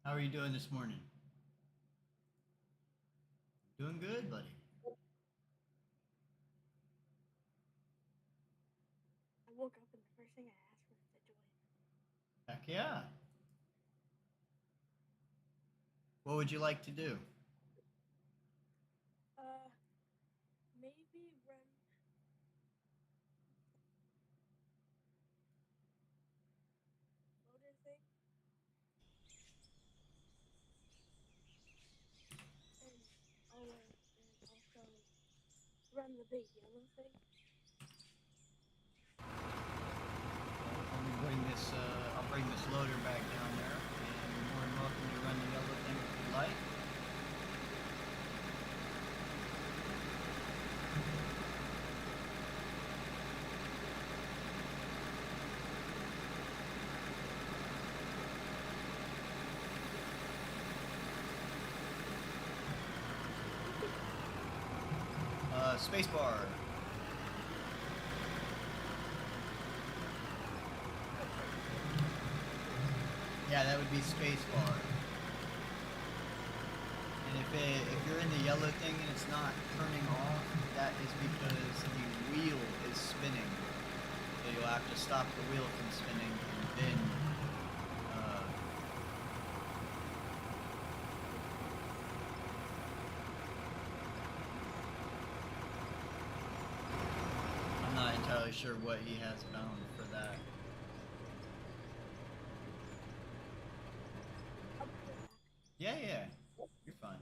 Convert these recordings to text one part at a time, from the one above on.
How are you doing this morning? Doing good, buddy. I woke up and the first thing I asked was to join. Heck yeah. What would you like to do? Maybe run loader thing and also run the big yellow thing. Let me bring this. I'll bring this loader back down there, and you're more than welcome to run the yellow thing if you'd like. Spacebar. Yeah, that would be spacebar. And if you're in the yellow thing and it's not turning off, that is because the wheel is spinning. So you'll have to stop the wheel from spinning and then I'm not entirely sure what he has bound for that. I'll be right back. Yeah, you're fine.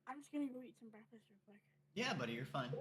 I'm just gonna go eat some breakfast real quick. Yeah, buddy, you're fine.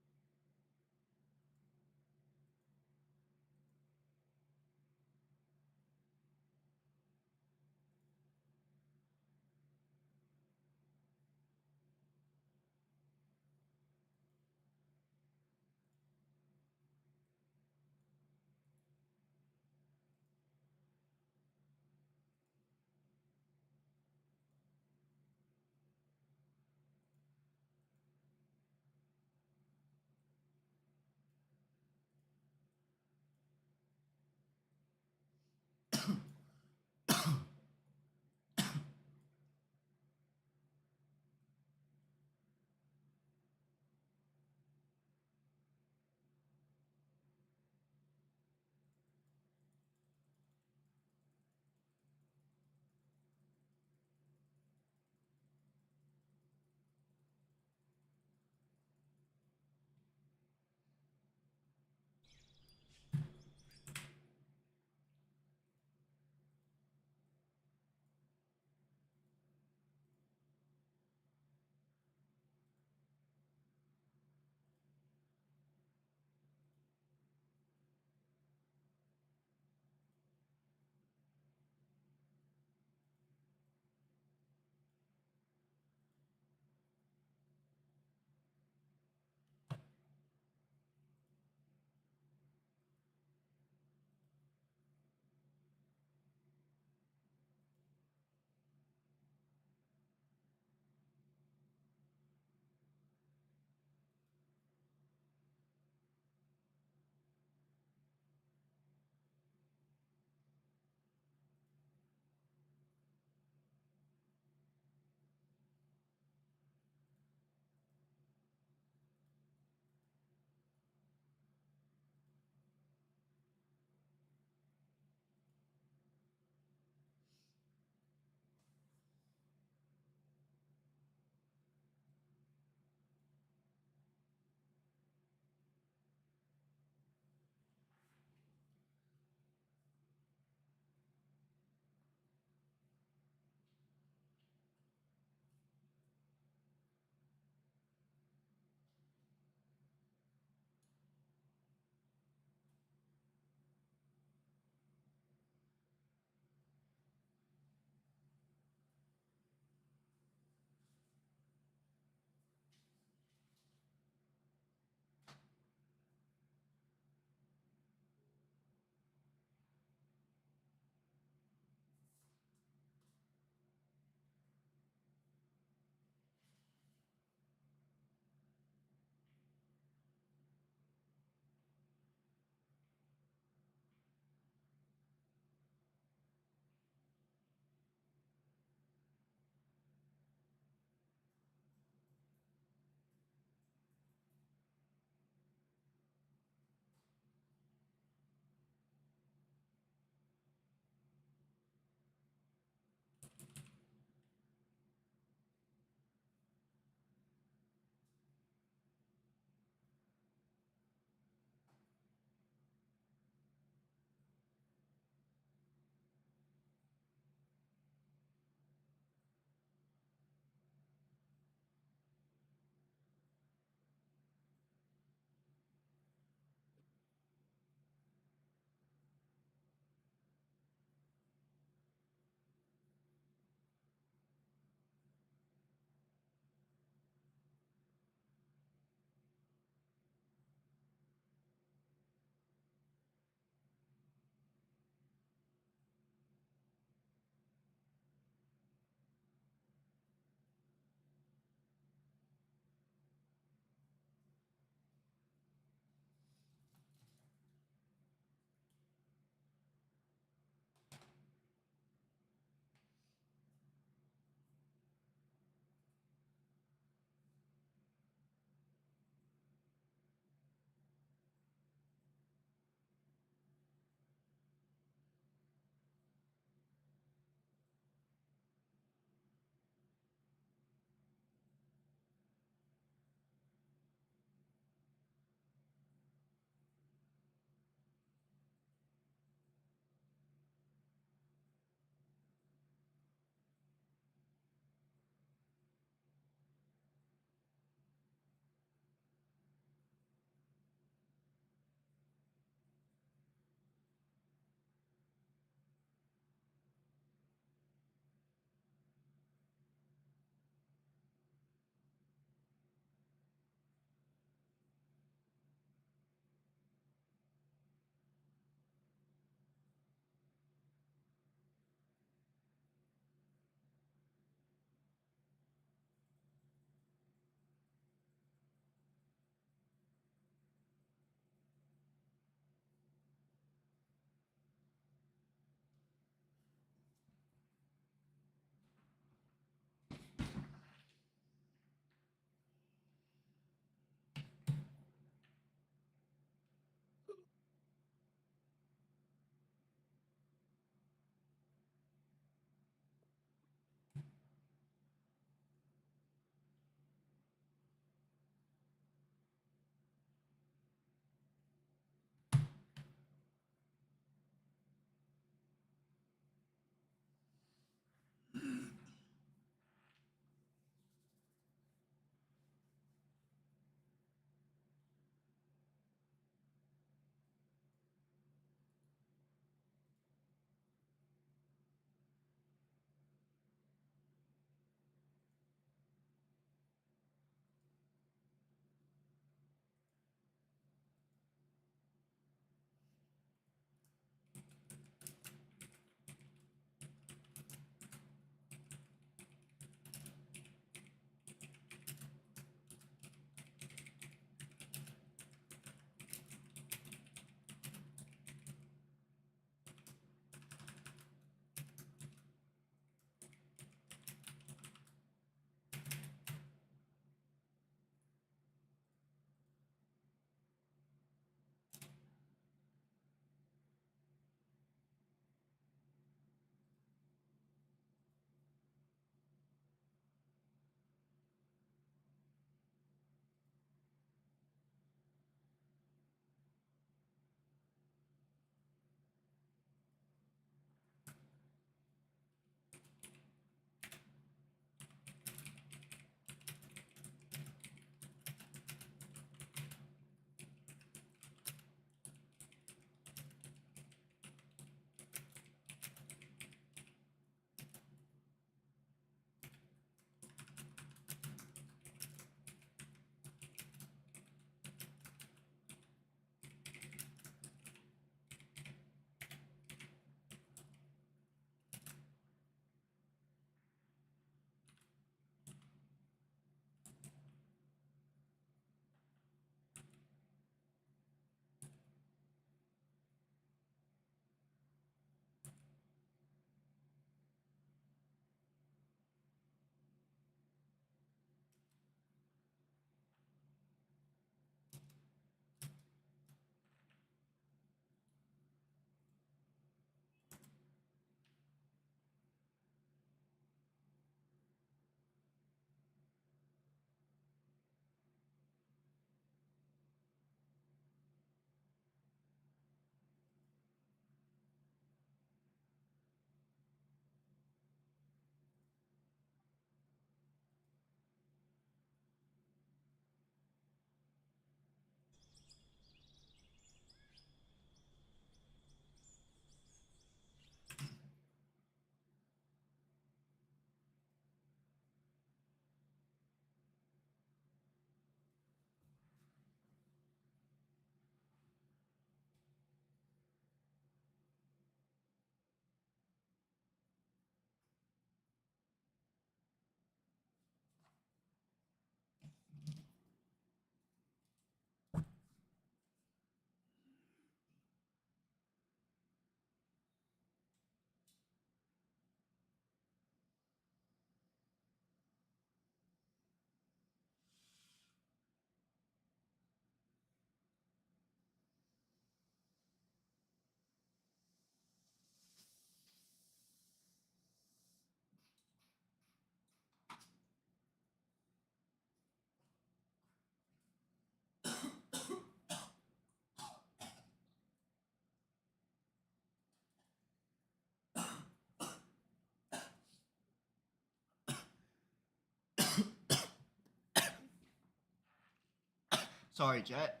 Sorry, Jet.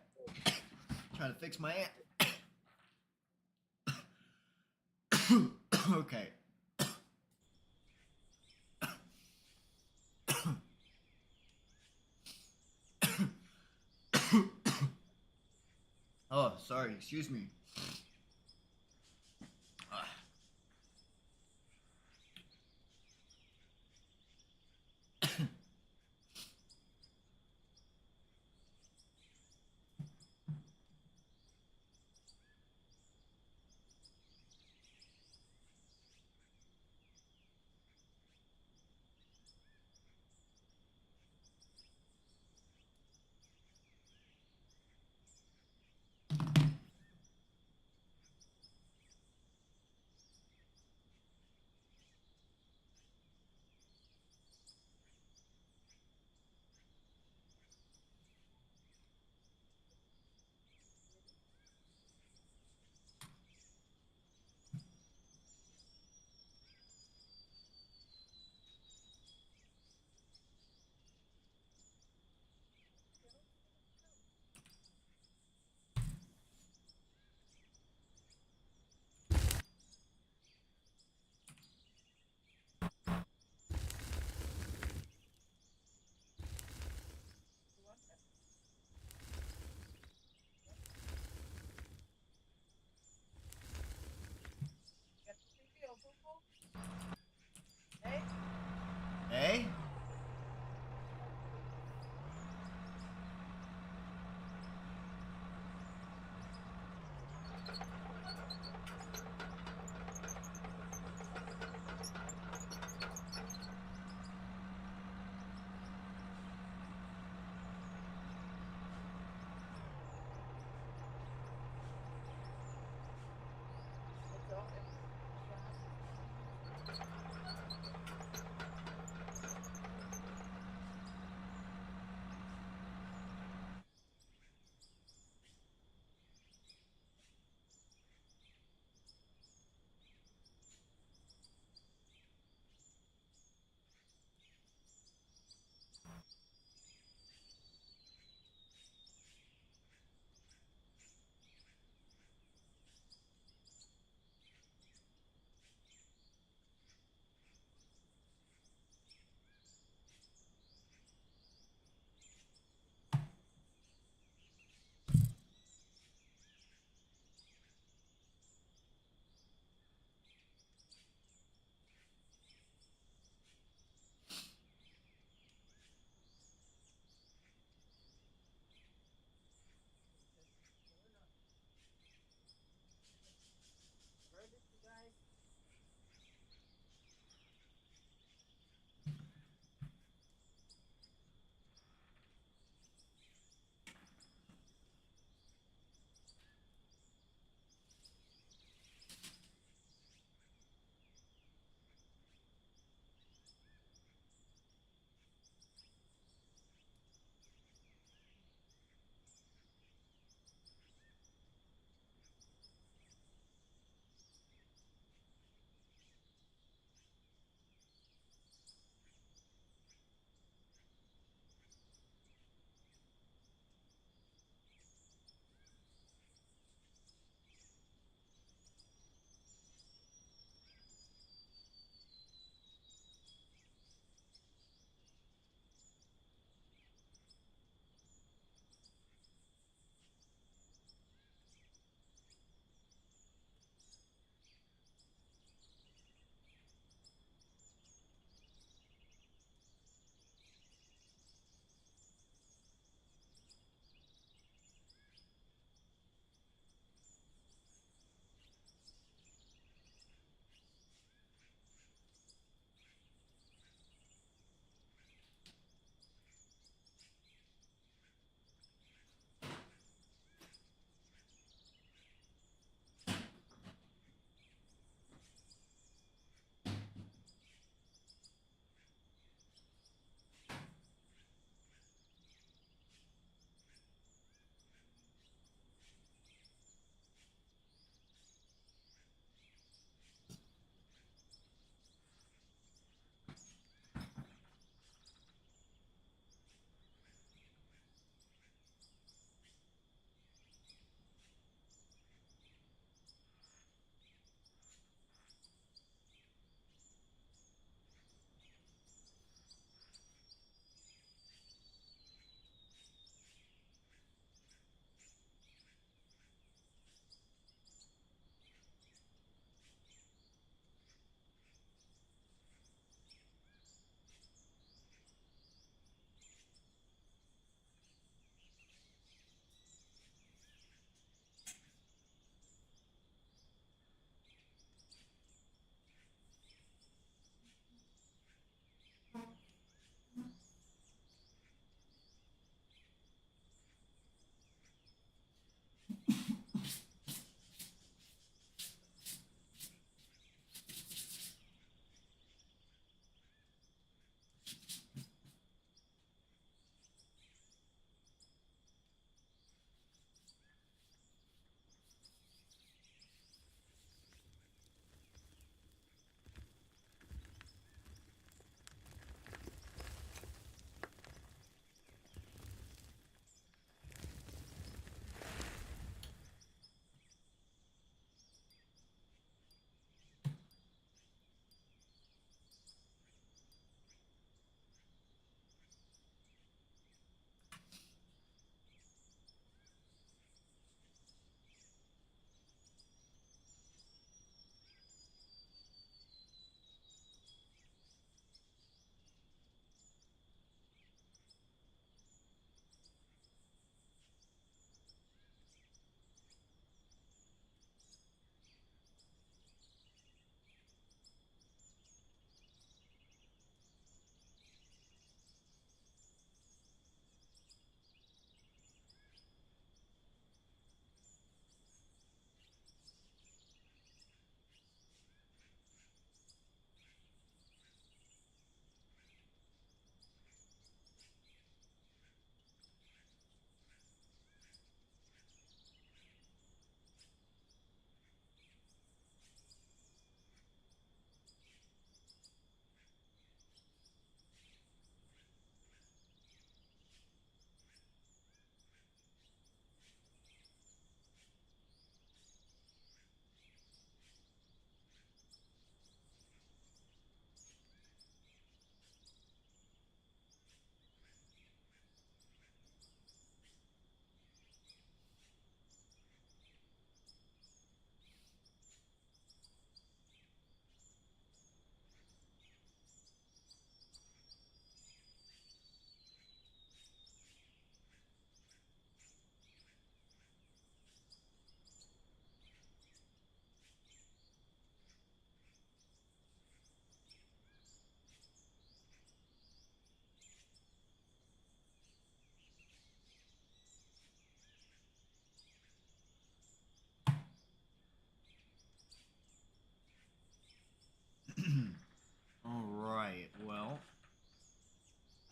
Trying to fix my okay. Oh, sorry. Excuse me.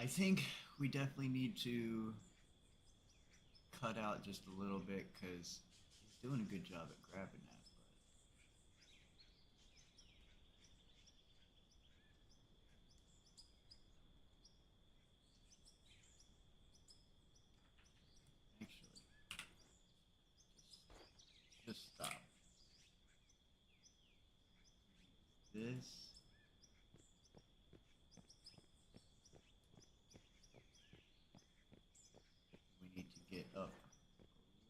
I think we definitely need to cut out just a little bit because he's doing a good job at grabbing that. But actually, just stop. This. We need to get up.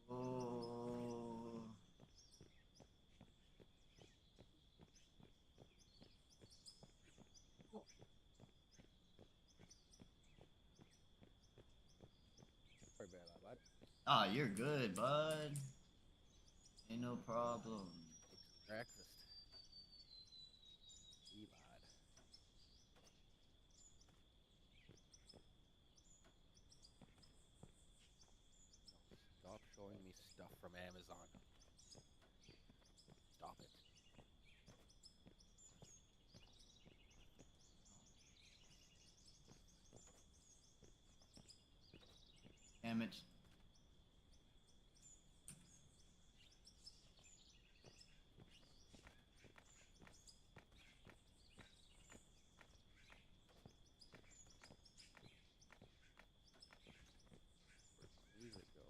Oh. Sorry about that, bud. Ah, you're good, bud. Ain't no problem. Take some breakfast. Hey, bud. No, stop showing me stuff from Amazon. Stop it. Damn it. Where'd the music go?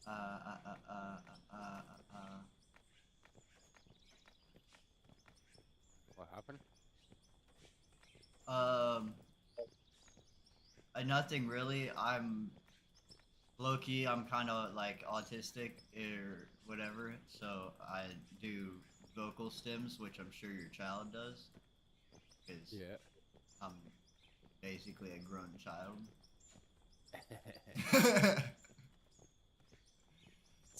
Uh, uh, uh, uh, uh. What happened? Um, nothing really. I'm low key. I'm kind of like autistic or whatever. So I do vocal stems, which I'm sure your child does, because Yeah. I'm basically a grown child.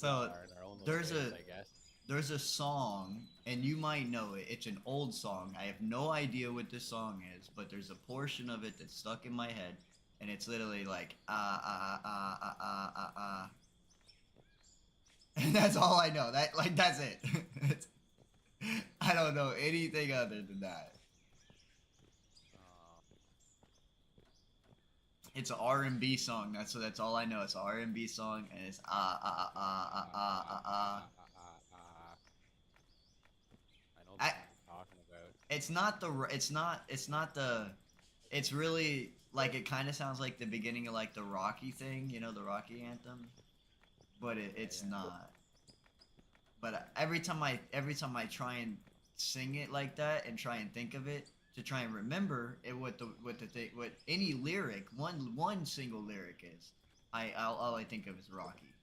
We all So are in our own little there's ways, a I guess. there's a song, and you might know it. It's an old song. I have no idea what this song is, but there's a portion of it that's stuck in my head, and it's literally like and that's all I know. That's it. I don't know anything other than that. Uh, It's an R&B song. That's all I know. It's an R&B song, and it's I know the I song you're talking about. it's really like it kind of sounds like the beginning of like the Rocky thing, you know, the Rocky anthem, but Yeah, it's yeah. not. But every time I try and sing it like that and try and think of it to try and remember it what any lyric one single lyric is, all I think of is Rocky.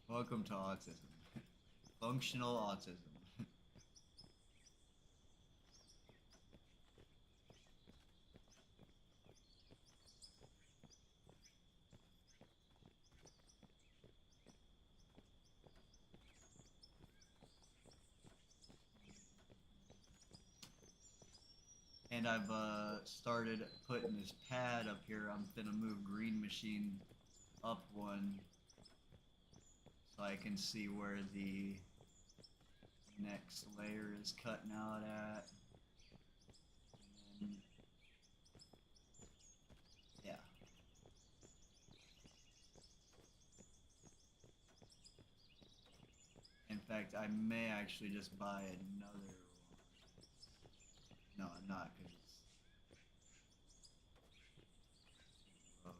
Welcome to autism, functional autism. And I've started putting this pad up here. I'm gonna move Green Machine up one so I can see where the next layer is cutting out at. And then, yeah. In fact, I may actually just buy another one. No, I'm not, because it's low.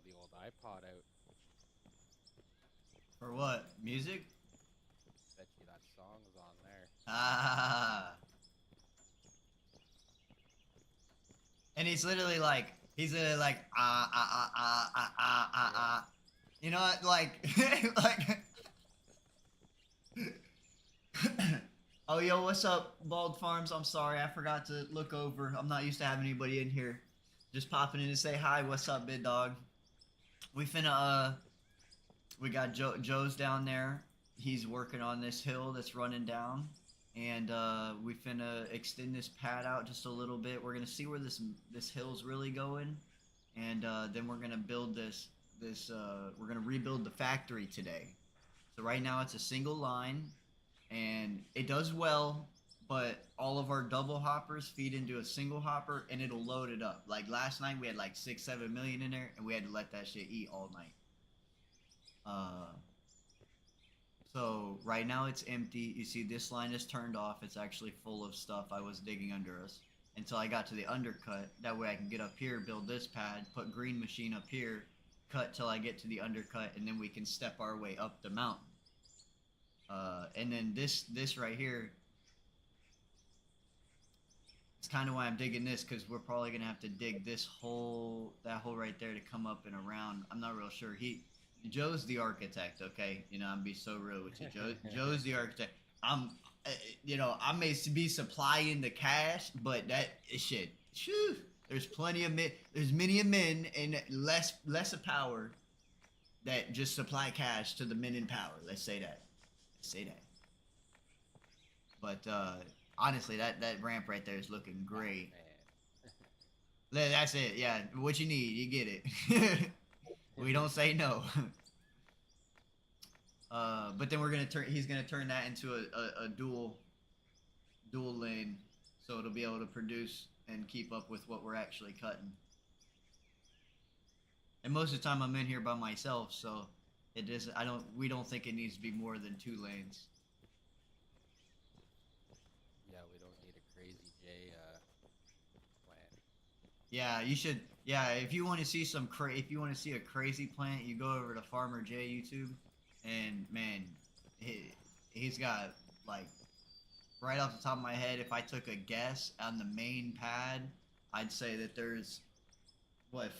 pull the old iPod out. For what? Music? Bet you that song's on there. Ah. And he's literally like ah. You know what? Like like. Oh, yo, what's up, Bald Farms? I'm sorry, I forgot to look over. I'm not used to having anybody in here. Just popping in to say hi. What's up, big dog? We finna, we got Joe's down there. He's working on this hill that's running down. And, we finna extend this pad out just a little bit. We're gonna see where this hill's really going. And, then we're gonna build we're gonna rebuild the factory today. So right now it's a single line. And it does well, but all of our double hoppers feed into a single hopper and it'll load it up. Like last night we had like 6-7 million in there and we had to let that shit eat all night. So right now it's empty. You see this line is turned off. It's actually full of stuff I was digging under us until I got to the undercut. That way I can get up here, build this pad, put green machine up here, cut till I get to the undercut, and then we can step our way up the mountain. And then this right here, it's kind of why I'm digging this, because we're probably gonna have to dig that hole right there to come up and around. I'm not real sure. Joe's the architect, okay? You know, I'm be so real with you. Joe's the architect. You know, I may be supplying the cash, but that shit, shoo, there's plenty of men. There's many a men and less of power that just supply cash to the men in power. Let's say that. But honestly, that ramp right there is looking great. Oh, man. That's it. Yeah, what you need, you get it. We don't say no. But then he's gonna turn that into a dual lane, so it'll be able to produce and keep up with what we're actually cutting. And most of the time I'm in here by myself, so we don't think it needs to be more than 2 lanes. Yeah, we don't need a crazy J plant. Yeah, you should. Yeah, if you want to see a crazy plant, you go over to Farmer J YouTube, and man, he's got, like, right off the top of my head, if I took a guess on the main pad, I'd say that there's what,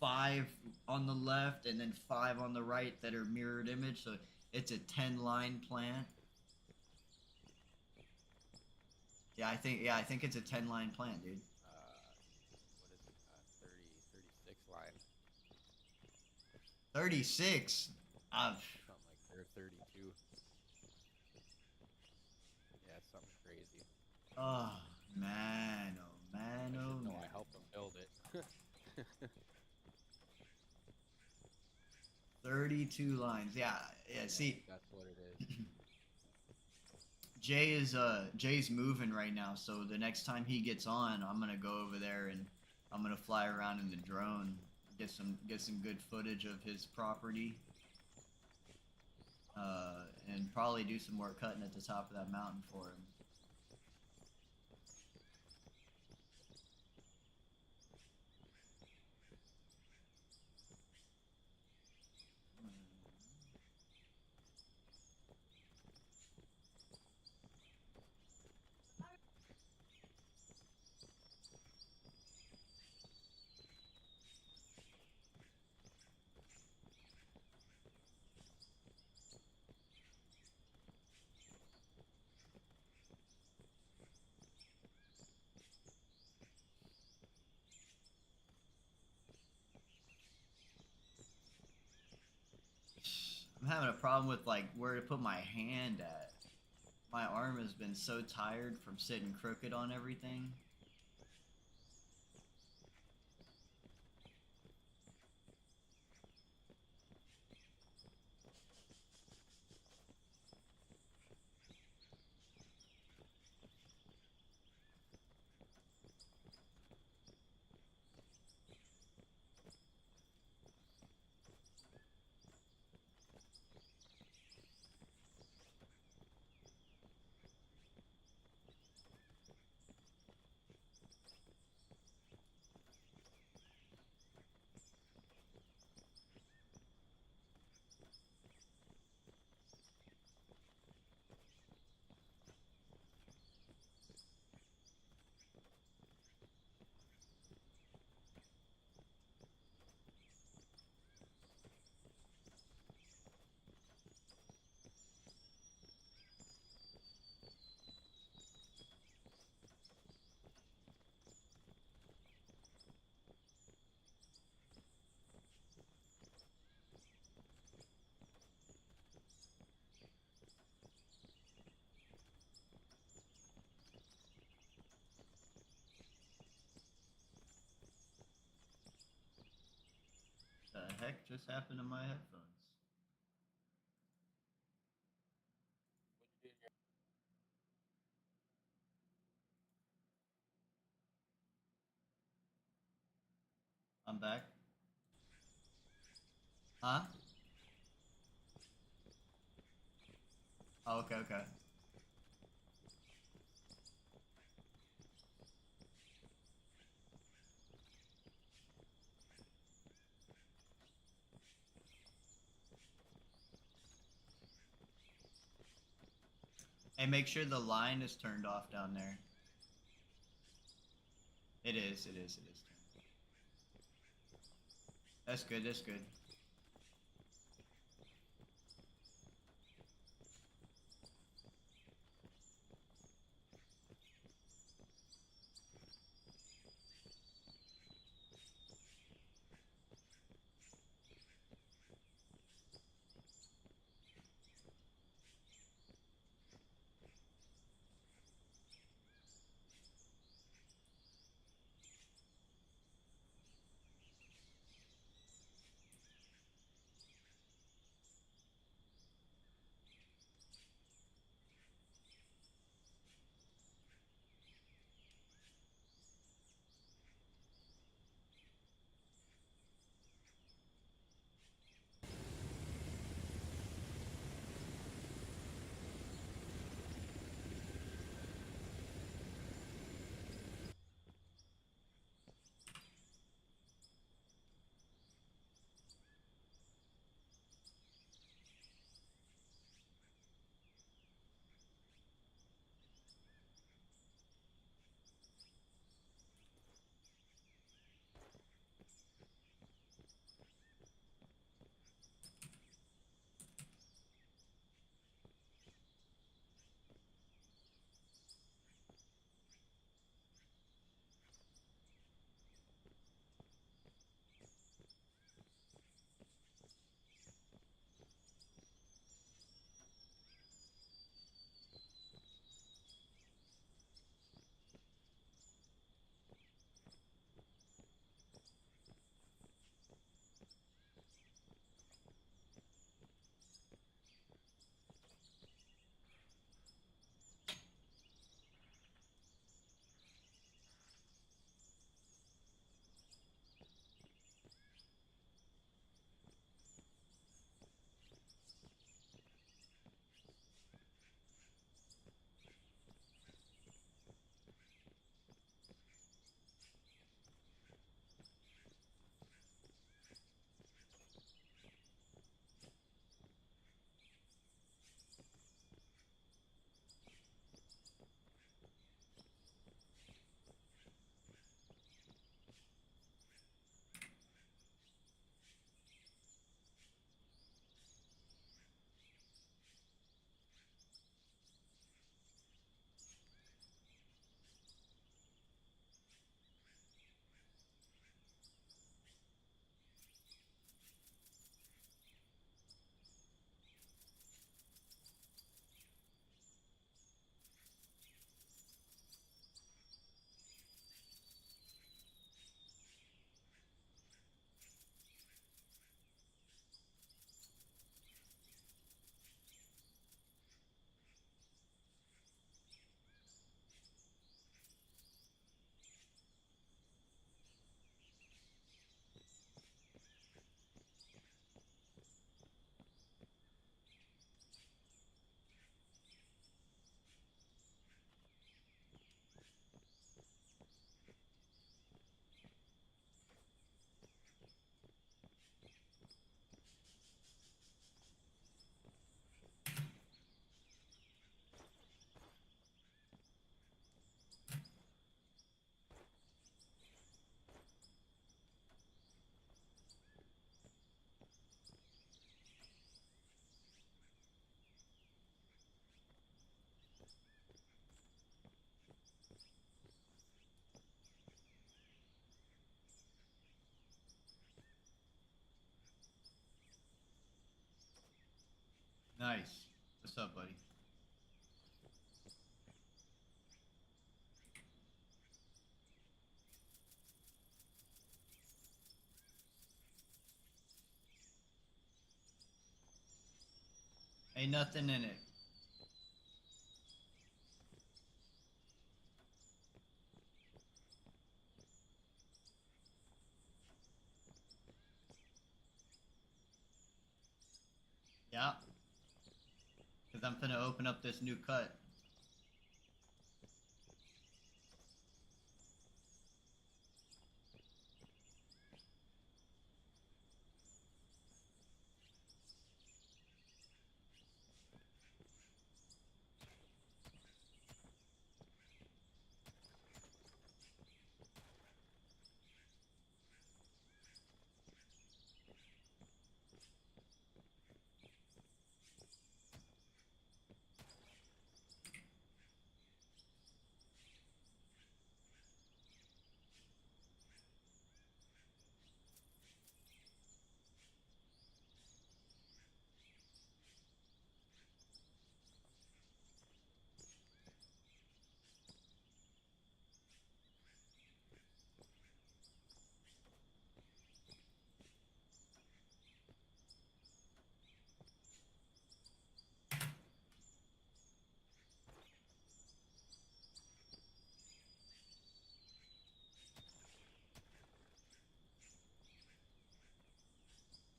5 on the left and then 5 on the right that are mirrored image, so it's a 10-line plant. Yeah, I think it's a 10-line plant, dude. What is it? 36 line. 36. Something like there, 32. Yeah, it's something crazy. Oh man, oh man, oh No, man. I helped them build it. 32 lines. Yeah. See, that's what it is. Jay's moving right now, so the next time he gets on, I'm gonna go over there and I'm gonna fly around in the drone, get some good footage of his property, and probably do some more cutting at the top of that mountain for him. I'm having a problem with, like, where to put my hand at. My arm has been so tired from sitting crooked on everything. heck just happened to my headphones? I'm back. Huh? Oh, okay, okay. Hey, make sure the line is turned off down there. It is. That's good, that's good. Nice. What's up, buddy? Ain't nothing in it. Yeah. Because I'm finna open up this new cut.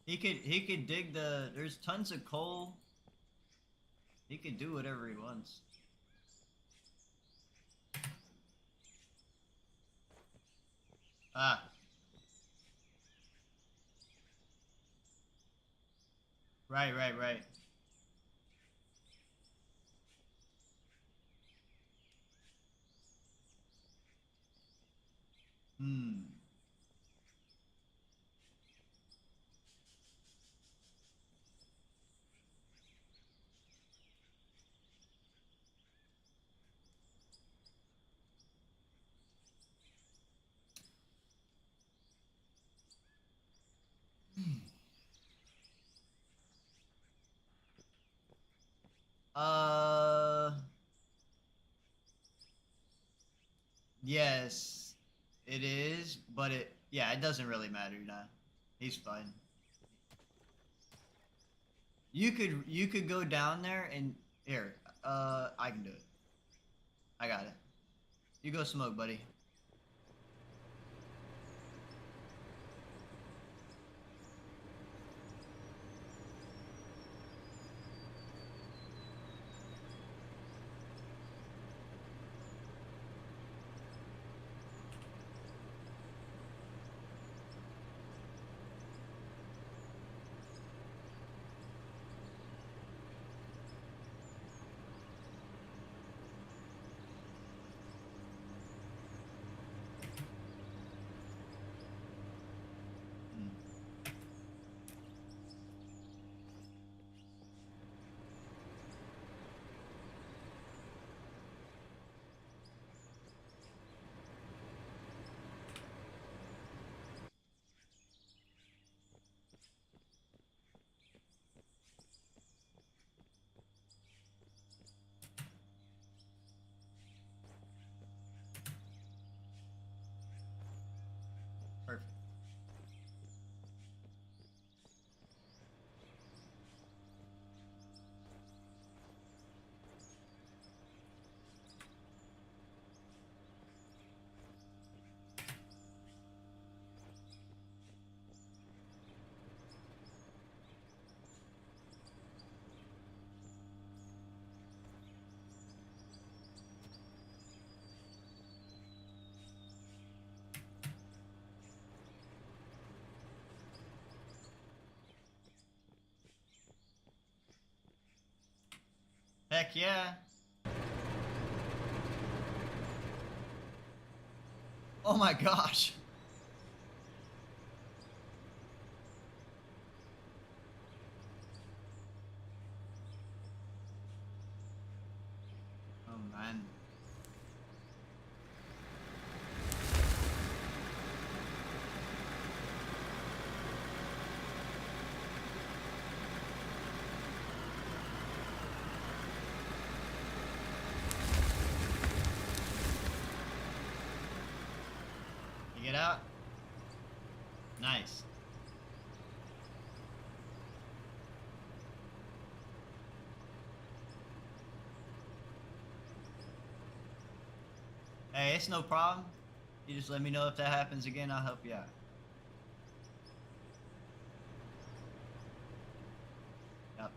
He could dig the. There's tons of coal. He could do whatever he wants. Ah. Right. Hmm. Uh. Yes, it is, but yeah, it doesn't really matter now. He's fine. You could go down there and here. I can do it. I got it. You go smoke, buddy. Hmm. Perfect. Heck yeah. Oh my gosh. Oh man. You get out? Nice. Hey, it's no problem. You just let me know if that happens again. I'll help you out. Yep.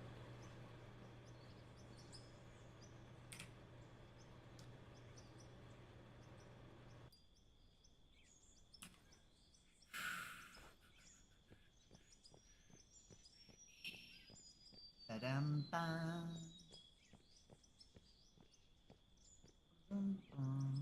Ta-dam-bam. Bum-bum.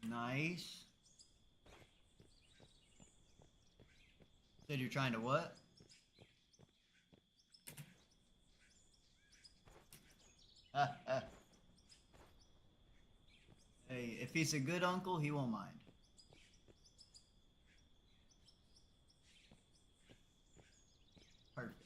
Nice. Said you're trying to what? Hey, if he's a good uncle, he won't mind. Perfect.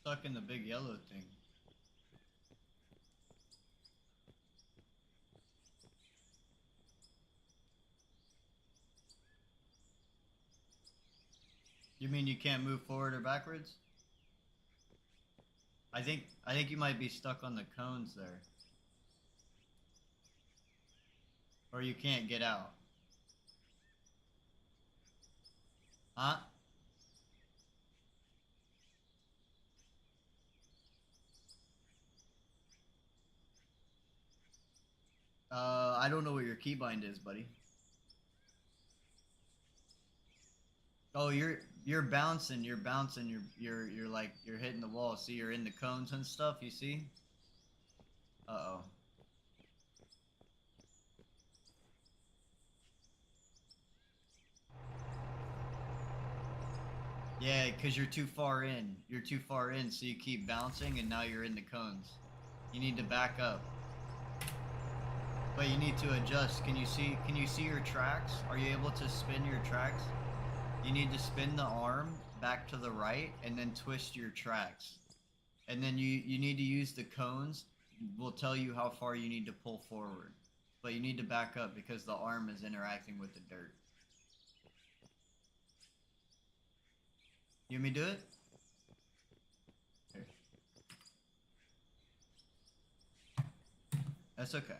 stuck in the big yellow thing. You mean you can't move forward or backwards? I think you might be stuck on the cones there. Or you can't get out. Huh? I don't know what your keybind is, buddy. Oh, you're bouncing, you're like you're hitting the wall. See, you're in the cones and stuff, you see? Uh-oh. Yeah, because you're too far in. You're too far in, so you keep bouncing and now you're in the cones. You need to back up. But you need to adjust. Can you see your tracks? Are you able to spin your tracks? You need to spin the arm back to the right and then twist your tracks. And then you need to use the cones. Will tell you how far you need to pull forward. But you need to back up because the arm is interacting with the dirt. You want me to do it? Here. That's okay.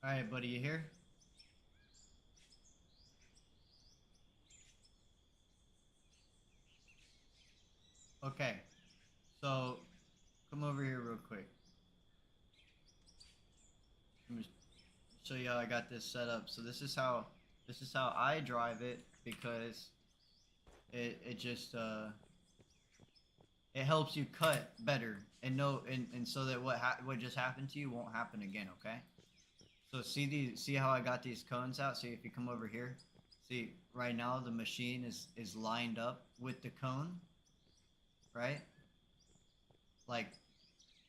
All right, buddy, you here? show you how I got this set up. So this is how I drive it, because it just it helps you cut better and so that what just happened to you won't happen again. Okay. So see how I got these cones out. See, if you come over here, see right now the machine is lined up with the cone, right? Like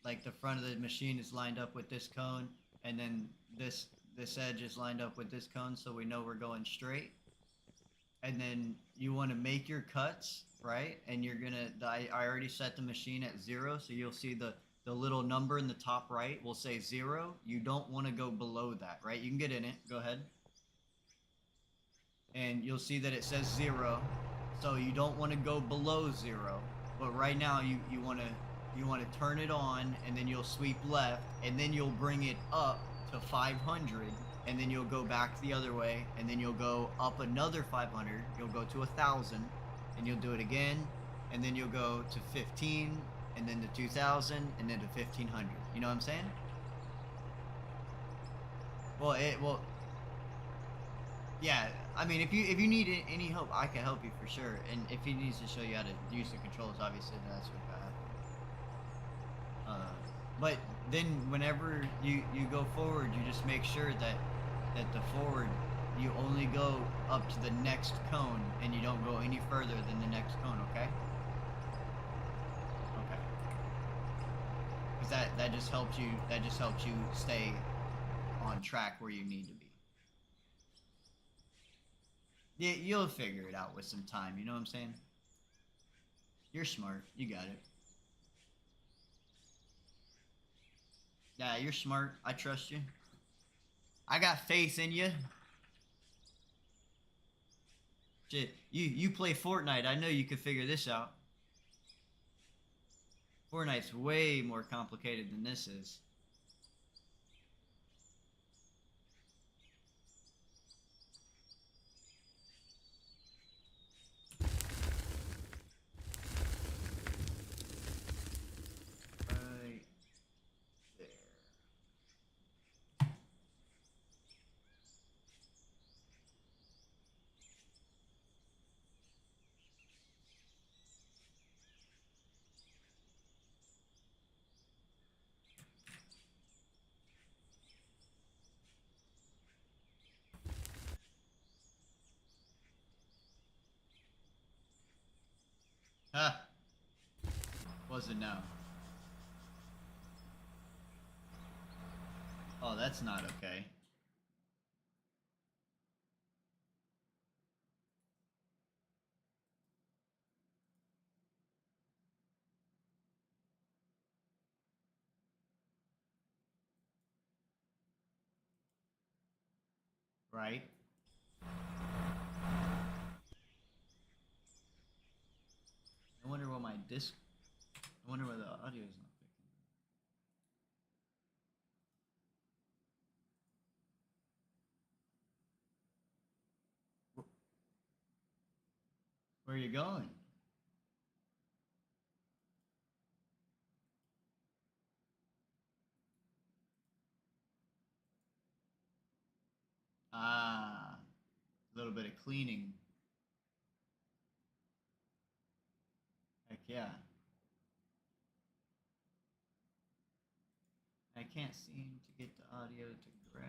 the front of the machine is lined up with this cone, and then this edge is lined up with this cone, so we know we're going straight. And then you want to make your cuts, right? And you're gonna I already set the machine at 0, so you'll see the little number in the top right will say 0. You don't want to go below that, right? You can get in it. Go ahead. And you'll see that it says 0. So you don't want to go below 0. But right now you want to turn it on, and then you'll sweep left, and then you'll bring it up to 500, and then you'll go back the other way, and then you'll go up another 500. You'll go to 1,000, and you'll do it again, and then you'll go to 15, and then to 2,000, and then to 1,500. You know what I'm saying? Well, yeah. I mean, if you need any help, I can help you for sure. And if he needs to show you how to use the controls, obviously that's what got happened. But then whenever you go forward, you just make sure that the forward, you only go up to the next cone, and you don't go any further than the next cone. Okay. Okay. Because that just helps you. That just helps you stay on track where you need to be. Yeah, you'll figure it out with some time. You know what I'm saying? You're smart. You got it. Yeah, you're smart. I trust you. I got faith in you. Shit, you play Fortnite. I know you can figure this out. Fortnite's way more complicated than this is. Right there. Ah, was it now? Oh, that's not okay. Right? I wonder why my disc. I wonder why the audio is not picking. Where are you going? Ah, a little bit of cleaning. Heck yeah. I can't seem to get the audio to grab.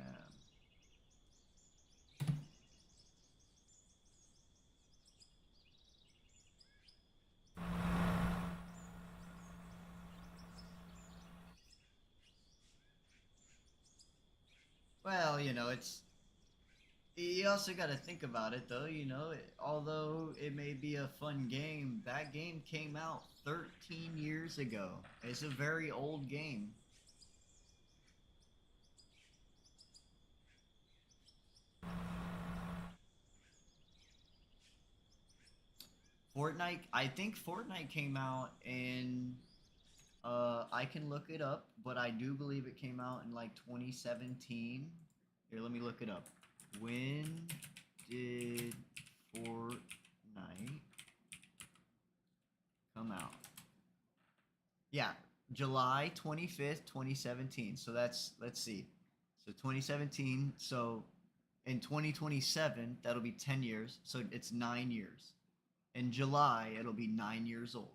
Well, you also got to think about it, though. Although it may be a fun game, that game came out 13 years ago. It's a very old game. Fortnite, I think Fortnite came out in, I can look it up, but I do believe it came out in like 2017. Here, let me look it up. When did Fortnite come out? Yeah, July 25th, 2017. So let's see. So 2017. So in 2027, that'll be 10 years. So it's 9 years. In July, it'll be 9 years old.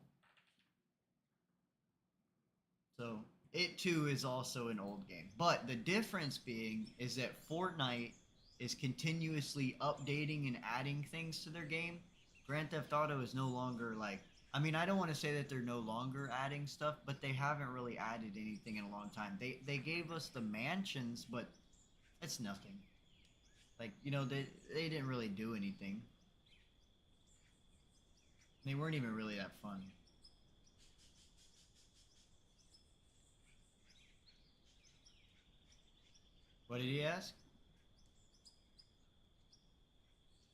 So it too is also an old game. But the difference being is that Fortnite is continuously updating and adding things to their game. Grand Theft Auto is no longer like, I mean, I don't want to say that they're no longer adding stuff, but they haven't really added anything in a long time. They gave us the mansions, but it's nothing. Like, you know, they didn't really do anything. They weren't even really that fun. What did he ask?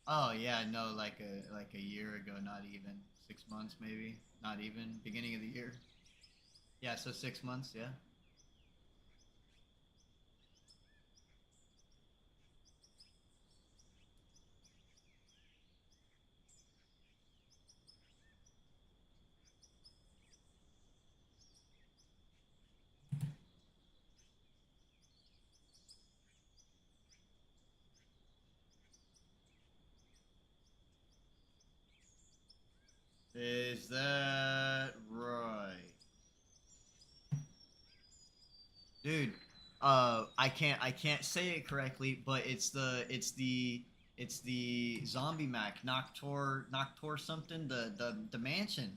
Oh yeah, no, like a year ago, not even 6 months, maybe, not even beginning of the year. Yeah, so 6 months, yeah. Is that right? Dude, I can't say it correctly, but it's the zombie Mac Noctor something, the mansion.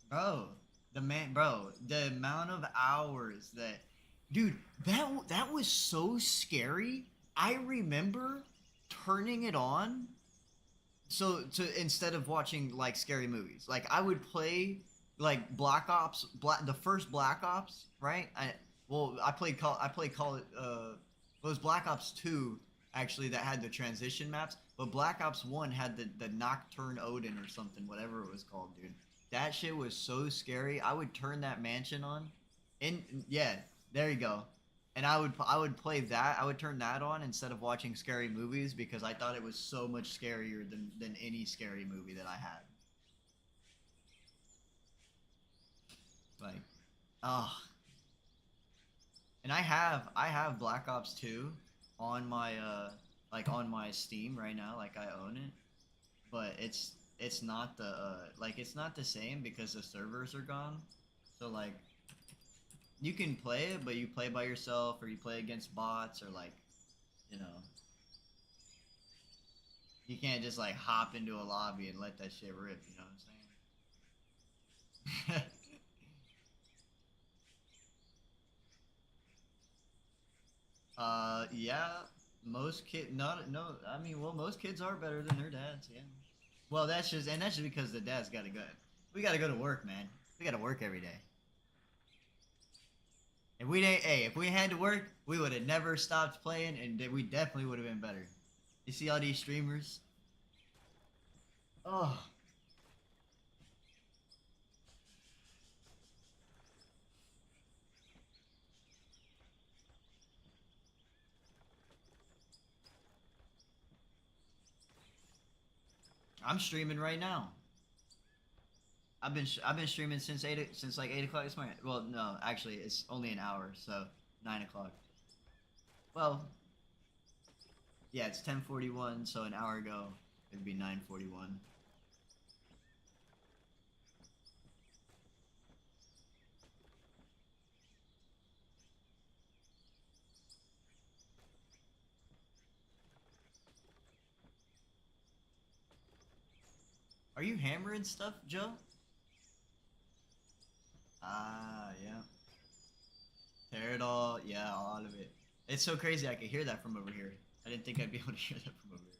Bro, the amount of hours that, dude, that was so scary. I remember turning it on, so to instead of watching like scary movies, like I would play like the first Black Ops, right? I played Call it it was Black Ops 2 actually that had the transition maps, but Black Ops 1 had the Nocturne Odin or something, whatever it was called, dude. That shit was so scary. I would turn that mansion on, and yeah, there you go. And I would play that. I would turn that on instead of watching scary movies because I thought it was so much scarier than any scary movie that I had. Like, oh, and I have Black Ops 2 on my like on my Steam right now. Like I own it, but it's not it's not the same because the servers are gone. So like you can play it, but you play by yourself or you play against bots or like, you know, you can't just like hop into a lobby and let that shit rip. You know what I'm saying? Yeah, most kid not no. I mean, well, most kids are better than their dads. Yeah. Well, that's just because the dad's got to go. We got to go to work, man. We got to work every day. If we didn't, hey, if we had to work, we would have never stopped playing, and we definitely would have been better. You see all these streamers? Oh, I'm streaming right now. I've been streaming since like 8 o'clock this morning. Well, no, actually, it's only an hour, so 9 o'clock. Well, yeah, it's 10:41, so an hour ago it'd be 9:41. Are you hammering stuff, Joe? Ah, yeah. Tear it all. Yeah, all of it. It's so crazy. I could hear that from over here. I didn't think I'd be able to hear that from over here.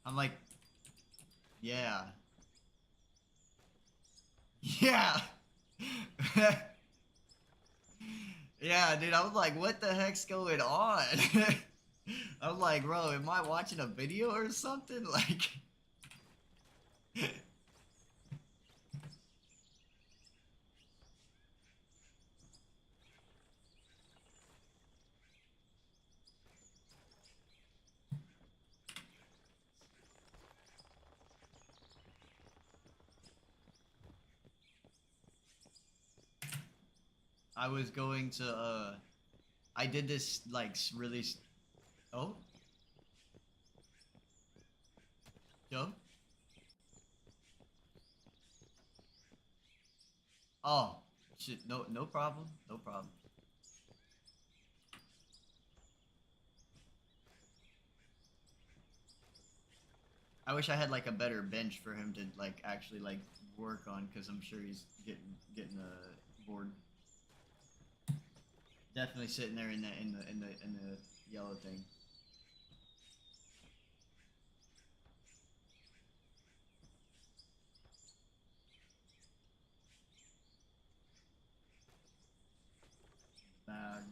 I'm like, yeah, yeah, yeah, dude. I was like, what the heck's going on? I'm like, bro, am I watching a video or something? Like, I was going to I did this like really. Oh. Joe. Oh. Shit. No. No problem. No problem. I wish I had like a better bench for him to like actually like work on, because I'm sure he's getting bored. Definitely sitting there in the yellow thing. Bag.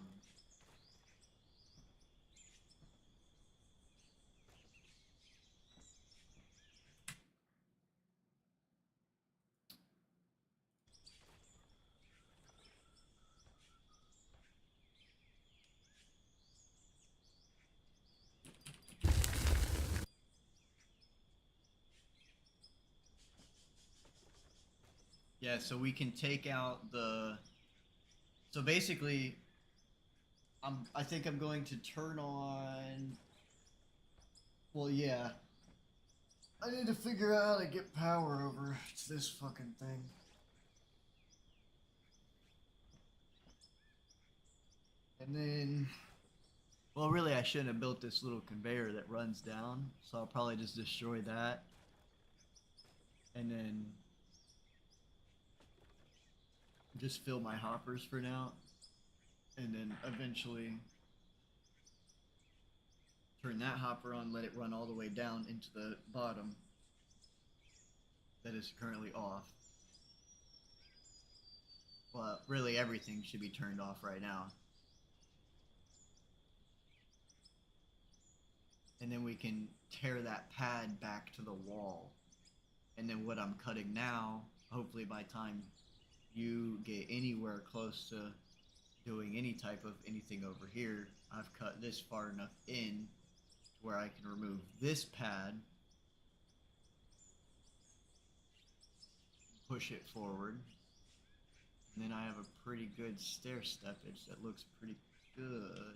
Yeah, so we can take out the. So basically, I think I'm going to turn on. Well, yeah. I need to figure out how to get power over to this fucking thing. And then, well, really, I shouldn't have built this little conveyor that runs down, so I'll probably just destroy that. And then just fill my hoppers for now. And then eventually turn that hopper on, let it run all the way down into the bottom that is currently off. Well, really everything should be turned off right now. And then we can tear that pad back to the wall. And then what I'm cutting now, hopefully by time you get anywhere close to doing any type of anything over here, I've cut this far enough in where I can remove this pad, push it forward, and then I have a pretty good stair steppage that looks pretty good.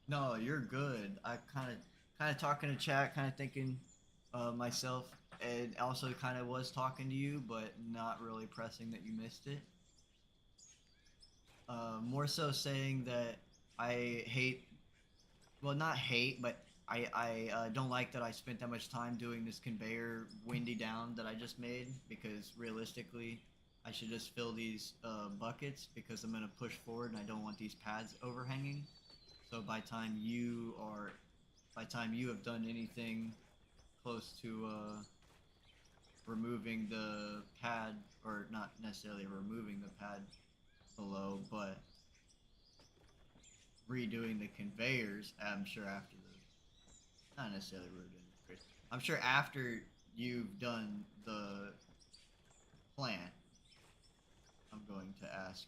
No, you're good. I kind of talking to chat, kind of thinking myself, and also kind of was talking to you, but not really pressing that you missed it. More so saying that I hate, well, not hate, but I don't like that I spent that much time doing this conveyor windy down that I just made, because realistically, I should just fill these buckets, because I'm going to push forward and I don't want these pads overhanging. So by time you have done anything close to removing the pad, or not necessarily removing the pad below, but redoing the conveyors, I'm sure after the, not necessarily redoing the conveyors, I'm sure after you've done the plant, I'm going to ask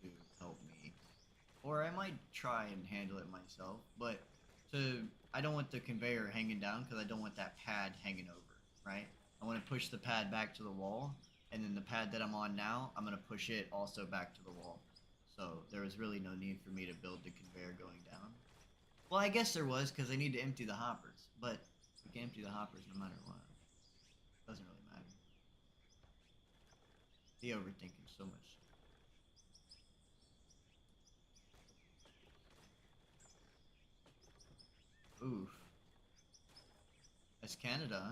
you to help me. Or I might try and handle it myself, but I don't want the conveyor hanging down, because I don't want that pad hanging over, right? I want to push the pad back to the wall, and then the pad that I'm on now, I'm going to push it also back to the wall. So there was really no need for me to build the conveyor going down. Well, I guess there was, because I need to empty the hoppers, but we can empty the hoppers no matter what. Doesn't really matter. The overthinking so much. Oof. That's Canada,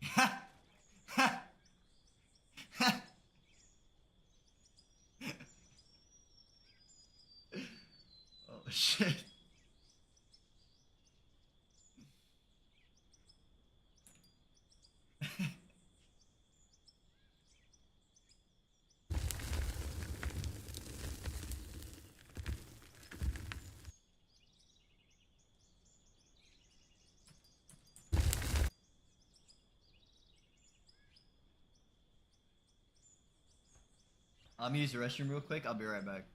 huh? Oh shit. I'm gonna use the restroom real quick. I'll be right back.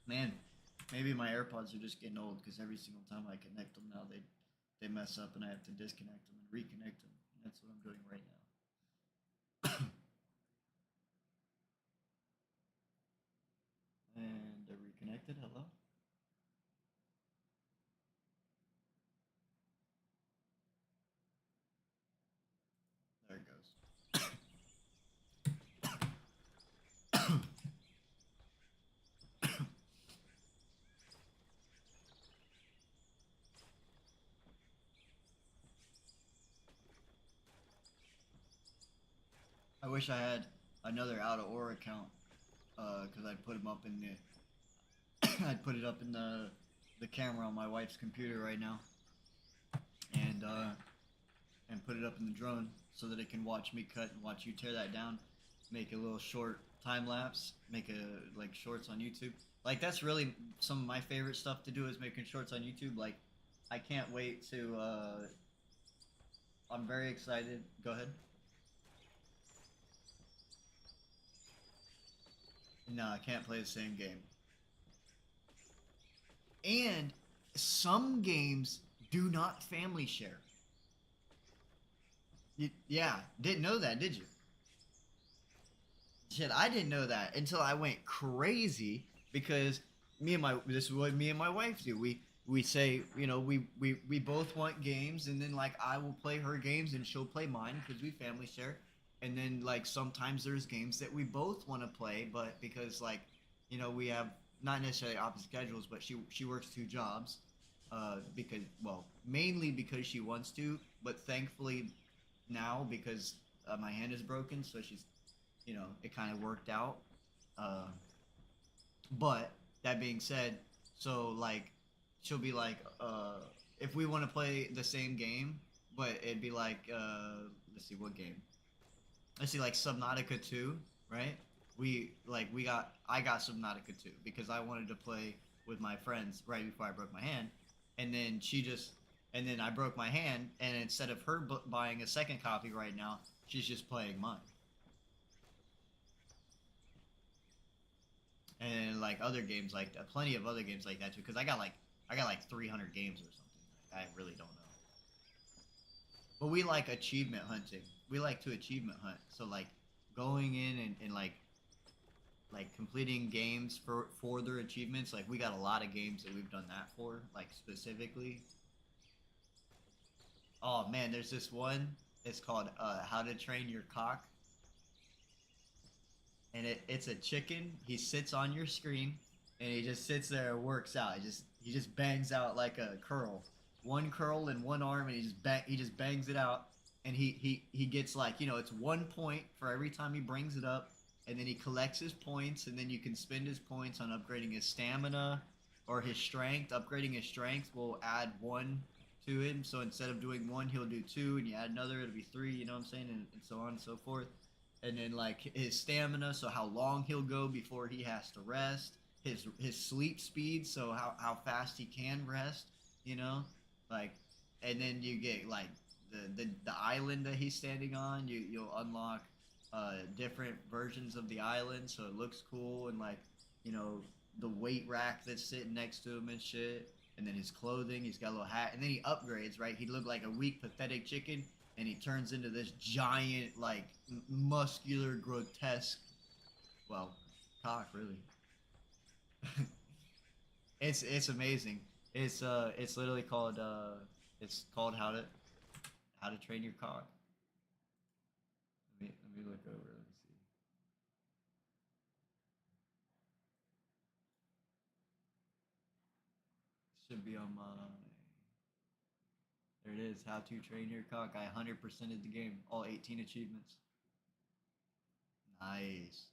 Man, maybe my AirPods are just getting old because every single time I connect them now, they mess up and I have to disconnect them and reconnect them. And that's what I'm doing right now. And they're reconnected. Hello? There it goes. I wish I had another out of Aura account, because I'd put them up in the, I'd put it up in the camera on my wife's computer right now, and put it up in the drone so that it can watch me cut and watch you tear that down, make a little short time lapse, make like shorts on YouTube. Like that's really some of my favorite stuff to do is making shorts on YouTube. Like I can't wait to. I'm very excited. Go ahead. No, I can't play the same game. And some games do not family share. Yeah, didn't know that, did you? Shit, I didn't know that until I went crazy because this is what me and my wife do. We say, we both want games, and then like I will play her games and she'll play mine because we family share. And then like sometimes there's games that we both want to play, but because like we have not necessarily opposite schedules, but she works two jobs, because well mainly because she wants to, but thankfully now because my hand is broken, so she's it kind of worked out. Uh, but that being said, so like she'll be like, if we want to play the same game, but it'd be like, let's see what game. Let's see, like Subnautica 2, right? I got Subnautica 2 because I wanted to play with my friends right before I broke my hand, and then and then I broke my hand, and instead of her buying a second copy right now, she's just playing mine. And like other games like that, plenty of other games like that too, because I got like 300 games or something. Like, I really don't know. But we like achievement hunting. We like to achievement hunt. So like going in and like completing games for their achievements. Like we got a lot of games that we've done that for, like specifically. Oh man, there's this one. It's called How to Train Your Cock, and it's a chicken. He sits on your screen, and he just sits there and works out. He just bangs out like a curl, one curl in one arm, and he just bangs it out, and he gets like it's 1 point for every time he brings it up, and then he collects his points, and then you can spend his points on upgrading his stamina or his strength. Upgrading his strength will add one to him, so instead of doing one, he'll do two, and you add another, it'll be three. You know what I'm saying, and so on and so forth. And then like his stamina, so how long he'll go before he has to rest. His sleep speed, so how fast he can rest. You know, like, and then you get like the island that he's standing on. You'll unlock different versions of the island, so it looks cool, and like the weight rack that's sitting next to him and shit. And then his clothing, he's got a little hat, and then he upgrades. Right, he looked like a weak, pathetic chicken, and he turns into this giant, like muscular, grotesque, well, cock, really. It's amazing. It's literally called it's called How to Train Your Cock. Let me look over. Let me see. Should be on my. There it is. How to Train Your Cock. I 100%ed the game. All 18 achievements. Nice.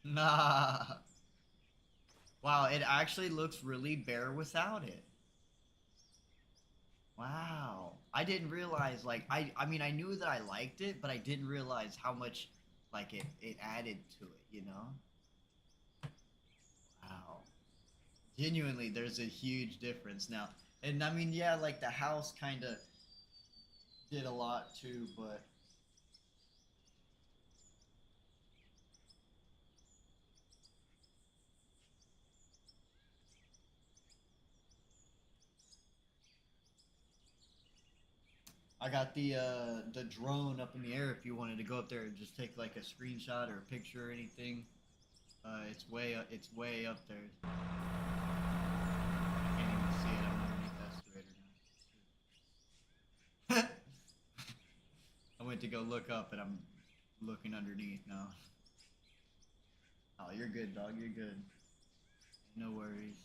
Nah. Wow, it actually looks really bare without it. Wow. I didn't realize like I mean I knew that I liked it, but I didn't realize how much like it added to it, you know? Wow. Genuinely there's a huge difference now. And I mean yeah, like the house kind of did a lot too, but I got the drone up in the air if you wanted to go up there and just take like a screenshot or a picture or anything. It's way up there. I can't even see it. I'm underneath the excavator now. I went to go look up and I'm looking underneath now. Oh, you're good, dog. You're good. No worries.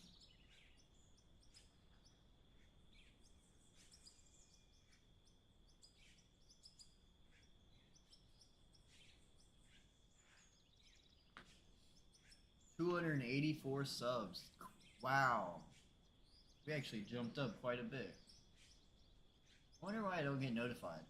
$284 subs. Wow. We actually jumped up quite a bit. I wonder why I don't get notified.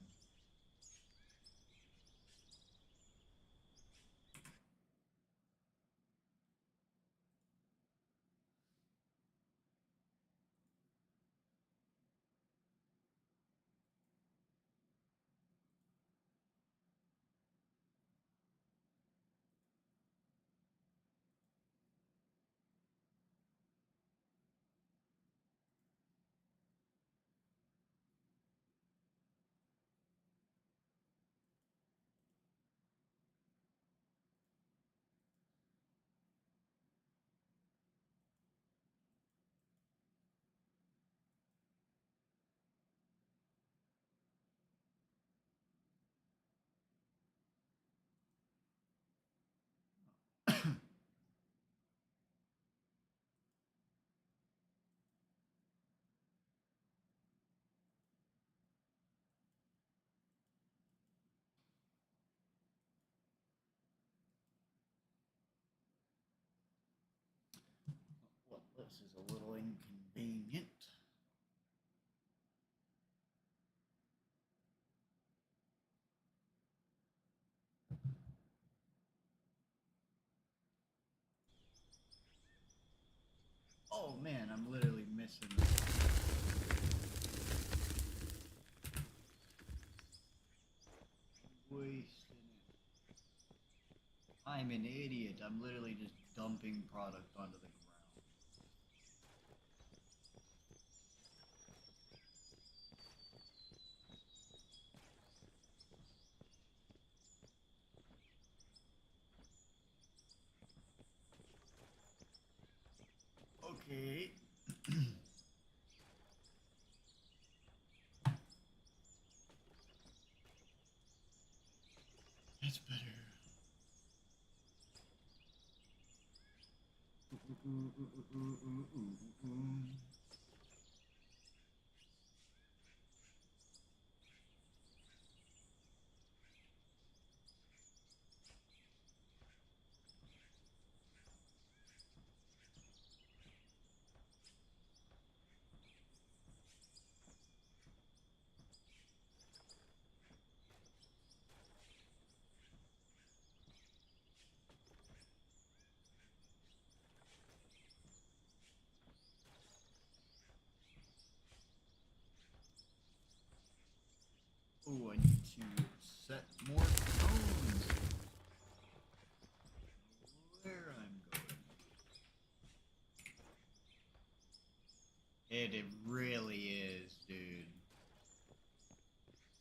Well, this is a little inconvenient. man, I'm literally missing. Wasting it. I'm an idiot. I'm literally just dumping product onto the ground. Okay. That's better. Oh, I need to set more tones. Where I'm going. It really is, dude.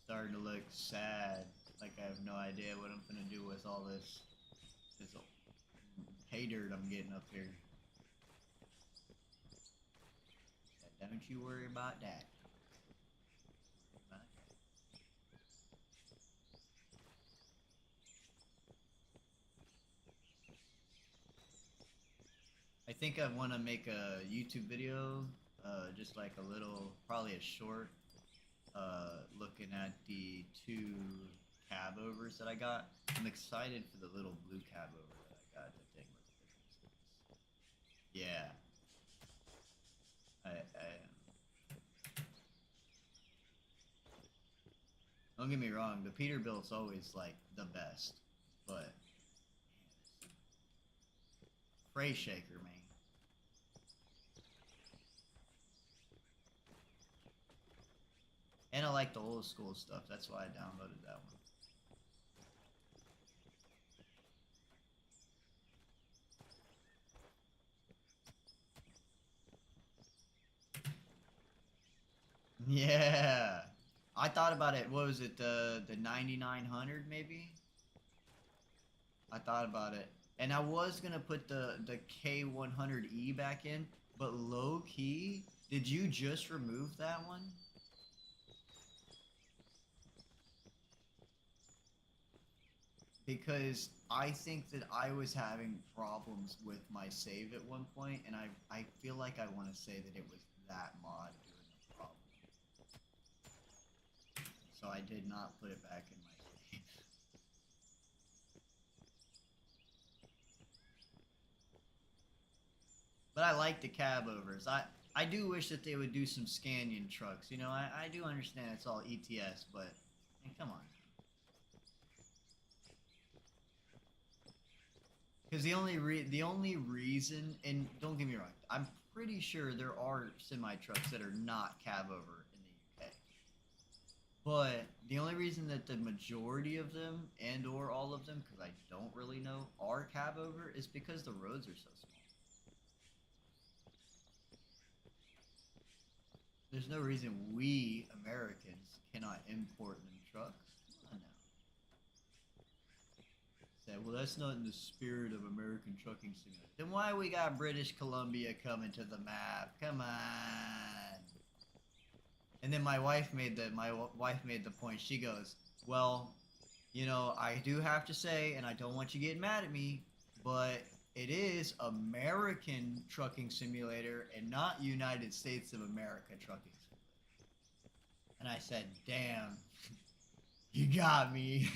Starting to look sad. Like I have no idea what I'm gonna do with all this pay dirt I'm getting up here. Don't you worry about that. I think I want to make a YouTube video, just like a little, probably a short, looking at the 2 cab overs that I got. I'm excited for the little blue cab over that I got. The thing with the yeah. Don't get me wrong, the Peterbilt's always like the best, but Fray Shaker, man. And I like the old school stuff. That's why I downloaded that one. Yeah. I thought about it. What was it? The 9900 maybe? I thought about it. And I was going to put the K100E back in, but low key, did you just remove that one? Because I think that I was having problems with my save at one point, and I feel like I want to say that it was that mod doing the problem. So I did not put it back in my save. But I like the cab overs. I do wish that they would do some Scanion trucks. You know, I do understand it's all ETS, but man, come on. Because the only reason, and don't get me wrong, I'm pretty sure there are semi-trucks that are not cab over in the UK. But the only reason that the majority of them, and or all of them, because I don't really know, are cab over is because the roads are so small. There's no reason we Americans cannot import them trucks. Come on now. Say, well, that's not in the spirit of American trucking simulator. Then why we got British Columbia coming to the map? Come on. And then my wife made the point. She goes, well, you know, I do have to say, and I don't want you getting mad at me, but it is American trucking simulator and not United States of America trucking simulator. And I said, damn, you got me.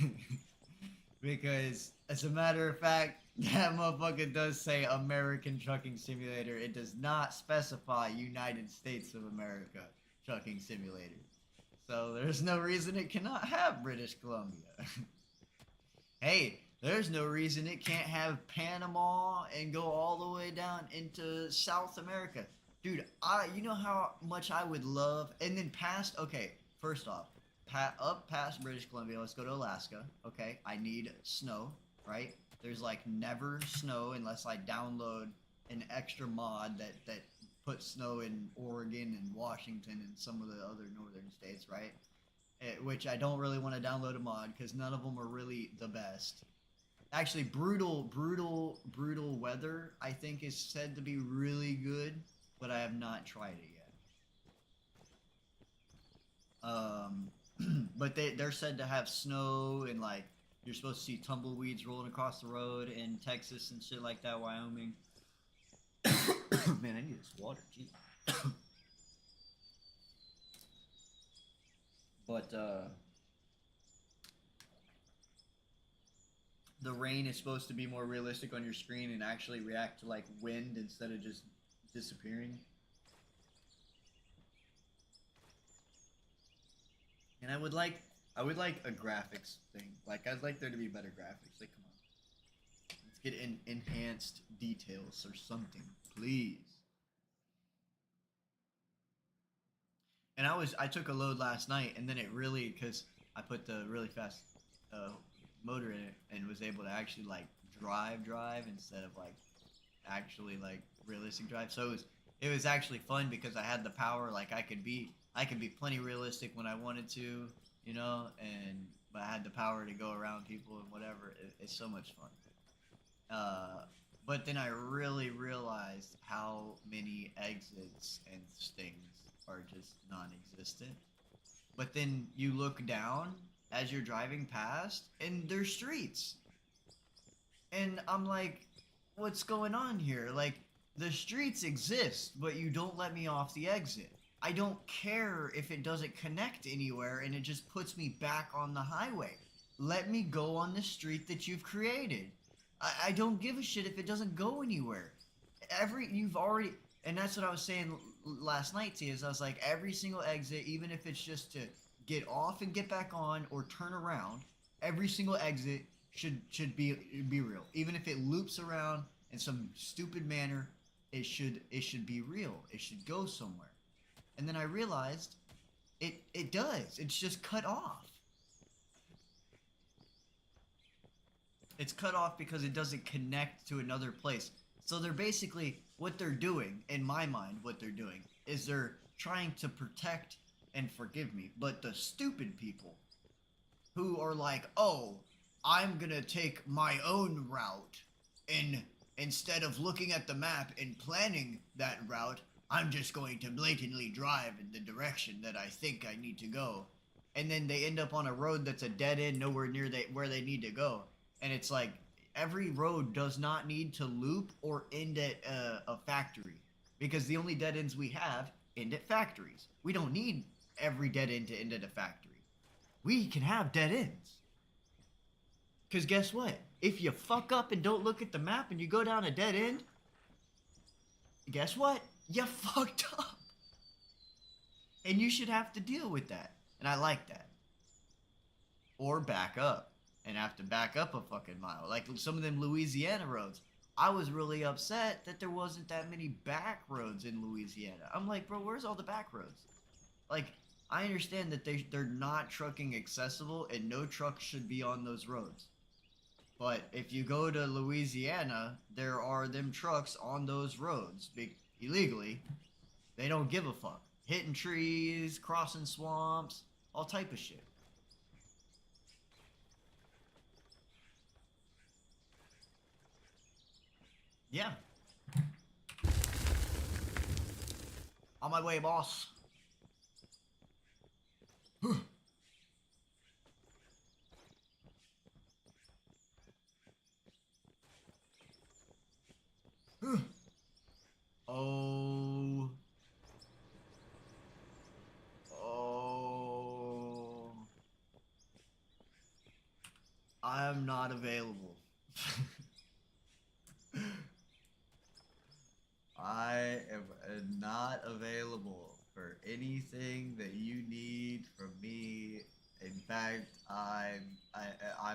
Because, as a matter of fact, that motherfucker does say American Trucking Simulator. It does not specify United States of America Trucking Simulator. So, there's no reason it cannot have British Columbia. Hey, there's no reason it can't have Panama and go all the way down into South America. Dude, you know how much I would love, and then past, okay, first off, up past British Columbia, let's go to Alaska, okay? I need snow, right? There's like never snow unless I download an extra mod that puts snow in Oregon and Washington and some of the other northern states, right? Which I don't really want to download a mod because none of them are really the best. Actually, brutal weather, I think, is said to be really good, but I have not tried it yet. But they're said to have snow and like you're supposed to see tumbleweeds rolling across the road in Texas and shit like that, Wyoming. Man, I need this water, geez. But the rain is supposed to be more realistic on your screen and actually react to like wind instead of just disappearing. And I would like a graphics thing. Like I'd like there to be better graphics. Like come on. Let's get enhanced details or something, please. And I took a load last night and then it really cuz I put the really fast motor in it and was able to actually like drive instead of like actually like realistic drive. So it was actually fun because I had the power. Like I could be plenty realistic when I wanted to, you know, and but I had the power to go around people and whatever. It's so much fun. But then I really realized how many exits and things are just non-existent. But then you look down as you're driving past, and there's streets. And I'm like, what's going on here? Like, the streets exist, but you don't let me off the exit. I don't care if it doesn't connect anywhere and it just puts me back on the highway. Let me go on the street that you've created. I don't give a shit if it doesn't go anywhere. You've already, and that's what I was saying last night to you, is I was like, every single exit, even if it's just to get off and get back on or turn around, every single exit should be real. Even if it loops around in some stupid manner, it should be real. It should go somewhere. And then I realized it does. It's just cut off. It's cut off because it doesn't connect to another place. So they're basically, what they're doing, in my mind, what they're doing, is they're trying to protect, and forgive me, but the stupid people who are like, oh, I'm gonna take my own route, and instead of looking at the map and planning that route, I'm just going to blatantly drive in the direction that I think I need to go. And then they end up on a road that's a dead end, nowhere near where they need to go. And it's like, every road does not need to loop or end at a factory. Because the only dead ends we have end at factories. We don't need every dead end to end at a factory. We can have dead ends. Because guess what? If you fuck up and don't look at the map and you go down a dead end, guess what? You fucked up. And you should have to deal with that. And I like that. Or back up. And have to back up a fucking mile. Like some of them Louisiana roads. I was really upset that there wasn't that many back roads in Louisiana. I'm like, bro, where's all the back roads? Like, I understand that they're not trucking accessible and no trucks should be on those roads. But if you go to Louisiana, there are them trucks on those roads illegally. They don't give a fuck. Hitting trees, crossing swamps, all type of shit. Yeah. On my way, boss. Oh. Oh. I'm not available. I am not available for anything that you need from me. In fact, I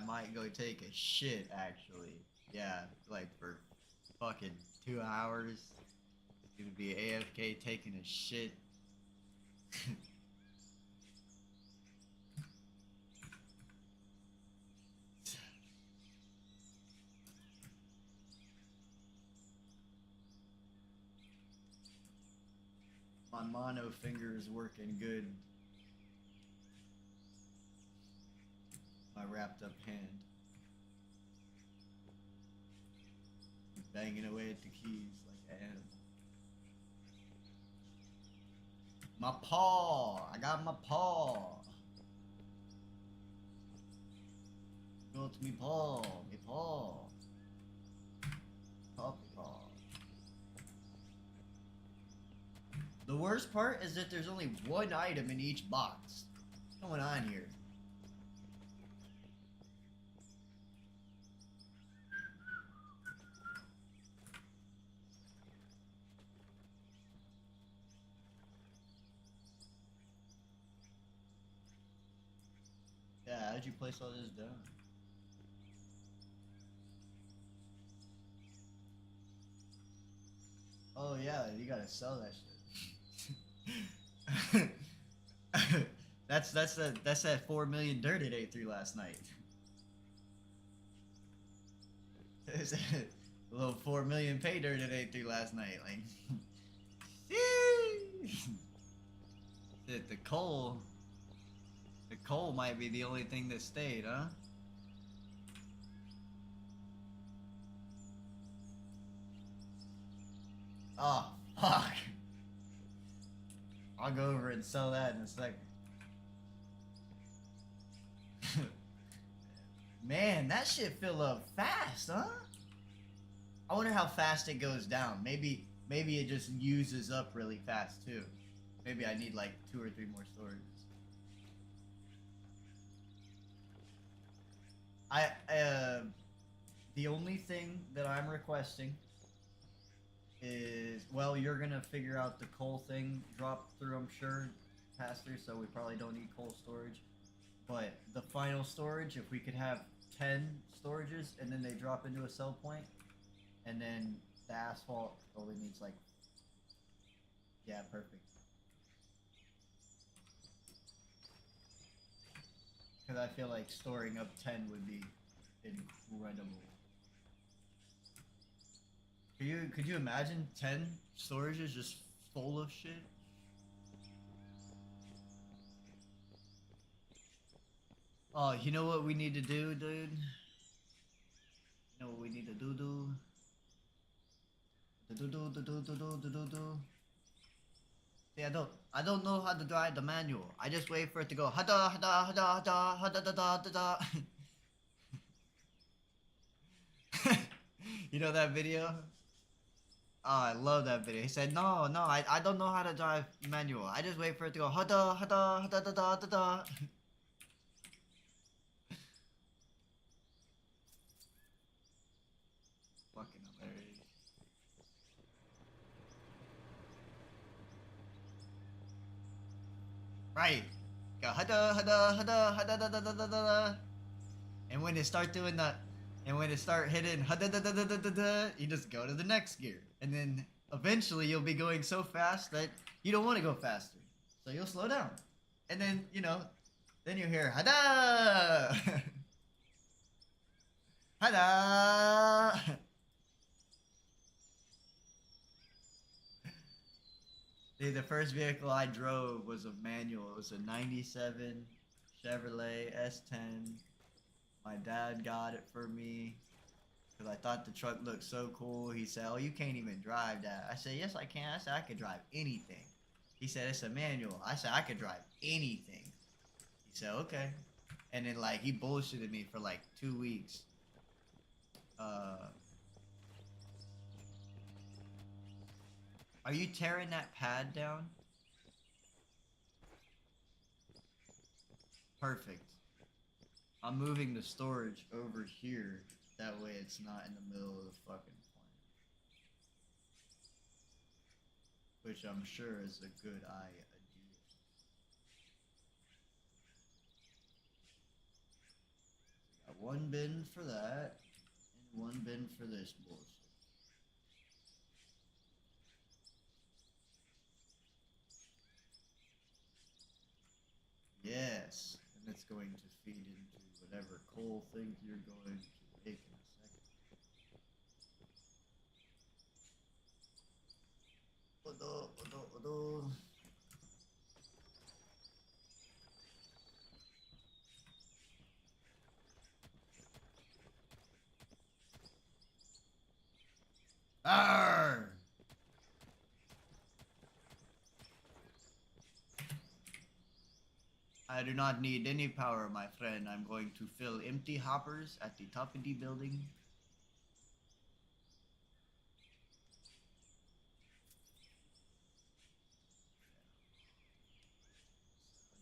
might go take a shit actually. Yeah, like for fucking 2 hours. Gonna be AFK taking a shit. My mono finger is working good. My wrapped up hand. Banging away at the keys like I am. My paw! I got my paw! Go to me paw! Me paw! Puppy paw. The worst part is that there's only one item in each box. What's going on here? Yeah, how'd you place all this down? Oh yeah, you gotta sell that shit. that's that 4 million dirt it ate through last night. It's a little 4 million pay dirt it ate through last night. Like, shit, the coal might be the only thing that stayed, huh? Oh, fuck. I'll go over and sell that in a second. Man, that shit fill up fast, huh? I wonder how fast it goes down. Maybe it just uses up really fast too. Maybe I need like 2 or 3 more storages. The only thing that I'm requesting is, well, you're gonna figure out the coal thing drop through, I'm sure, pass through, so we probably don't need coal storage. But the final storage, if we could have 10 storages and then they drop into a sell point, and then the asphalt only needs like, yeah, perfect. Because I feel like storing up 10 would be incredible. Could you imagine 10 storages just full of shit? Oh, you know what we need to do, dude? You know what we need to do? See, I don't know how to drive the manual. I just wait for it to go hada hada hada hada hada hada hada. You know that video? Oh, I love that video. He said, no, I don't know how to drive manual. I just wait for it to go hada hada hada hada hada. Fucking hilarious. Right. Go hada hada hada hada hada hada hada. And when it start doing that, and when it start hitting hada hada hada hada hada, you just go to the next gear. And then eventually you'll be going so fast that you don't want to go faster. So you'll slow down. And then, you know, then you hear hada. Hada. Dude, the first vehicle I drove was a manual. It was a 97 Chevrolet S10. My dad got it for me because I thought the truck looked so cool. He said, oh, you can't even drive that. I said, yes, I can. I said, I could drive anything. He said, it's a manual. I said, I could drive anything. He said, okay. And then, like, he bullshitted me for, like, 2 weeks. Are you tearing that pad down? Perfect. I'm moving the storage over here. That way it's not in the middle of the fucking plant. Which I'm sure is a good idea. Got one bin for that, and one bin for this bullshit. feed into whatever coal thing you're going to make in a second. Odo. Arr! I do not need any power, my friend. I'm going to fill empty hoppers at the top of the building.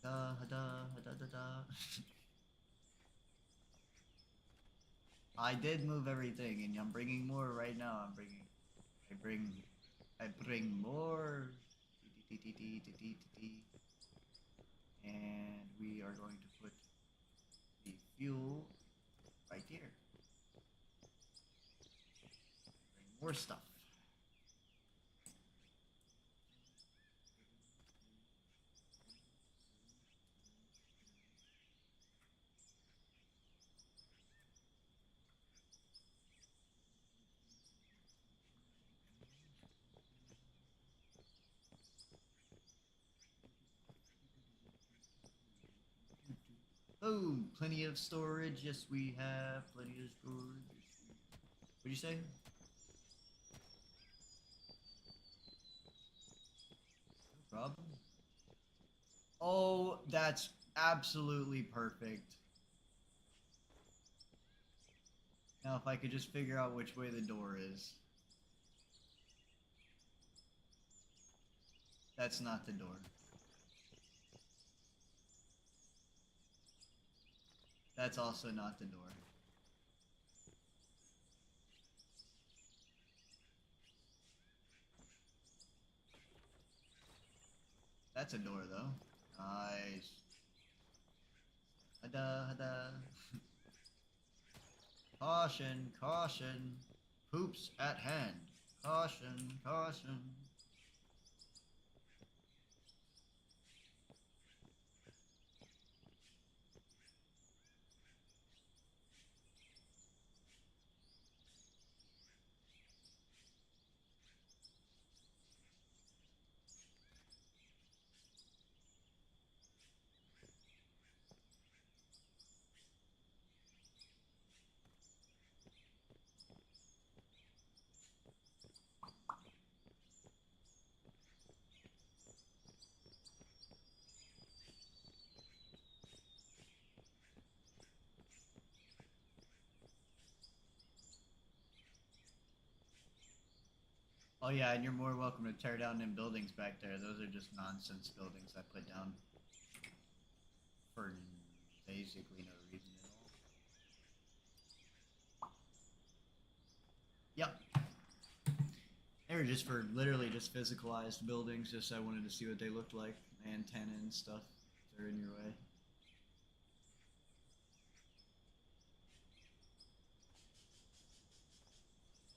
Da da da da da. I did move everything, and I'm bringing more right now. I bring more. And we are going to put the fuel right here. Bring more stuff. Boom! Plenty of storage. Yes, we have plenty of storage. What'd you say? No problem. Oh, that's absolutely perfect. Now, if I could just figure out which way the door is. That's not the door. That's also not the door. That's a door, though. Nice. Hada, hada. Caution, caution. Poops at hand. Caution, caution. Oh yeah, and you're more welcome to tear down them buildings back there. Those are just nonsense buildings I put down for basically no reason at all. Yep. They were just for literally just physicalized buildings, just I wanted to see what they looked like. Antenna and stuff. If they're in your way.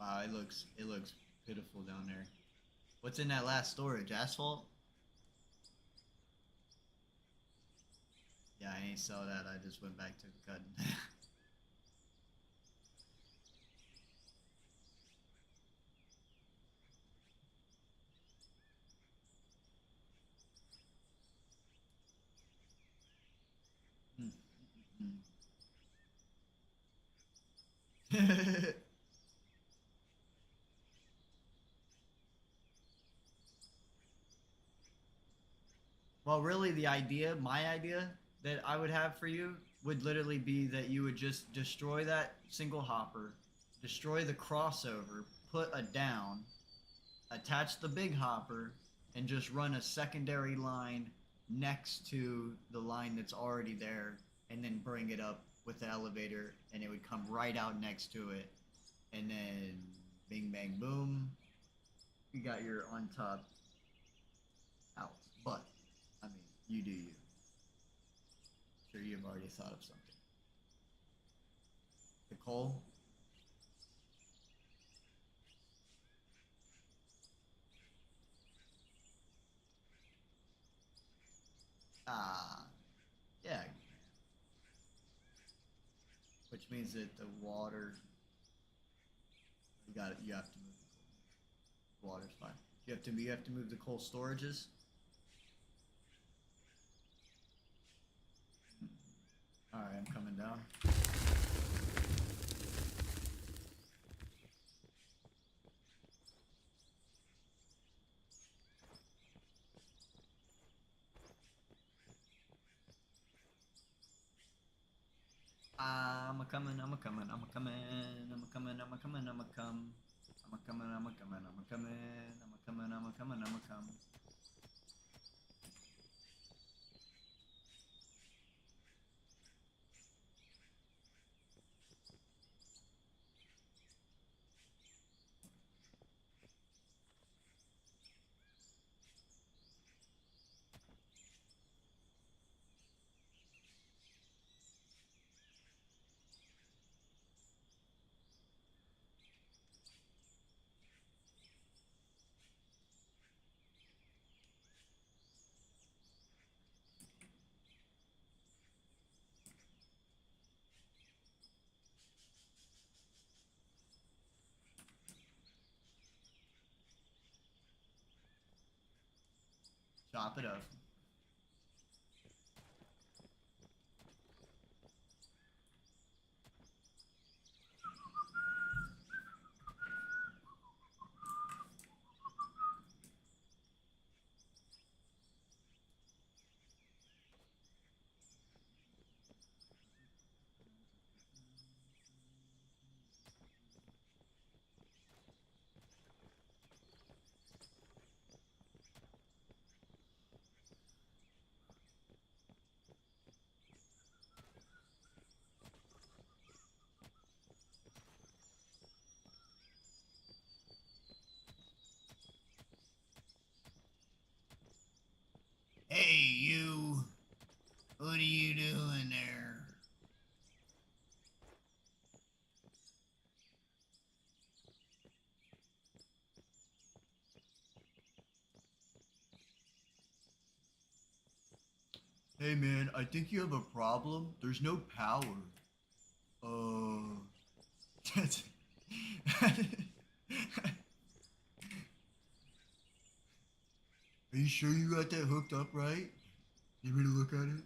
Wow, it looks pitiful down there. What's in that last storage? Asphalt? Yeah, I ain't saw that. I just went back to cutting. Well, really, my idea that I would have for you would literally be that you would just destroy that single hopper, destroy the crossover, put a down, attach the big hopper, and just run a secondary line next to the line that's already there, and then bring it up with the elevator, and it would come right out next to it, and then bing, bang, boom, you got your on top out. But I mean, you do you. Sure, you've already thought of something. The coal? Ah, yeah. which means that the water. You got it. You have to move the water's fine. You have to. You have to move the coal storages. All right, I'm coming down. I'm a coming, I'm a coming, I'm a coming, I'm a coming, I'm a coming, I'm a come. I'm a coming, I'm a coming, I'm a coming, I'm a coming, I'm a coming, I'm a come. Chop it up. Hey, you. What are you doing there? Hey man, I think you have a problem. There's no power. That's Are you sure you got that hooked up right? You ready to look at it?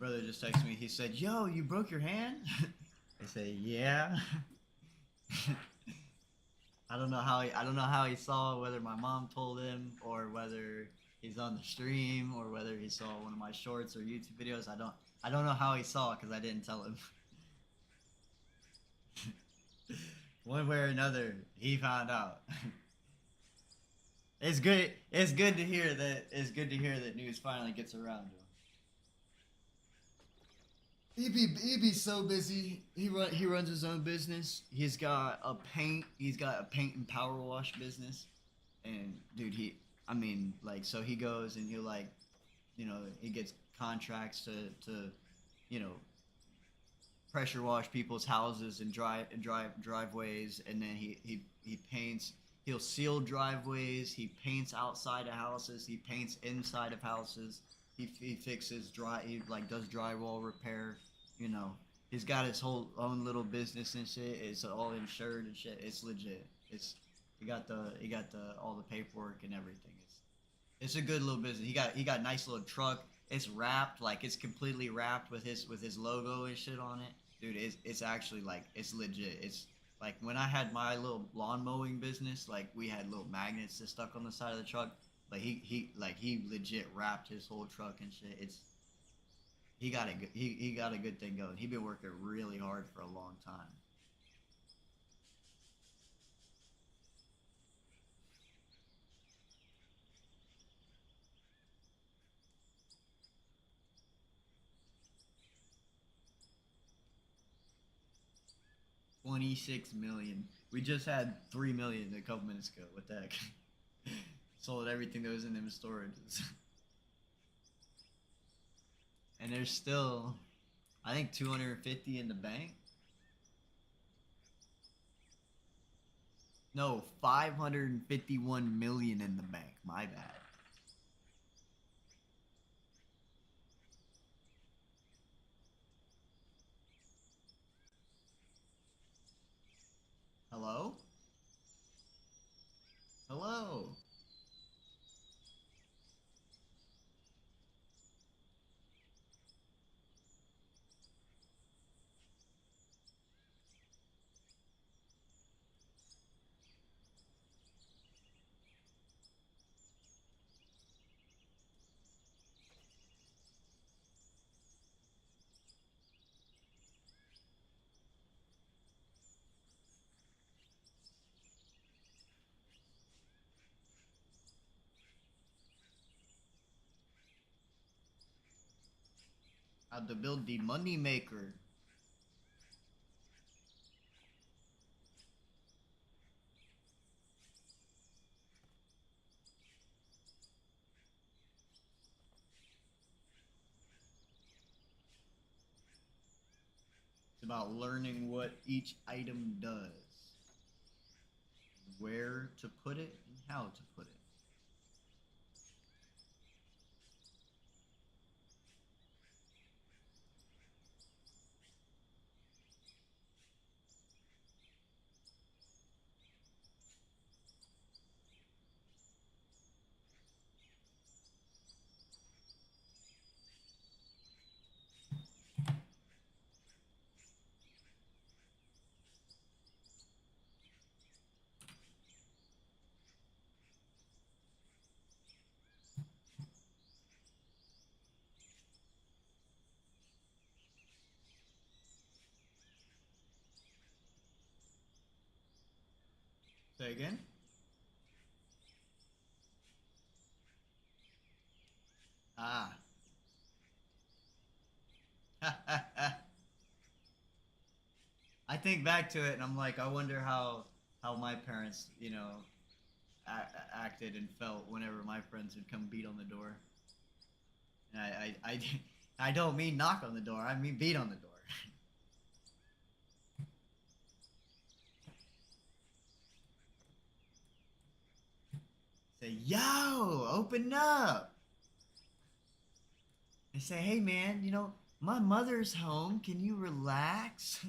brother just texted me. He said, "Yo, you broke your hand?" I say, "Yeah." I don't know how he saw, whether my mom told him or whether he's on the stream or whether he saw one of my shorts or YouTube videos. I don't know how he saw because I didn't tell him. One way or another, he found out. It's good. It's good to hear that. It's good to hear that news finally gets around to him. He be so busy. He runs his own business. He's got a paint and power wash business. And dude, I mean, like, so he goes and he'll, like, he gets contracts to you know pressure wash people's houses and driveways, and then he paints. He'll seal driveways. He paints outside of houses. He paints inside of houses. He fixes he like does drywall repair. He's got his whole own little business and shit. It's all insured and shit. It's legit. He got all the paperwork and everything. It's a good little business. He got a nice little truck. It's wrapped, like, it's completely wrapped with his logo and shit on it. Dude, it's actually, like, it's legit. It's like when I had my little lawn mowing business, like, we had little magnets that stuck on the side of the truck. Like, he legit wrapped his whole truck and shit. He got a good thing going. He been working really hard for a long time. $26 million. We just had $3 million a couple minutes ago. What the heck? Sold everything that was in them storages. And there's still, I think, 250 in the bank. No, 551 million in the bank. My bad. Hello? Hello? How to build the money maker. It's about learning what each item does, where to put it, and how to put it. Say again? Ah. I think back to it and I'm like, I wonder how my parents, acted and felt whenever my friends would come beat on the door. And I don't mean knock on the door, I mean beat on the door. Say, yo, open up. I say, hey man, my mother's home. Can you relax?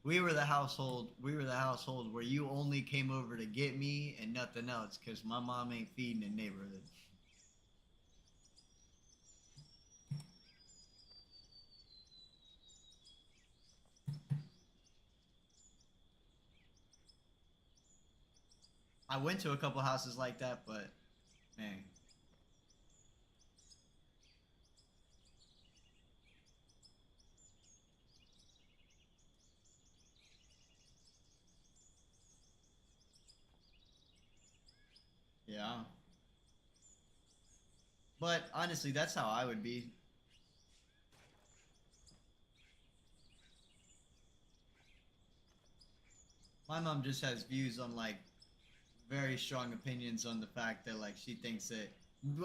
we were the household. We were the household where you only came over to get me and nothing else, cause my mom ain't feeding in the neighborhood. I went to a couple houses like that, but man. Yeah. But honestly, that's how I would be. My mom just has views on like very strong opinions on the fact that like she thinks that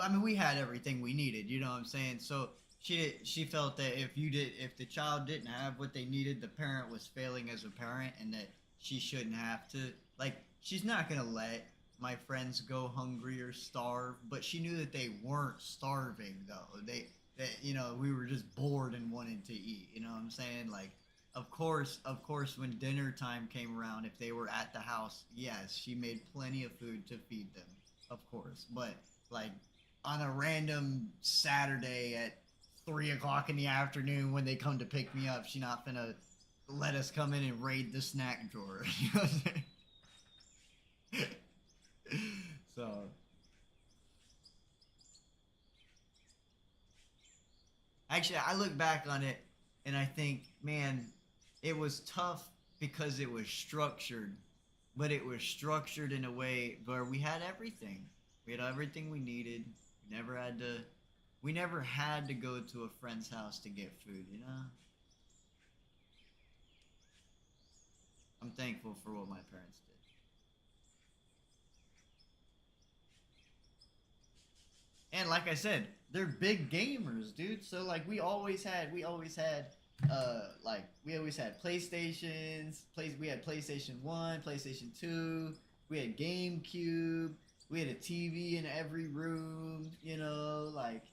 I mean we had everything we needed, you know what I'm saying? So she felt that if the child didn't have what they needed, the parent was failing as a parent and that she shouldn't have to like she's not going to let my friends go hungry or starve, but she knew that they weren't starving though. That you know, we were just bored and wanted to eat, you know what I'm saying? Like of course, when dinner time came around, if they were at the house, yes, she made plenty of food to feed them, of course. But like on a random Saturday at 3 o'clock in the afternoon when they come to pick me up, she not gonna let us come in and raid the snack drawer. You know what I'm saying? So actually, I look back on it and I think, man, it was tough because it was structured, but it was structured in a way where we had everything. We had everything we needed. We never had to go to a friend's house to get food, you know? I'm thankful for what my parents did. And like I said, they're big gamers, dude. So like we always had PlayStations, we had PlayStation 1, PlayStation 2, we had GameCube, we had a TV in every room, you know, like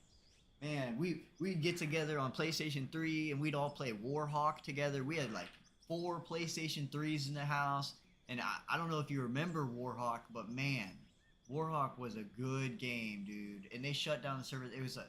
man, we'd get together on PlayStation 3 and we'd all play Warhawk together. We had like 4 PlayStation 3s in the house. And I don't know if you remember Warhawk, but man, Warhawk was a good game, dude. And they shut down the server. It's a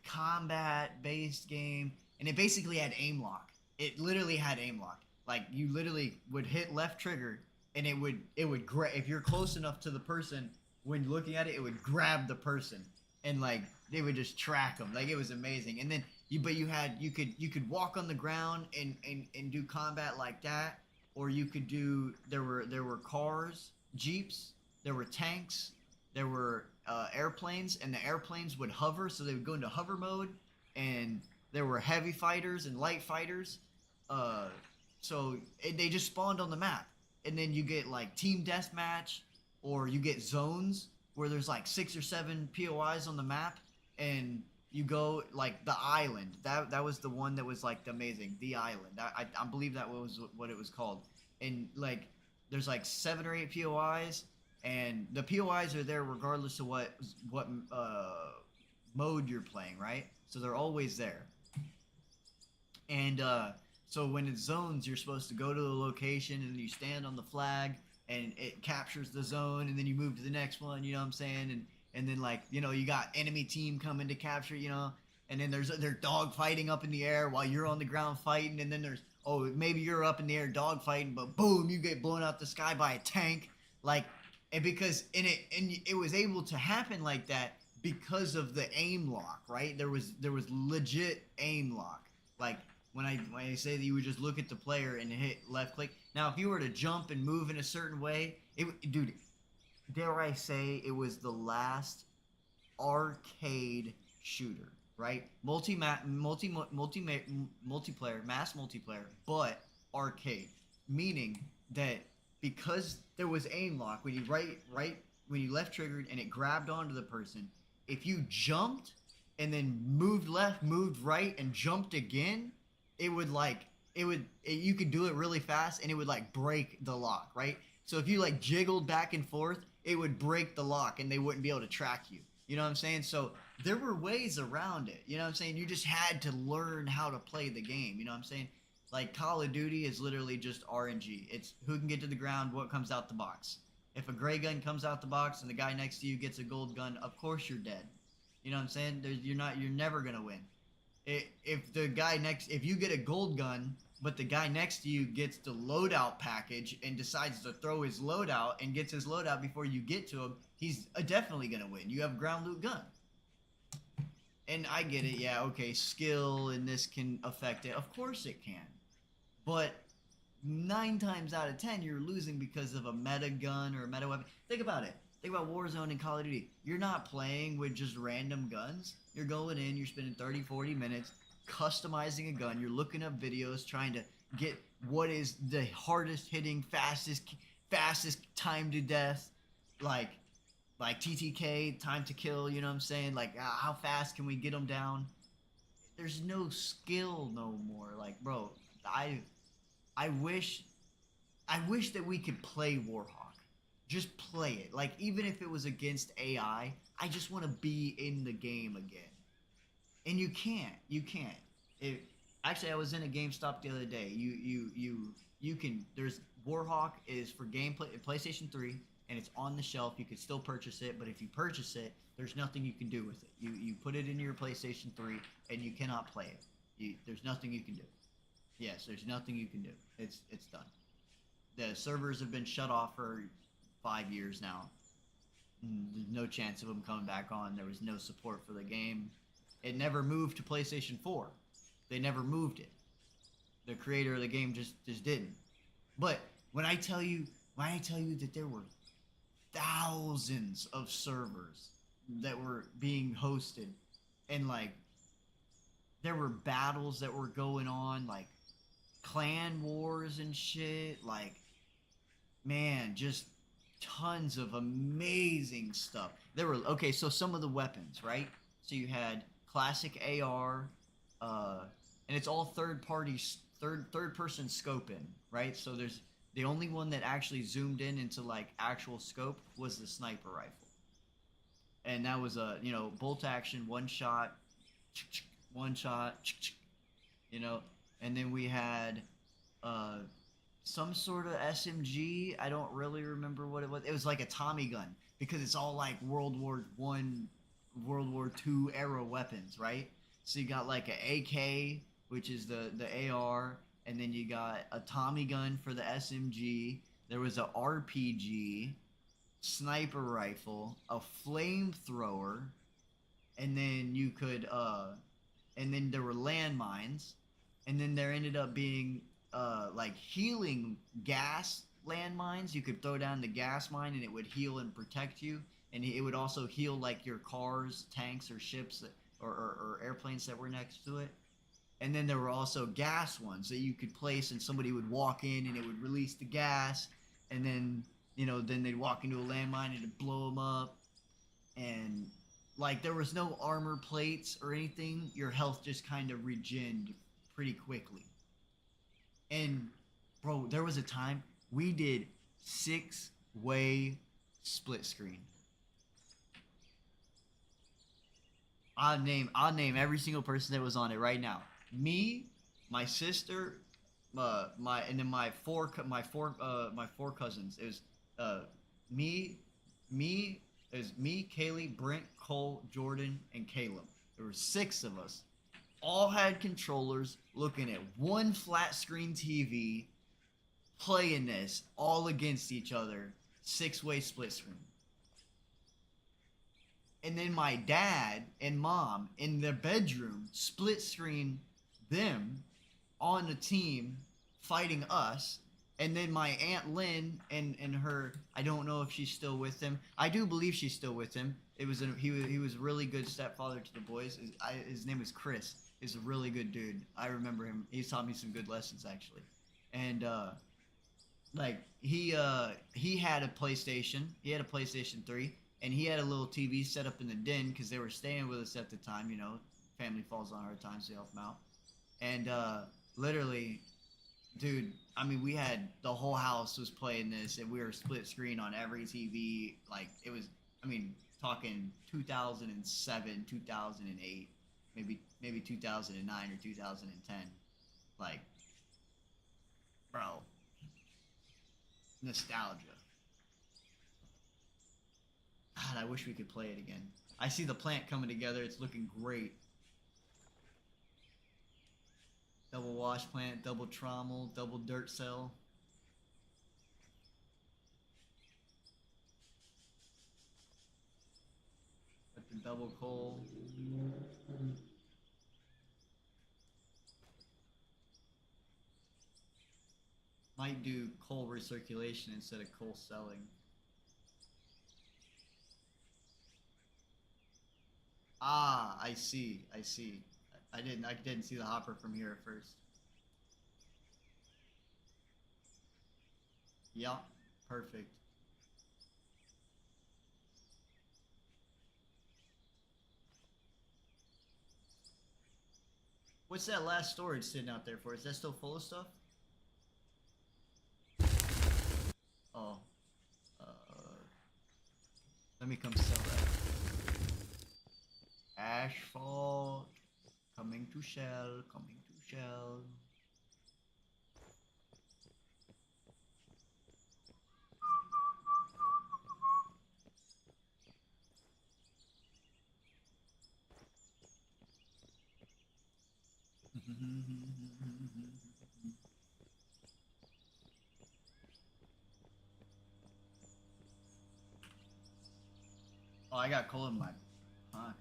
combat based game, and it basically had aim lock. It literally had aim lock. Like you literally would hit left trigger, and it would if you're close enough to the person when looking at it, it would grab the person, and like they would just track them. Like it was amazing. And then you could walk on the ground and do combat like that, or you could do there were cars, jeeps, there were tanks, there were airplanes, and the airplanes would hover, so they would go into hover mode, and there were heavy fighters and light fighters. Uh, they just spawned on the map, and then you get like team deathmatch, or you get zones where there's like 6 or 7 POIs on the map, and you go like the island. That was the one that was like amazing. The island. I believe that was what it was called, and like there's like 7 or 8 POIs, and the POIs are there regardless of what mode you're playing, right? So they're always there. And so when it's zones, you're supposed to go to the location and you stand on the flag, and it captures the zone, and then you move to the next one. You know what I'm saying? And then like you got enemy team coming to capture. And then they're dog fighting up in the air while you're on the ground fighting, and then maybe you're up in the air dog fighting, but boom, you get blown out the sky by a tank. Like and it was able to happen like that because of the aim lock, right? There was legit aim lock. Like when I say that you would just look at the player and hit left click. Now, if you were to jump and move in a certain way, dude, dare I say it was the last arcade shooter, right? Multiplayer, mass multiplayer, but arcade, meaning that because there was aim lock when you when you left triggered and it grabbed onto the person, if you jumped and then moved left, moved right, and jumped again, you could do it really fast and it would like break the lock, right? So if you like jiggled back and forth, it would break the lock and they wouldn't be able to track you. You know what I'm saying? So there were ways around it. You know what I'm saying? You just had to learn how to play the game. You know what I'm saying? Like Call of Duty is literally just RNG. It's who can get to the ground, what comes out the box. If a gray gun comes out the box and the guy next to you gets a gold gun, of course you're dead. You know what I'm saying? You're never gonna win. If you get a gold gun, but the guy next to you gets the loadout package and decides to throw his loadout and gets his loadout before you get to him, he's definitely gonna win. You have ground loot gun. And I get it, yeah, okay, skill and this can affect it. Of course it can. But 9 times out of 10, you're losing because of a meta gun or a meta weapon. Think about it. Think about Warzone and Call of Duty. You're not playing with just random guns. You're going in, you're spending 30, 40 minutes customizing a gun. You're looking up videos, trying to get what is the hardest hitting, fastest time to death, like TTK, time to kill, you know what I'm saying? Like, how fast can we get them down? There's no skill no more. Like, bro, I wish that we could play Warhawk. Just play it. Like, even if it was against AI, I just want to be in the game again. And you can't. Actually, I was in a GameStop the other day. You can. There's Warhawk is for gameplay PlayStation 3, and it's on the shelf. You can still purchase it, but if you purchase it, there's nothing you can do with it. You put it in your PlayStation 3, and you cannot play it. There's nothing you can do. Yes, there's nothing you can do. It's done. The servers have been shut off for 5 years now. There's no chance of them coming back on. There was no support for the game. It never moved to PlayStation 4. They never moved it. The creator of the game just didn't. But when I tell you that there were thousands of servers that were being hosted, and like there were battles that were going on, like clan wars and shit, like, man, just tons of amazing stuff. There were, okay, so some of the weapons, right? So you had classic AR, and it's all third person scoping, right? So there's the only one that actually zoomed in into like actual scope was the sniper rifle, and that was a bolt action, one shot, you know. And then we had some sort of SMG. I don't really remember what it was. It was like a Tommy gun because it's all like World War I, World War II era weapons, right? So you got like an AK, which is the AR, and then you got a Tommy gun for the SMG. There was a RPG, sniper rifle, a flamethrower, and then you could and then there were landmines, and then there ended up being like healing gas landmines. You could throw down the gas mine and it would heal and protect you, and it would also heal like your cars, tanks, or ships or airplanes that were next to it. And then there were also gas ones that you could place, and somebody would walk in and it would release the gas, and then then they'd walk into a landmine and it'd blow them up. And like there was no armor plates or anything. Your health just kind of regened pretty quickly. And bro, there was a time we did 6-way split screen. I'll name every single person that was on it right now. Me, my sister, my four cousins. It was me, Kaylee, Brent, Cole, Jordan, and Caleb. There were 6 of us. All had controllers, looking at one flat screen TV, playing this all against each other, 6-way split screen. And then my dad and mom in their bedroom split screen them on a team fighting us. And then my Aunt Lynn and her, I don't know if she's still with him. I do believe she's still with him. He was a really good stepfather to the boys. His name is Chris. He's a really good dude. I remember him. He's taught me some good lessons actually. And like he had a PlayStation. He had a PlayStation 3. And he had a little TV set up in the den because they were staying with us at the time. Family falls on hard times, so help them out. And literally, dude, I mean, we had the whole house was playing this, and we were split screen on every TV. Like it was, I mean, talking 2007, 2008, maybe 2009 or 2010. Like Nostalgia. God, I wish we could play it again. I see the plant coming together. It's looking great. Double wash plant, double trommel, double dirt cell. With the double coal. Might do coal recirculation instead of coal selling. Ah, I see. I see. I didn't see the hopper from here at first. Yup, perfect. What's that last storage sitting out there for? Is that still full of stuff? Oh. Let me come sell that. Asphalt. Coming to shell. Coming to shell. Oh, I got coal in my pocket.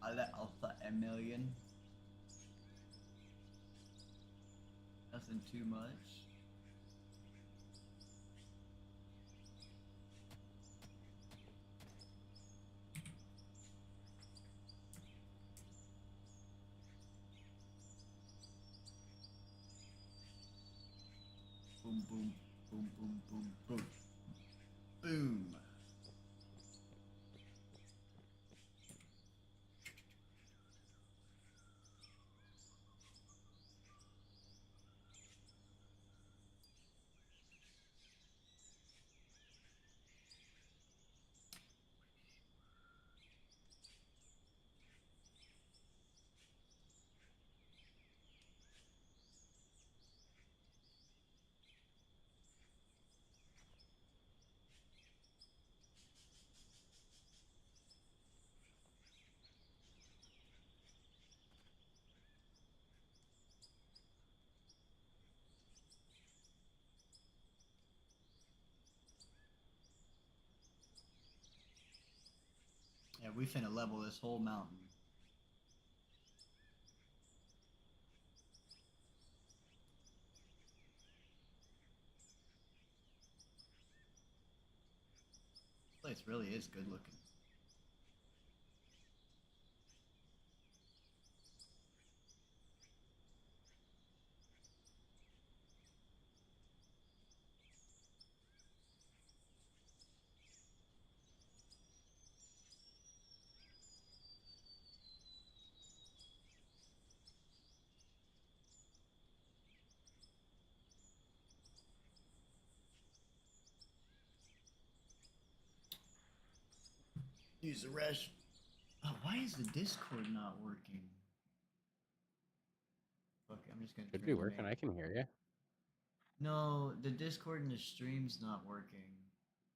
I let alpha a million. Nothing too much. Boom, boom, boom, boom, boom, boom. Boom. Yeah, we finna level this whole mountain. This place really is good looking. Use the rest. Oh, why is the Discord not working? Okay, I'm just gonna Should turn be the working. main. I can hear you. No, the Discord and the stream's not working.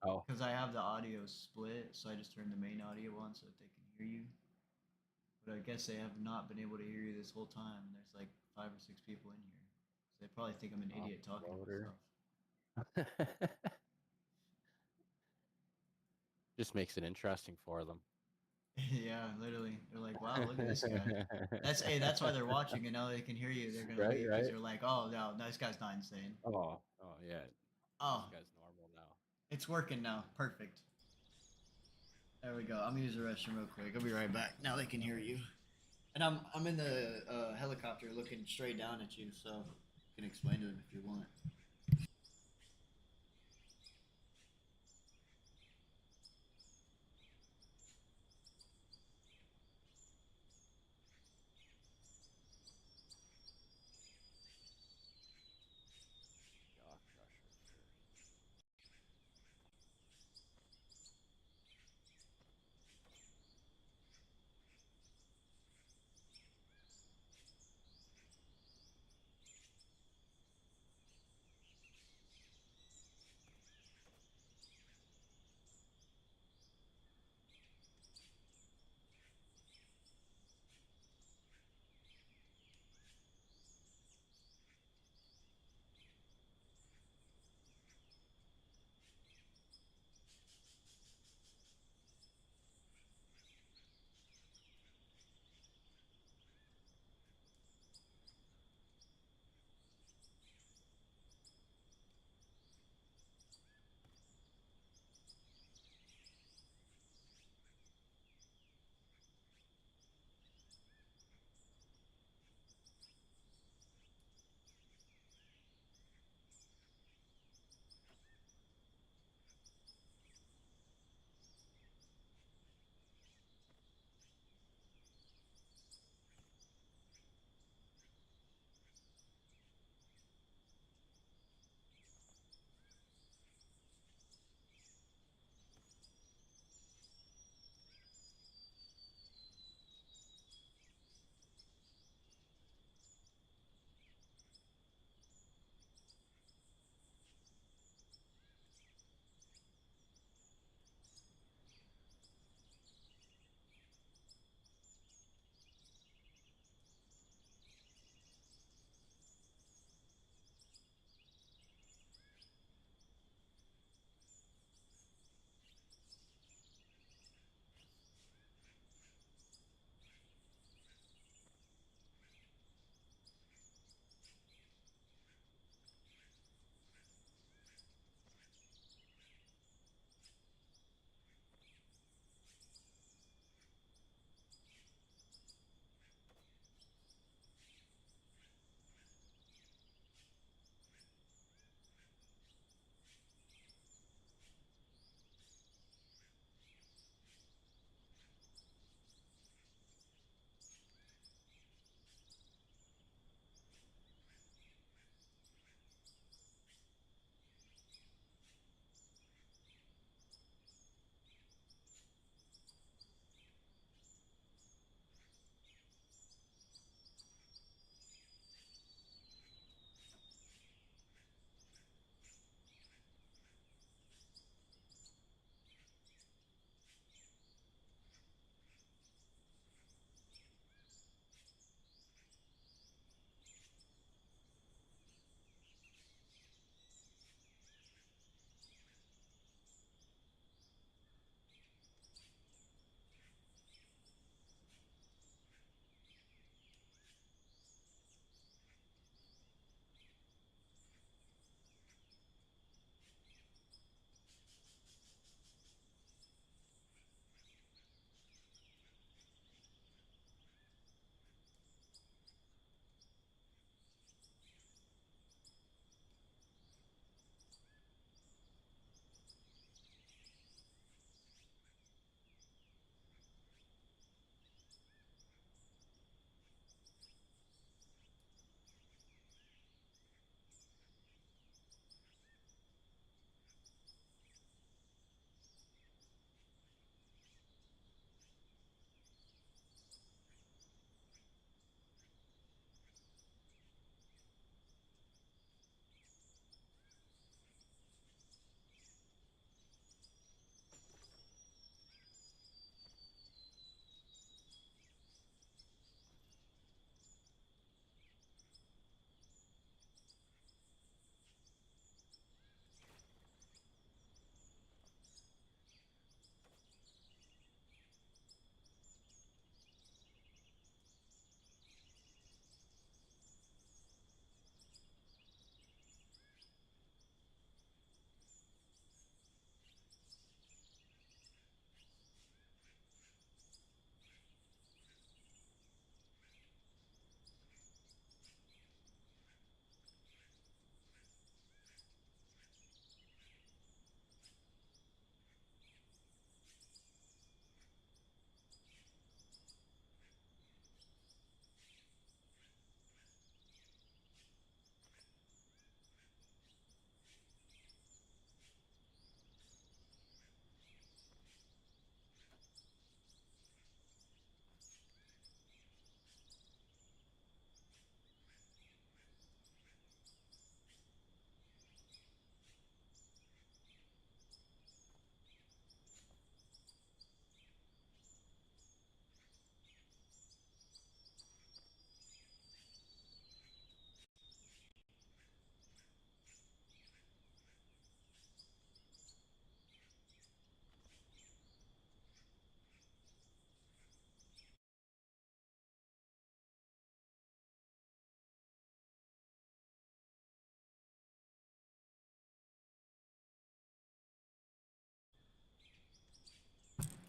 Oh, Because I have the audio split, so I just turned the main audio on so that they can hear you. But I guess they have not been able to hear you this whole time. There's like 5 or 6 people in here. So they probably think I'm an idiot talking about loader. stuff. Just makes it interesting for them. Yeah, literally. They're like, wow, look at this guy. That's why they're watching, and now they can hear you. They're gonna Right, leave because right. they're like, oh no, this guy's not insane. Oh, yeah. Oh, This guy's normal now. it's working now. Perfect. There we go. I'm gonna use the restroom real quick. I'll be right back. Now they can hear you. And I'm in the helicopter looking straight down at you, so you can explain to them if you want.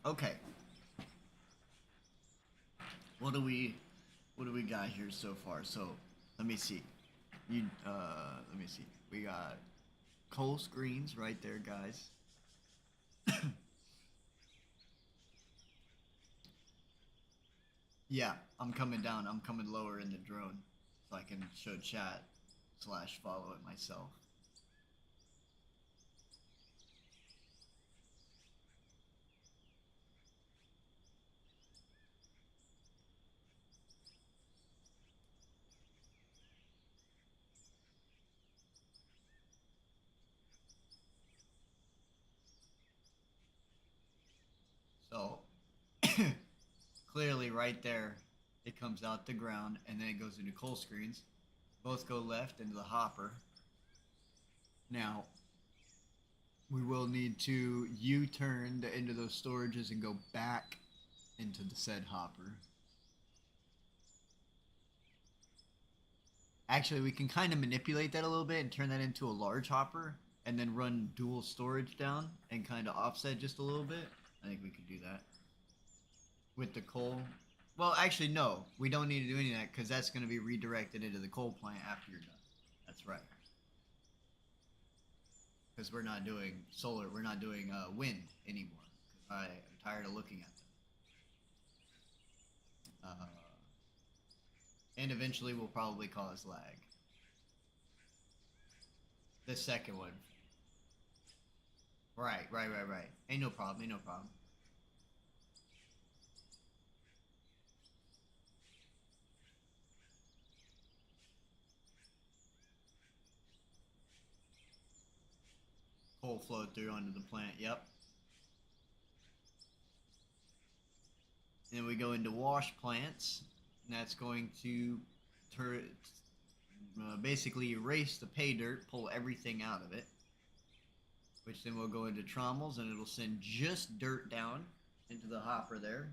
Okay. What do we got here so far? So let me see. Let me see. We got coal screens right there, guys. Yeah, I'm coming down. I'm coming lower in the drone so I can show chat / follow it myself. So clearly right there, it comes out the ground and then it goes into coal screens. Both go left into the hopper. Now, we will need to U-turn into those storages and go back into the said hopper. Actually, we can kind of manipulate that a little bit and turn that into a large hopper and then run dual storage down and kind of offset just a little bit. I think we could do that. With the coal. Well, actually, no. We don't need to do any of that because that's going to be redirected into the coal plant after you're done. That's right. Because we're not doing solar. We're not doing wind anymore. I am tired of looking at them. And eventually will probably cause lag. The second one. Right. Ain't no problem. Coal flow through onto the plant. Yep. And then we go into wash plants, and that's going to basically erase the pay dirt, pull everything out of it. Which then will go into trommels, and it'll send just dirt down into the hopper there.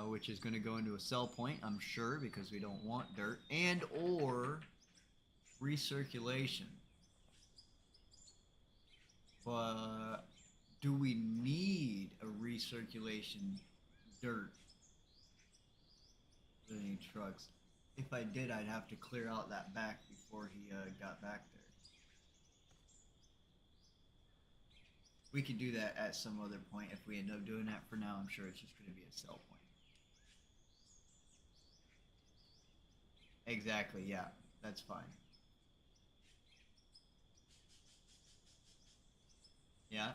Which is going to go into a sell point, I'm sure, because we don't want dirt. And or recirculation. But do we need a recirculation dirt for any trucks? If I did, I'd have to clear out that back before he got back there. We could do that at some other point if we end up doing that. For now, I'm sure it's just going to be a sell point. Exactly, yeah. That's fine. Yeah.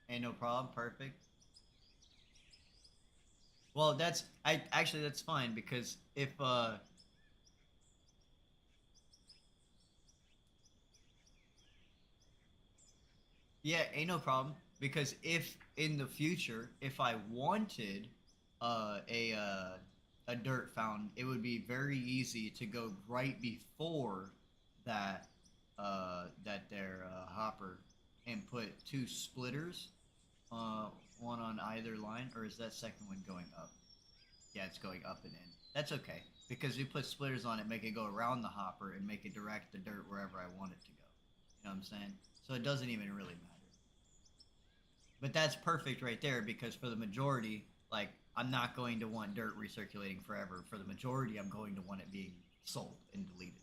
Ain't no problem. Perfect. Well, that's that's fine because if yeah, ain't no problem because if in the future if I wanted uh, a uh, a dirt fountain, it would be very easy to go right before that their hopper and put two splitters, one on either line, or is that second one going up? Yeah, it's going up and in. That's okay because we put splitters on it, make it go around the hopper, and make it direct the dirt wherever I want it to go. You know what I'm saying? So it doesn't even really matter. But that's perfect right there because for the majority, like I'm not going to want dirt recirculating forever. For the majority, I'm going to want it being sold and deleted.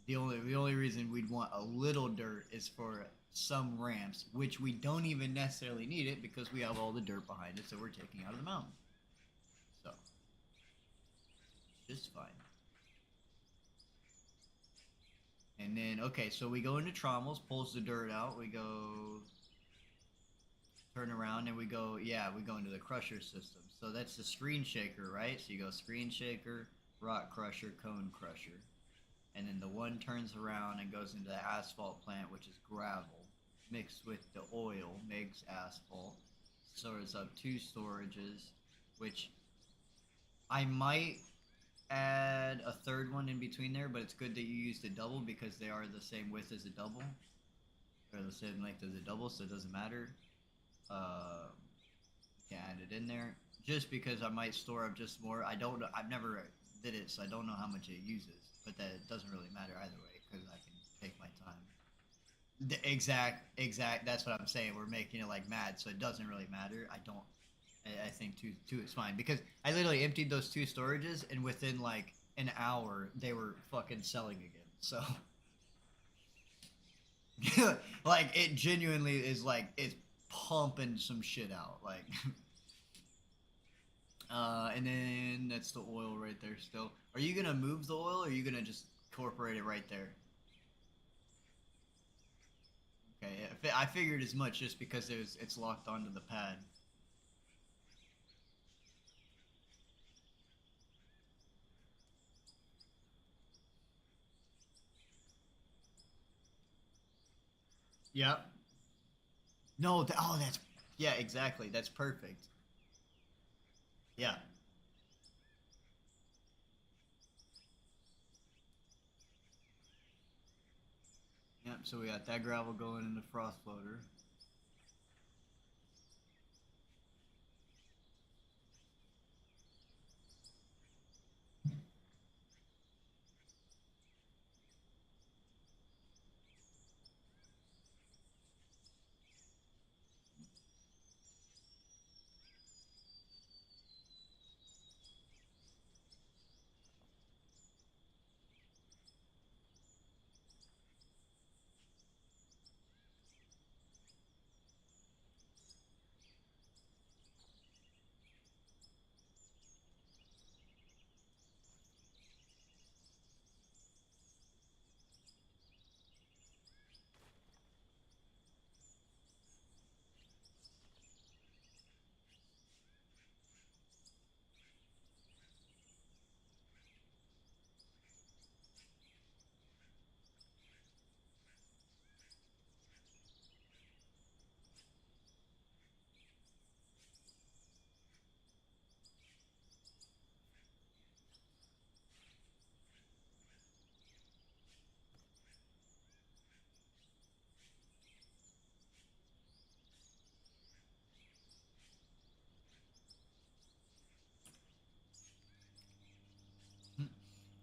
The only reason we'd want a little dirt is for some ramps, which we don't even necessarily need it because we have all the dirt behind it, so we're taking out of the mountain. So just fine. And then okay, so we go into trommels, pulls the dirt out. We go turn around and we go into the crusher system. So that's the screen shaker, right? So you go screen shaker, rock crusher, cone crusher. And then the one turns around and goes into the asphalt plant, which is gravel, mixed with the oil, makes asphalt. Stores up two storages, which I might add a third one in between there, but it's good that you used a double because they are the same width as a double. They're the same length as a double, so it doesn't matter. You can add it in there. just because I might store up just more. I don't know. I've never did it, so I don't know how much it uses. But that doesn't really matter either way because I can take my time. Exact. That's what I'm saying. We're making it like mad, so it doesn't really matter. I don't. I think two is fine because I literally emptied those two storages, and within like an hour, they were fucking selling again. So, like, it genuinely is like it's pumping some shit out. Like, and then that's the oil right there. Still, are you gonna move the oil, or are you gonna just incorporate it right there? Okay, I figured as much just because it's locked onto the pad. Yep. No, oh, that's yeah, exactly. That's perfect. Yeah. Yep. So we got that gravel going in the frost floater.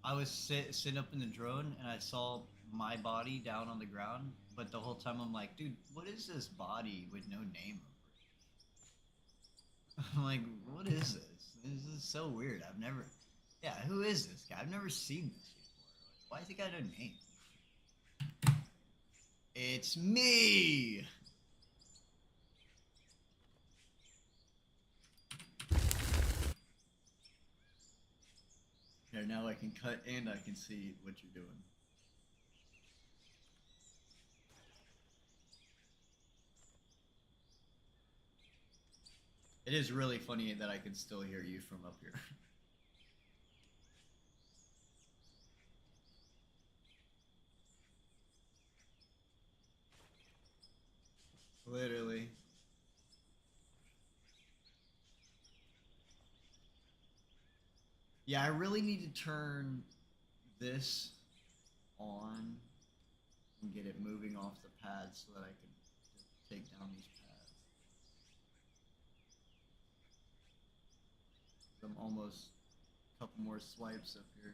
I was sitting up in the drone and I saw my body down on the ground, but the whole time I'm like, dude, what is this body with no name over it? I'm like, what is this? This is so weird. I've never, yeah, who is this guy? I've never seen this before. Why does he got no name? It's me. Here, now I can cut and I can see what you're doing. It is really funny that I can still hear you from up here. Literally. Yeah, I really need to turn this on and get it moving off the pad so that I can just take down these pads. I'm almost a couple more swipes up here.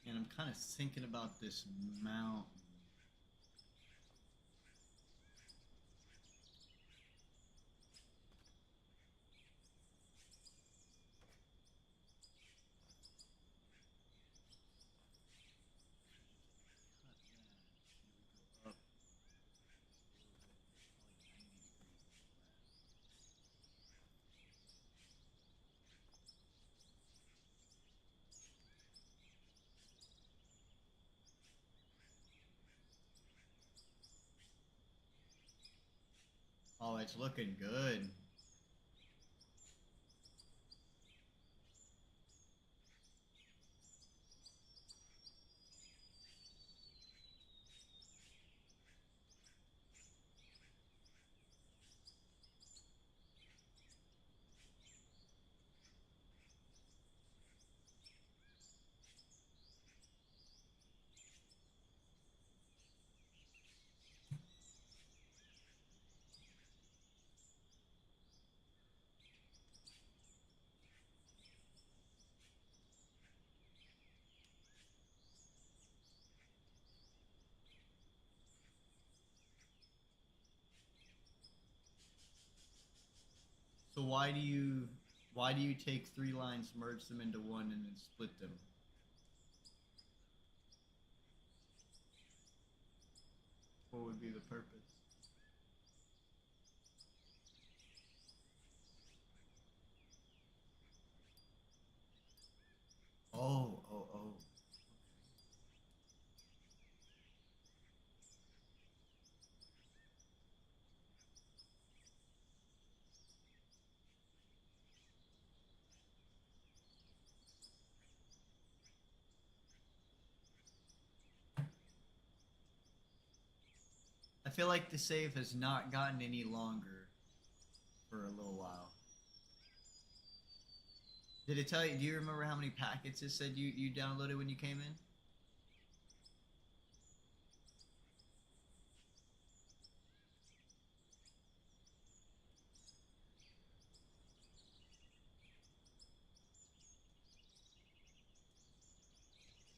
And I'm kind of thinking about this mount. it's looking good. So why do you take 3 lines, merge them into one, and then split them? What would be the purpose? Oh, oh, oh. I feel like the save has not gotten any longer for a little while. Did it tell you? Do you remember how many packets it said you downloaded when you came in?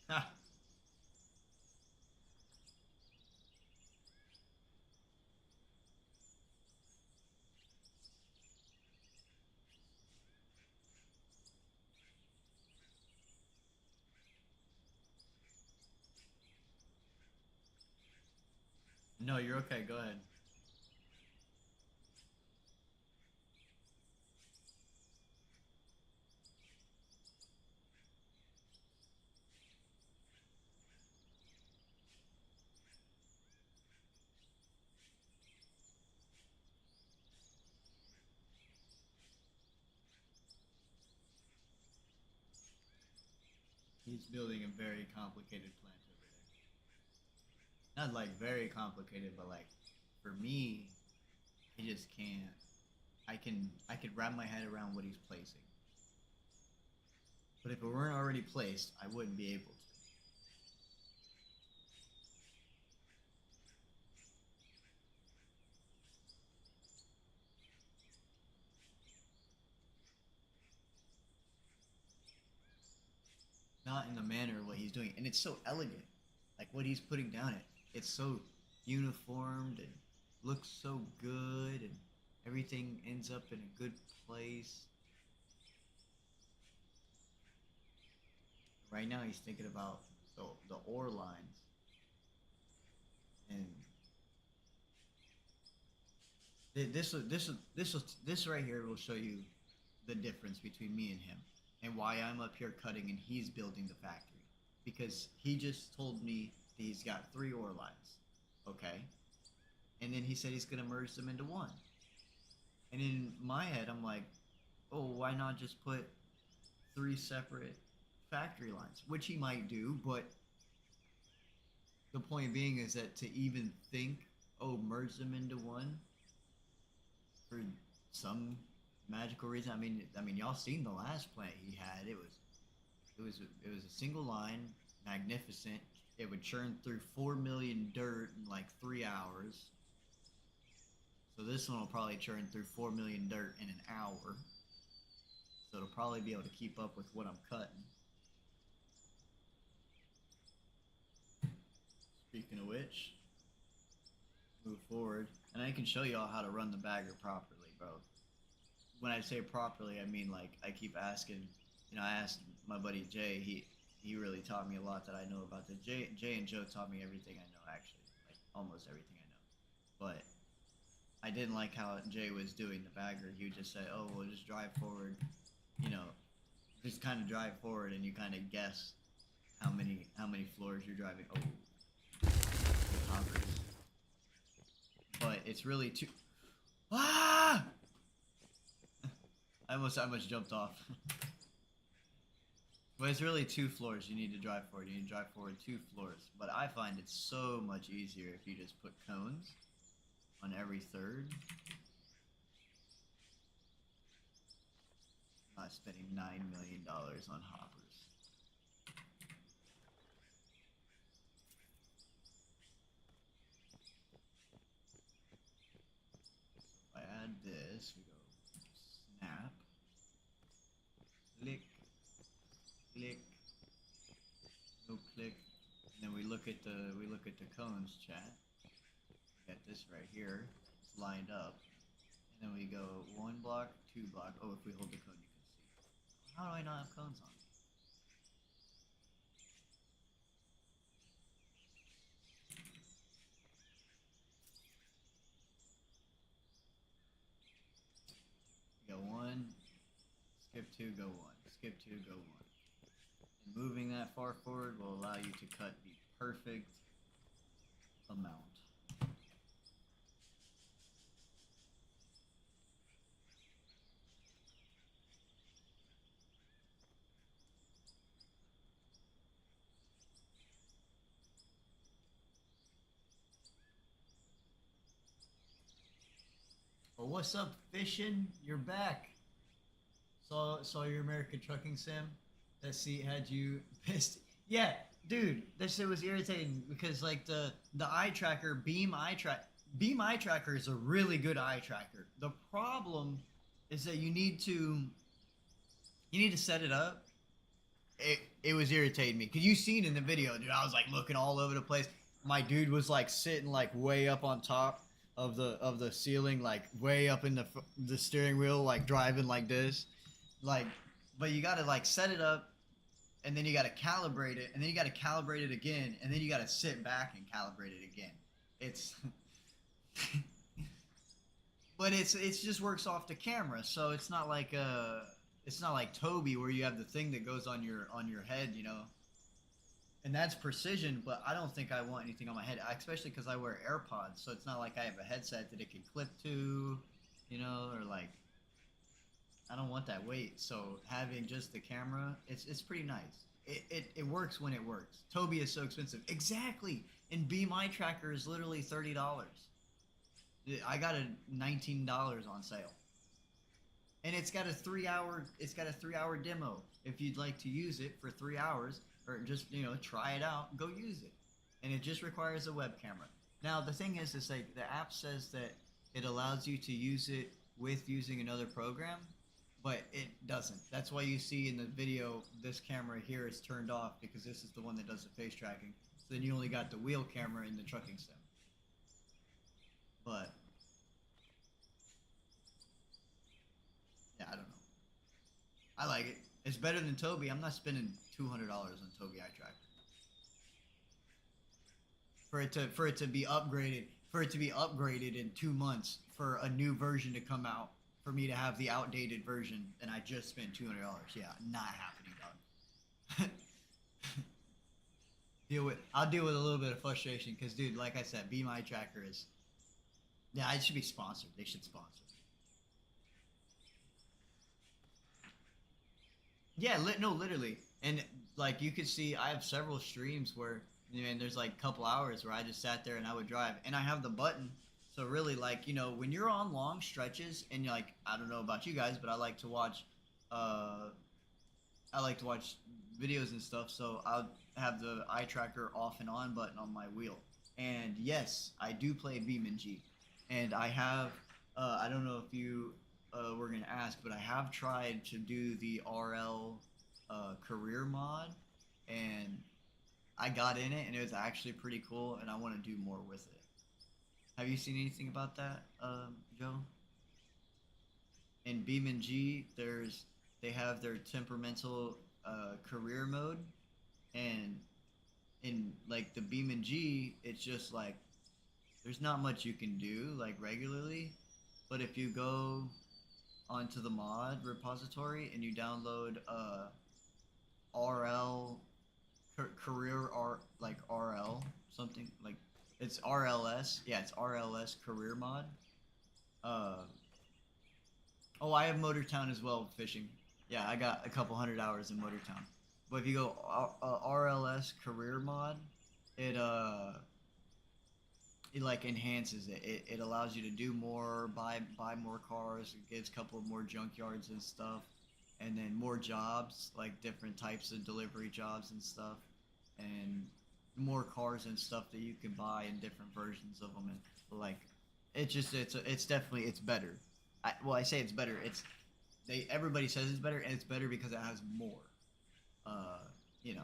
Ha! No, you're okay. Go ahead. He's building a very complicated plant over there. Not like very complicated, but like for me, I just can't. I could wrap my head around what he's placing. But if it weren't already placed, I wouldn't be able to. Not in the manner of what he's doing. And it's so elegant. Like what he's putting down it's so uniformed and looks so good and everything ends up in a good place. Right now he's thinking about the ore lines. And this right here will show you the difference between me and him and why I'm up here cutting and he's building the factory. Because he just told me that he's got 3 ore lines. Okay? And then he said he's gonna merge them into one. And in my head I'm like, oh, why not just put 3 separate factory lines? Which he might do, but the point being is that to even think, oh, merge them into one for some magical reason. I mean, y'all seen the last plant he had. It was a single line, magnificent. It would churn through 4 million dirt in like 3 hours. So this one will probably churn through 4 million dirt in an hour. So it'll probably be able to keep up with what I'm cutting. Speaking of which, move forward, and I can show y'all how to run the bagger properly, bro. When I say properly, I mean like I keep asking. You know, I asked my buddy Jay. He really taught me a lot that I know about this. Jay and Joe taught me everything I know, actually, like almost everything I know. But I didn't like how Jay was doing the bagger. He would just say, "Oh, we'll just drive forward," you know, just kind of drive forward, and you kind of guess how many floors you're driving. Oh. But it's really too. Ah! I almost jumped off. But it's really 2 floors you need to drive forward. You need to drive forward 2 floors. But I find it so much easier if you just put cones on every third. I'm not spending $9 million on hoppers. If I add this, we go snap, click, click, no click, and then we look at the cones, chat. We got this right here, it's lined up, and then we go 1 block, 2 block. Oh, if we hold the cone, you can see. How do I not have cones on? Go 1, skip 2, go 1, skip 2, go 1. And moving that far forward will allow you to cut the perfect amount. Well, what's up, Fishin'? You're back. Saw your American Trucking Sim. That seat had you pissed. Yeah, dude, that shit was irritating because like the eye tracker, Beam eye tracker is a really good eye tracker. The problem is that you need to set it up. It was irritating me because you seen in the video, dude. I was like looking all over the place. My dude was like sitting like way up on top of the ceiling, like way up in the steering wheel, like driving like this, like. But you gotta like set it up, and then you gotta calibrate it, and then you gotta calibrate it again, and then you gotta sit back and calibrate it again. It's, but it's just works off the camera, so it's not like Toby where you have the thing that goes on your head, you know. And that's precision, but I don't think I want anything on my head, especially because I wear AirPods, so it's not like I have a headset that it can clip to, you know, or like, I don't want that weight. So having just the camera, it's pretty nice. It works when it works. Toby is so expensive. Exactly. And Be My Tracker is literally $30. I got a $19 on sale. And it's got a 3-hour demo. If you'd like to use it for 3 hours, or just, you know, try it out, go use it. And it just requires a web camera. Now the thing is like the app says that it allows you to use it with using another program, but it doesn't. That's why you see in the video this camera here is turned off, because this is the one that does the face tracking. So then you only got the wheel camera in the trucking sim. But yeah, I don't know. I like it. It's better than Toby. I'm not spending $200 on Toby eye tracker. For it to be upgraded in 2 months for a new version to come out, for me to have the outdated version, and I just spent $200. Yeah, not happening, dog. I'll deal with a little bit of frustration because, dude, like I said, Be My Tracker is, yeah, it should be sponsored. They should sponsor. Yeah, literally. And like you could see, I have several streams where, man, there's like a couple hours where I just sat there and I would drive, and I have the button. So really, like, you know, when you're on long stretches and you're like, I don't know about you guys, but I like to watch videos and stuff. So I'll have the eye tracker off and on button on my wheel. And yes, I do play BeamNG, and I have. I don't know if you were gonna ask, but I have tried to do the RL career mod, and I got in it, and it was actually pretty cool, and I want to do more with it. Have you seen anything about that, Joe? In BeamNG, they have their temperamental career mode, and in like the BeamNG, it's just like there's not much you can do like regularly, but if you go onto the mod repository and you download RL career like RL something, like it's RLS, yeah, it's RLS career mod, Oh, I have Motortown as well fishing. Yeah, I got a couple hundred hours in Motortown. But if you go RLS career mod, it it like enhances it. It allows you to do more, buy more cars. It gives a couple of more junkyards and stuff, and then more jobs, like different types of delivery jobs and stuff, and more cars and stuff that you can buy in different versions of them. And like, it's definitely it's better. I say it's better. It's everybody says it's better, and it's better because it has more. Uh, you know.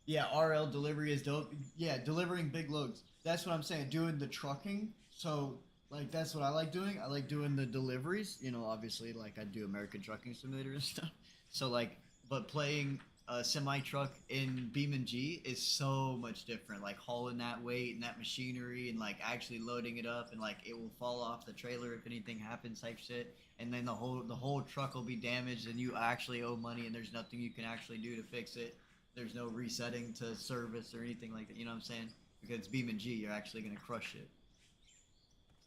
Yeah, RL delivery is dope. Yeah, delivering big loads. That's what I'm saying. Doing the trucking. So, like, that's what I like doing. I like doing the deliveries. You know, obviously, like, I do American Trucking Simulator and stuff. So, like, but playing a semi truck in Beam G is so much different. Like, hauling that weight and that machinery and, like, actually loading it up and, like, it will fall off the trailer if anything happens type shit. And then the whole truck will be damaged and you actually owe money and there's nothing you can actually do to fix it. There's no resetting to service or anything like that. You know what I'm saying? Because it's Beam and G, you're actually gonna crush it.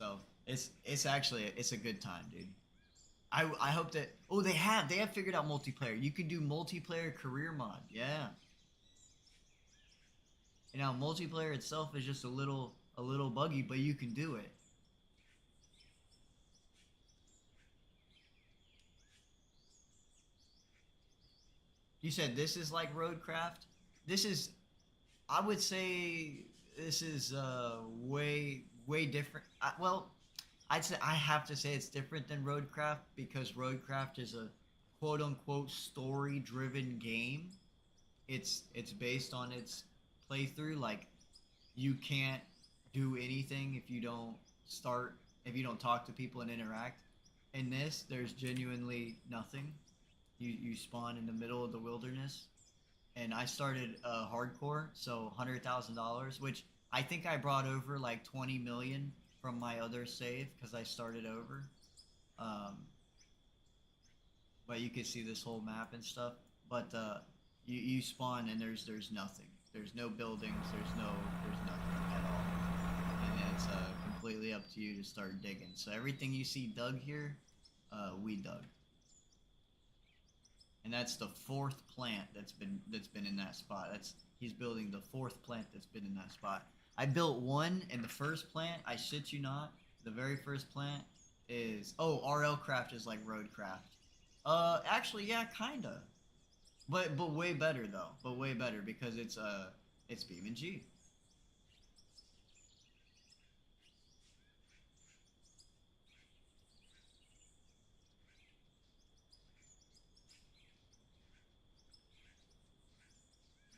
So it's actually it's a good time, dude. I hope that they have figured out multiplayer. You can do multiplayer career mod. Yeah. And now multiplayer itself is just a little buggy, but you can do it. You said this is like Roadcraft. This is, I would say, this is way different. Well, I'd say I have to say it's different than Roadcraft because Roadcraft is a quote unquote story driven game. It's based on its playthrough. Like you can't do anything if you don't talk to people and interact. In this, there's genuinely nothing. You spawn in the middle of the wilderness, and I started hardcore, so $100,000, which I think I brought over like 20 million from my other save because I started over. Um, but you can see this whole map and stuff. But you spawn and there's nothing. There's no buildings. There's nothing at all, and it's completely up to you to start digging. So everything you see dug here, we dug. And that's the fourth plant that's been in that spot. He's building the fourth plant that's been in that spot. I built one in the first plant. I shit you not. The very first plant is RL Craft is like Roadcraft. Actually, yeah, kinda. But way better though. But way better because it's Beam and G.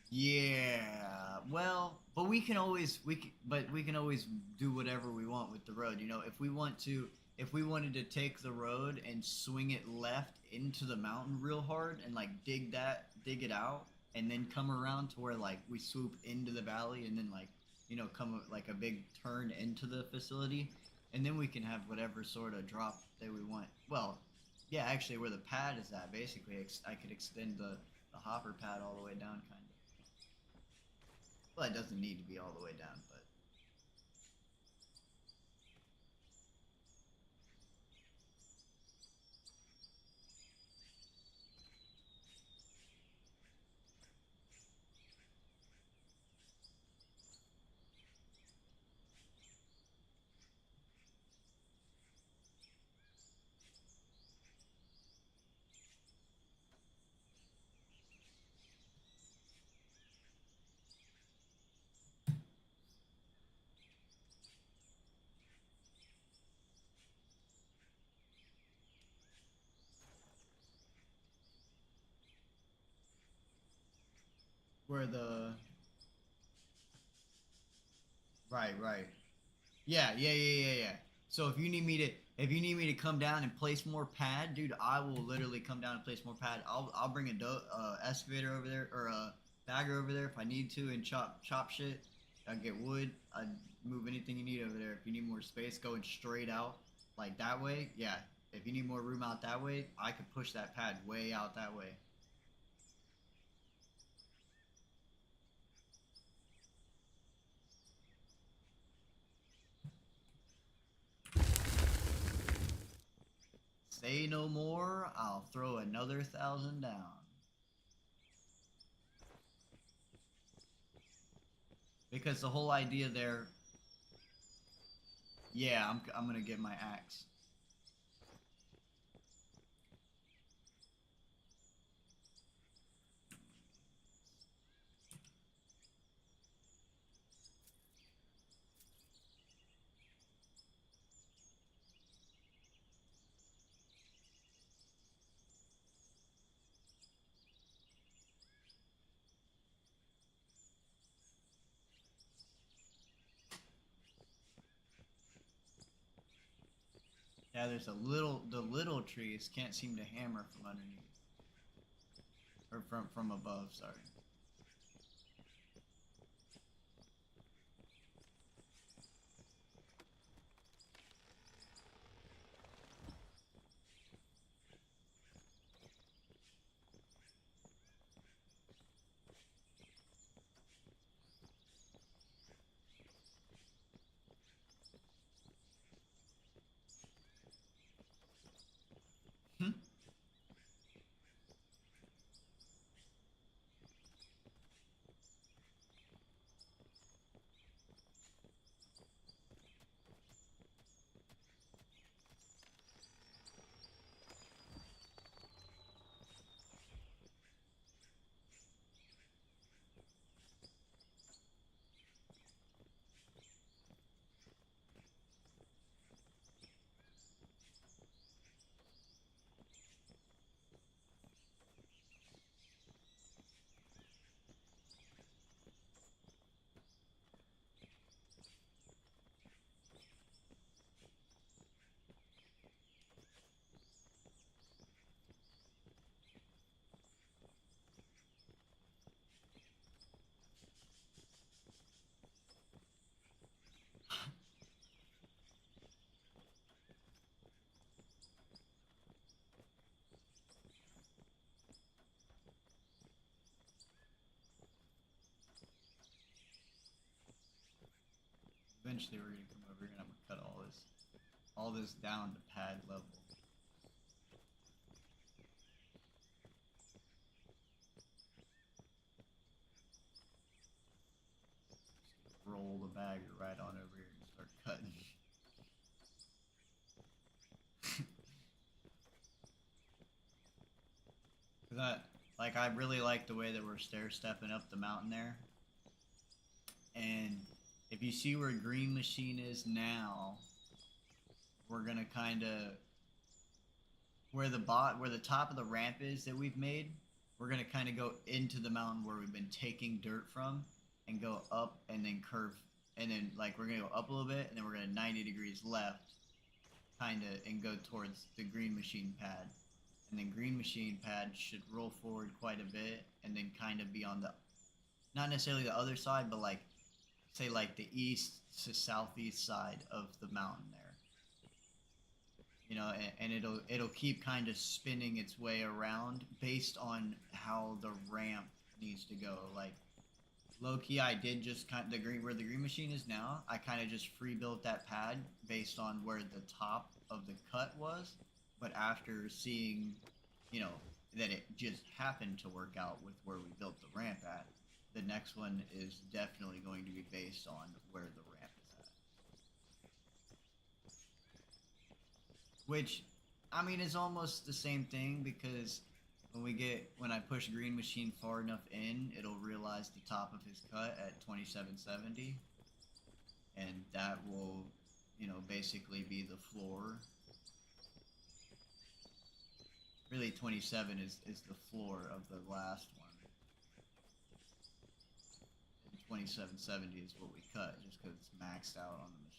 Yeah, well, but we can always do whatever we want with the road. You know, if we wanted to take the road and swing it left into the mountain real hard and like dig it out, and then come around to where like we swoop into the valley and then like come like a big turn into the facility, and then we can have whatever sort of drop that we want. Well, yeah, actually, where the pad is at, basically, I could extend the hopper pad all the way down, kind of. Well, it doesn't need to be all the way down, but where the right. Yeah. So if you need me to come down and place more pad, dude, I will literally come down and place more pad. I'll bring a excavator over there or a bagger over there if I need to and chop shit. I get wood. I move anything you need over there. If you need more space going straight out like that way, yeah. If you need more room out that way, I could push that pad way out that way. Say no more, I'll throw another 1,000 down. Because the whole idea there... Yeah, I'm gonna get my axe. Yeah, there's the little trees can't seem to hammer from underneath. Or from above, sorry. Hmm. Eventually we're gonna come over here and I'm gonna cut all this down to pad level. Roll the bagger right on over here and start cutting. I really like the way that we're stair stepping up the mountain there. And if you see where green machine is now, we're gonna kind of where the top of the ramp is that we've made. We're gonna kind of go into the mountain where we've been taking dirt from, and go up and then curve, and then like we're gonna go up a little bit, and then we're gonna 90 degrees left, kind of, and go towards the green machine pad. And then green machine pad should roll forward quite a bit, and then kind of be on the, not necessarily the other side, but like, say like the east to southeast side of the mountain there. You know, and it'll keep kind of spinning its way around based on how the ramp needs to go. Like, low key, I did just kind of where the green machine is now. I kind of just free built that pad based on where the top of the cut was. But after seeing, you know, that it just happened to work out with where we built the ramp at, the next one is definitely going to be based on where the ramp is at. Which, I mean, is almost the same thing, because when I push green machine far enough in, it'll realize the top of his cut at 2770. And that will, you know, basically be the floor. Really, 27 is the floor of the last one. And 2770 is what we cut, just because it's maxed out on the machine.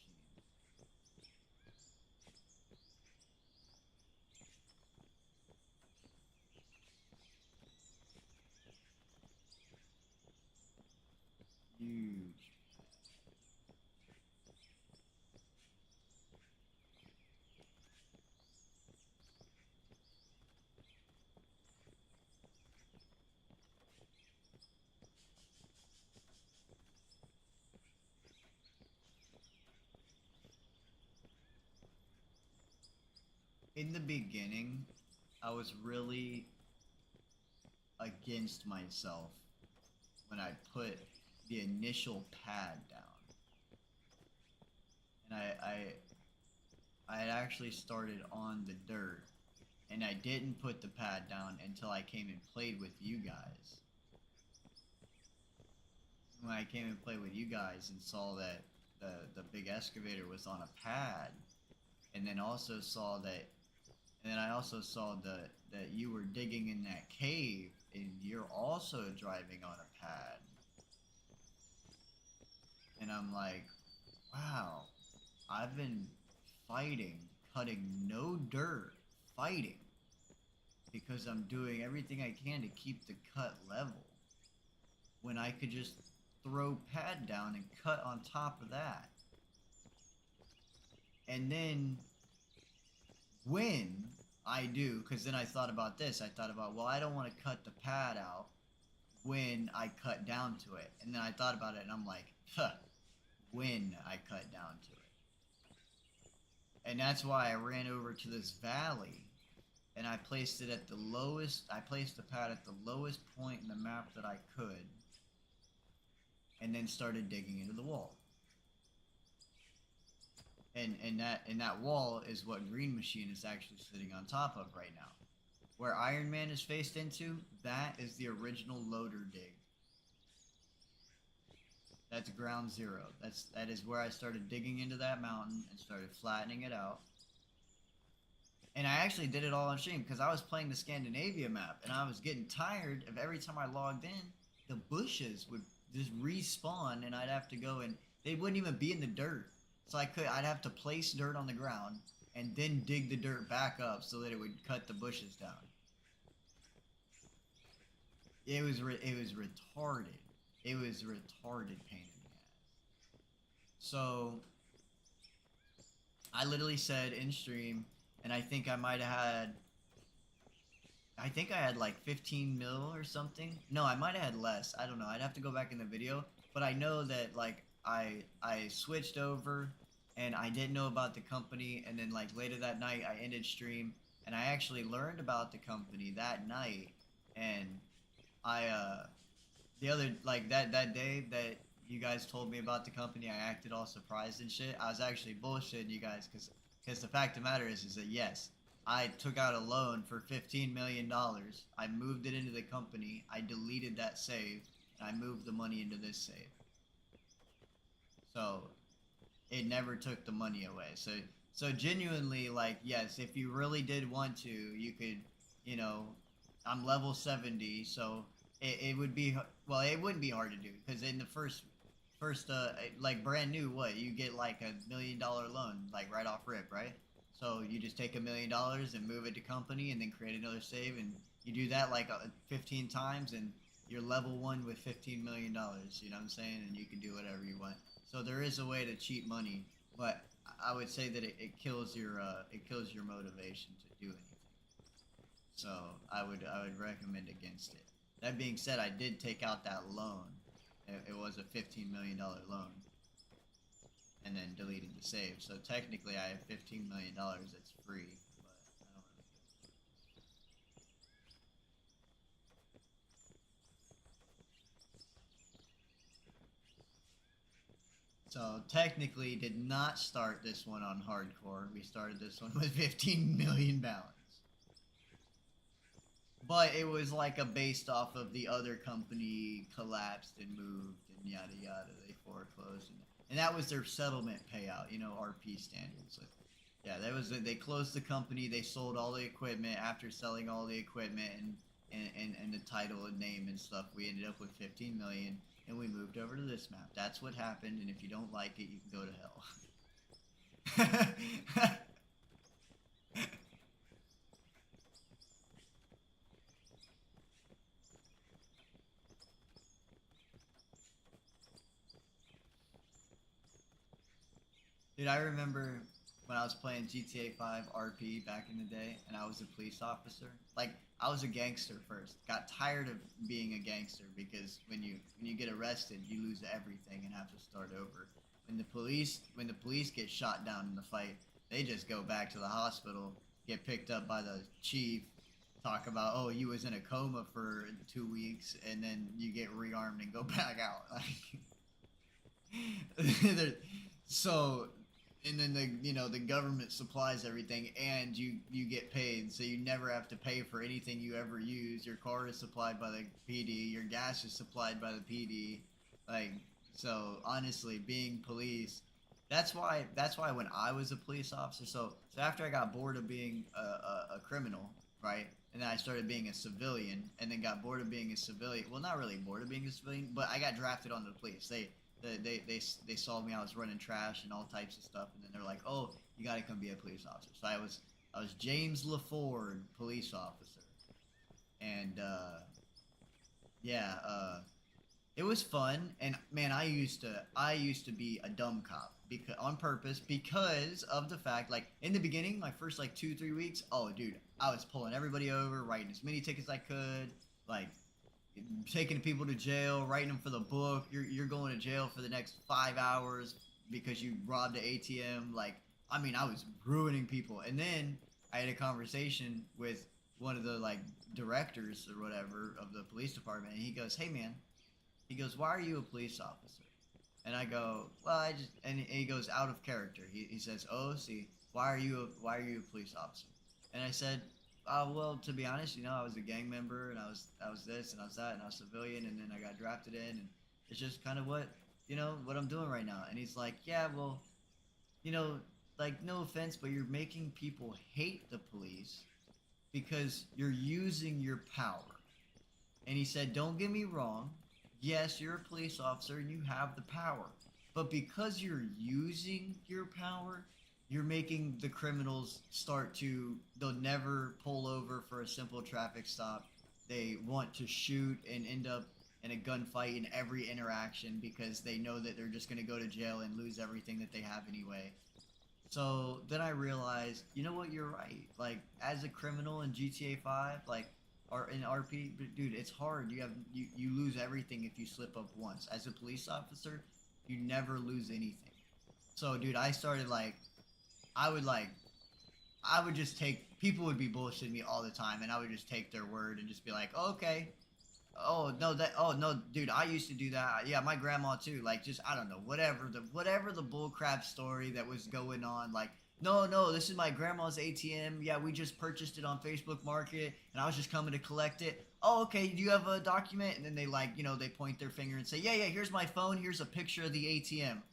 Huge. in the beginning, I was really against myself when I put the initial pad down. And I had actually started on the dirt, and I didn't put the pad down until I came and played with you guys. When I came and played with you guys and saw that the big excavator was on a pad, and then also saw that, and then I also saw that you were digging in that cave, and you're also driving on a pad. And I'm like, wow, I've been fighting, cutting no dirt, fighting, because I'm doing everything I can to keep the cut level, when I could just throw pad down and cut on top of that. And then when I do, because then I thought about this, I thought about, well, I don't want to cut the pad out when I cut down to it. And then I thought about it and I'm like, huh, when I cut down to it. And that's why I ran over to this valley and I placed it at the lowest, I placed the pad at the lowest point in the map that I could, and then started digging into the wall. And that wall is what Green Machine is actually sitting on top of right now. Where Iron Man is faced into, that is the original loader dig. That's ground zero. That is where I started digging into that mountain and started flattening it out. And I actually did it all on stream because I was playing the Scandinavia map and I was getting tired of every time I logged in, the bushes would just respawn and I'd have to go and they wouldn't even be in the dirt. So I'd have to place dirt on the ground and then dig the dirt back up so that it would cut the bushes down. It was retarded. It was retarded pain in the ass. So I literally said in stream, and I think I might have had like 15 mil or something. No, I might have had less. I don't know. I'd have to go back in the video, but I know that like I switched over and I didn't know about the company, and then like later that night I ended stream and I actually learned about the company that night, and I the other like that day that you guys told me about the company, I acted all surprised and shit. I was actually bullshitting you guys because the fact of the matter is that yes, I took out a loan for $15 million. I moved it into the company. I deleted that save and I moved the money into this save. So it never took the money away. So genuinely, like, yes, if you really did want to, you could, you know, I'm level 70, so it would be, well, it wouldn't be hard to do, because in the first, like, brand new, what, you get, like, $1 million loan, like, right off rip, right? So you just take $1 million and move it to company, and then create another save, and you do that, like, 15 times, and you're level 1 with $15 million, you know what I'm saying? And you can do whatever you want. So there is a way to cheat money, but I would say that it kills your motivation to do anything. So I would recommend against it. That being said, I did take out that loan. It was a $15 million loan, and then deleted the save. So technically, I have $15 million that's free, but I don't really give a fuck. So technically, did not start this one on hardcore. We started this one with 15 million balance. But it was like a based off of the other company collapsed and moved and yada yada. They foreclosed and that was their settlement payout. You know, RP standards. Like, yeah, that was they closed the company. They sold all the equipment. After selling all the equipment and the title and name and stuff, we ended up with 15 million and we moved over to this map. That's what happened. And if you don't like it, you can go to hell. Dude, I remember when I was playing GTA 5 RP back in the day, and I was a police officer. Like, I was a gangster first. Got tired of being a gangster because when you get arrested, you lose everything and have to start over. When the police get shot down in the fight, they just go back to the hospital. get picked up by the chief, talk about, oh, you was in a coma for 2 weeks, and then you get rearmed and go back out. Like, so, and then the government supplies everything, and you get paid, so you never have to pay for anything you ever use. Your car is supplied by the PD. Your gas is supplied by the PD. Like, so honestly, being police. That's why when I was a police officer, so after I got bored of being a criminal, right, and then I started being a civilian, and then got bored of being a civilian. Well, not really bored of being a civilian, but I got drafted onto the police. They saw me. I was running trash and all types of stuff, and then they're like, "Oh, you got to come be a police officer." So I was James LaFord, police officer, and yeah, it was fun. And man, I used to be a dumb cop because on purpose, because of the fact, like in the beginning, my first like 2-3 weeks, oh dude, I was pulling everybody over, writing as many tickets as I could, like taking people to jail, writing them for the book. You're going to jail for the next 5 hours because you robbed an ATM. Like, I mean, I was ruining people. And then I had a conversation with one of the like directors or whatever of the police department, and he goes, "Hey man," he goes, "why are you a police officer?" And I go, "Well, I just," and he goes, out of character. He says, "Oh, see, why are you a police officer?" And I said, well, to be honest, I was a gang member, and I was this, and I was that, and I was civilian, and then I got drafted in, and it's just kind of what I'm doing right now." And he's like, "Yeah, well, like, no offense, but you're making people hate the police because you're using your power." And he said, "Don't get me wrong. Yes, you're a police officer and you have the power. But because you're using your power, you're making the criminals they'll never pull over for a simple traffic stop. They want to shoot and end up in a gunfight in every interaction because they know that they're just going to go to jail and lose everything that they have anyway." So then I realized, you know what, you're right. Like, as a criminal in GTA 5, like, or in RP, dude, it's hard. You lose everything if you slip up once. As a police officer, you never lose anything. So, dude, I started I would just take, people would be bullshitting me all the time, and I would just take their word and just be like, "Oh, okay. Oh no, dude, I used to do that. Yeah, my grandma too." Like, just, I don't know, whatever the bullcrap story that was going on. Like, no, this is my grandma's ATM. Yeah, we just purchased it on Facebook Market, and I was just coming to collect it. "Oh, okay, do you have a document?" And then they they point their finger and say, yeah, here's my phone. Here's a picture of the ATM.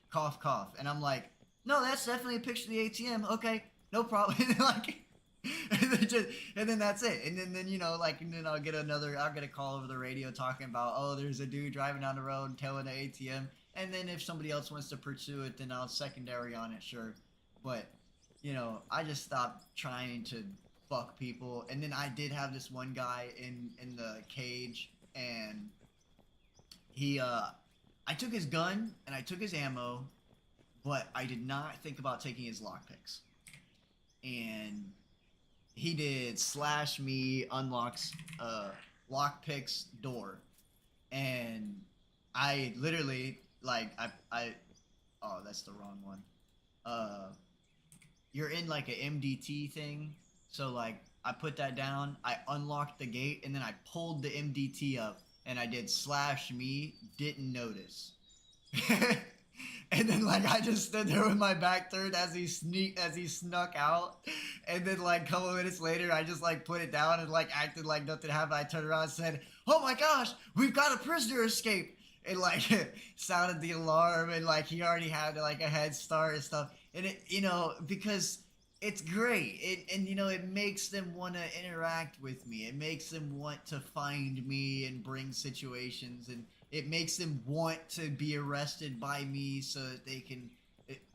Cough, cough. And I'm like, "No, that's definitely a picture of the ATM. Okay, no problem." And then that's it. And then and then I'll get a call over the radio talking about, "Oh, there's a dude driving down the road and towing an ATM." And then if somebody else wants to pursue it, then I'll secondary on it, sure. But I just stopped trying to fuck people. And then I did have this one guy in the cage, and I took his gun and I took his ammo, but I did not think about taking his lockpicks. And he did slash me, unlocks lockpicks door, and I literally oh, that's the wrong one. You're in like a MDT thing, so like I put that down, I unlocked the gate, and then I pulled the MDT up, and I did slash me, didn't notice. And then I just stood there with my back turned as he snuck out, and then a couple minutes later I just put it down and acted like nothing happened. I turned around and said, "Oh my gosh, we've got a prisoner escape!" And sounded the alarm, and he already had a head start and stuff. And it, because it's great, it makes them want to interact with me. It makes them want to find me and bring situations, and it makes them want to be arrested by me so that they can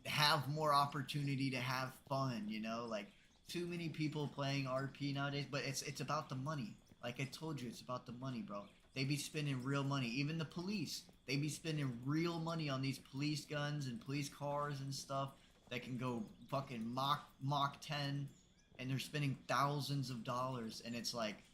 have more opportunity to have fun, too many people playing RP nowadays, but it's about the money. Like I told you, it's about the money, bro. They be spending real money. Even the police, they be spending real money on these police guns and police cars and stuff that can go fucking Mach 10, and they're spending thousands of dollars, and it's like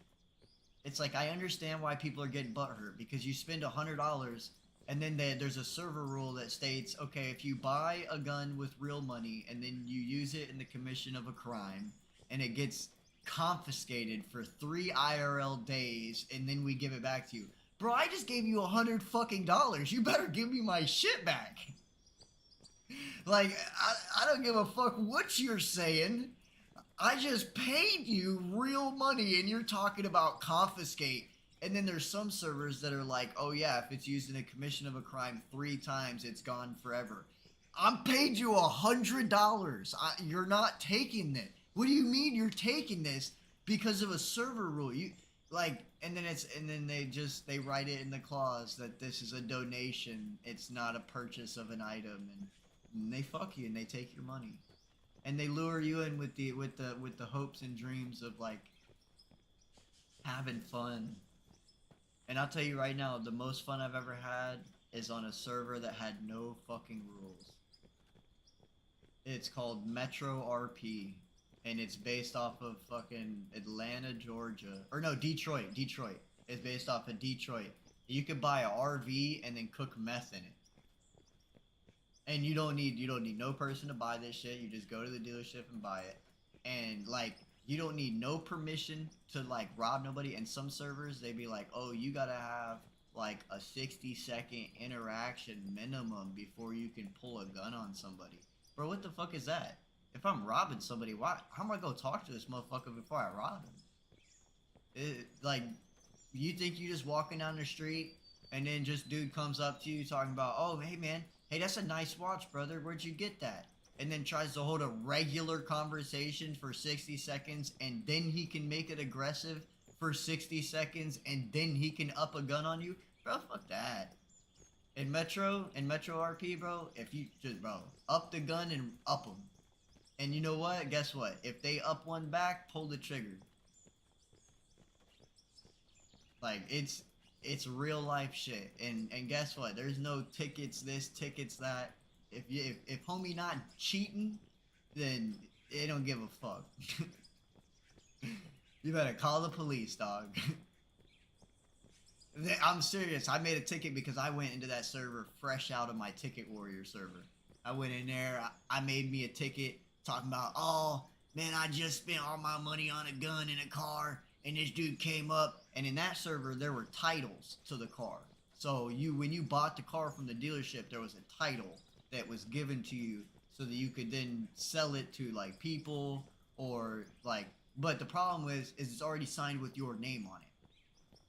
I understand why people are getting butthurt, because you spend $100 And then there's a server rule that states, okay, if you buy a gun with real money and then you use it in the commission of a crime and it gets confiscated for 3 IRL days and then we give it back to you. Bro, I just gave you $100 fucking dollars. You better give me my shit back. Like, I don't give a fuck what you're saying. I just paid you real money and you're talking about confiscate. And then there's some servers that are like, oh yeah, if it's used in a commission of a crime 3 times, it's gone forever. I'm paid you $100. You're not taking it. What do you mean you're taking this because of a server rule? You like, and then they write it in the clause that this is a donation. It's not a purchase of an item, and they fuck you and they take your money, and they lure you in with the hopes and dreams of like having fun. And I'll tell you right now, the most fun I've ever had is on a server that had no fucking rules. It's called Metro RP, and it's based off of fucking Atlanta, Georgia. Or no, Detroit. It's based off of Detroit. You could buy a RV and then cook meth in it. And you don't need no person to buy this shit. You just go to the dealership and buy it. And like, you don't need no permission to like rob nobody. And some servers, they be like, oh, you gotta have like a 60-second interaction minimum before you can pull a gun on somebody. Bro, what the fuck is that? If I'm robbing somebody, how am I gonna talk to this motherfucker before I rob him? Like, you think you just walking down the street and then just dude comes up to you talking about, oh, hey man, hey, that's a nice watch, brother. Where'd you get that? And then tries to hold a regular conversation for 60 seconds, and then he can make it aggressive for 60 seconds, and then he can up a gun on you? Bro, fuck that. In Metro RP, bro, if you just, bro, up the gun and up them. And you know what? Guess what? If they up one back, pull the trigger. Like, it's real life shit. And guess what? There's no tickets this, tickets that. If homie not cheating, then they don't give a fuck. You better call the police, dog. I'm serious. I made a ticket because I went into that server fresh out of my Ticket Warrior server. I went in there. I made me a ticket talking about, oh, man, I just spent all my money on a gun and a car, and this dude came up. And in that server, there were titles to the car. So when you bought the car from the dealership, there was a title that was given to you so that you could then sell it to like people or like, but the problem is it's already signed with your name on it.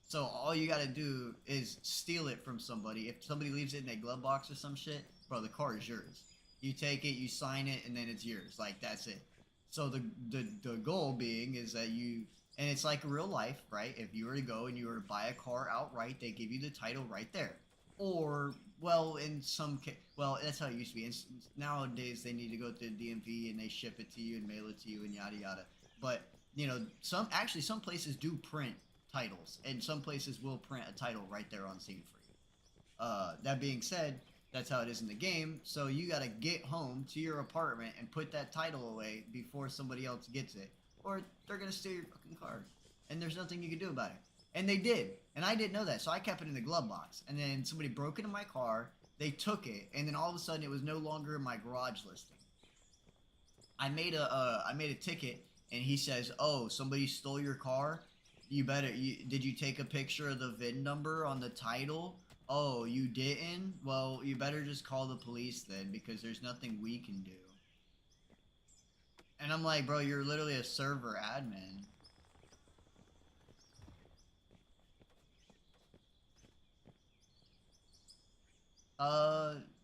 So all you gotta do is steal it from somebody. If somebody leaves it in a glove box or some shit, bro, the car is yours. You take it, you sign it, and then it's yours. Like, that's it. So the goal being is that and it's like real life, right? If you were to go and you were to buy a car outright, they give you the title right there. Or, well, in some case, well, that's how it used to be. And nowadays, they need to go to the DMV and they ship it to you and mail it to you and yada yada. But, you know, some places do print titles, and some places will print a title right there on scene for you. That being said, that's how it is in the game. So you gotta get home to your apartment and put that title away before somebody else gets it, or they're gonna steal your fucking car, and there's nothing you can do about it. And they did, and I didn't know that, so I kept it in the glove box. And then somebody broke into my car, they took it, and then all of a sudden it was no longer in my garage listing. I made a ticket, and he says, "Oh, somebody stole your car. Did you take a picture of the VIN number on the title? Oh, you didn't? Well, you better just call the police then, because there's nothing we can do." And I'm like, bro, you're literally a server admin.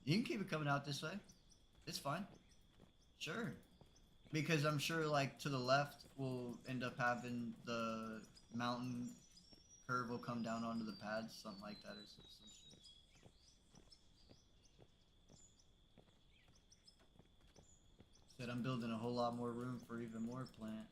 You can keep it coming out this way. It's fine. Sure. Because I'm sure, like, to the left, we'll end up having the mountain curve will come down onto the pads, something like that, or some shit. Said I'm building a whole lot more room for even more plant.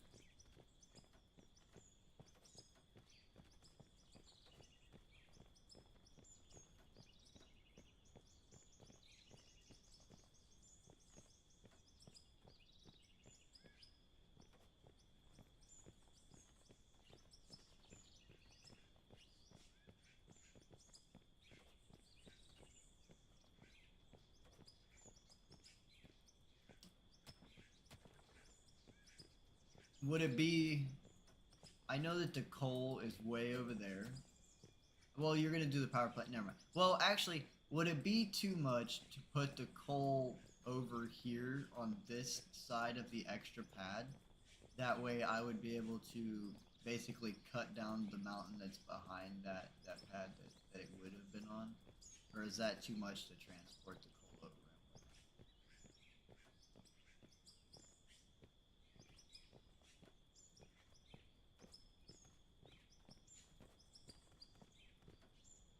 would it be? I know that the coal is way over there. Well, you're gonna do the power plant. Never mind. Well, actually, would it be too much to put the coal over here on this side of the extra pad? That way, I would be able to basically cut down the mountain that's behind that pad that it would have been on. Or is that too much to transport the coal over?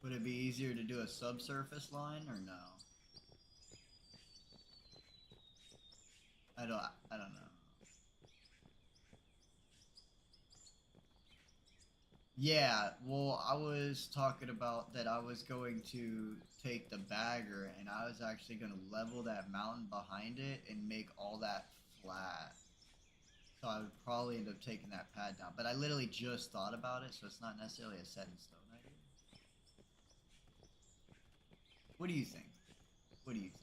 Would it be easier to do a subsurface line or no? I don't know. Yeah, well, I was talking about that I was going to take the bagger and I was actually going to level that mountain behind it and make all that flat. So I would probably end up taking that pad down. But I literally just thought about it, so it's not necessarily a set in stone idea. What do you think? What do you think?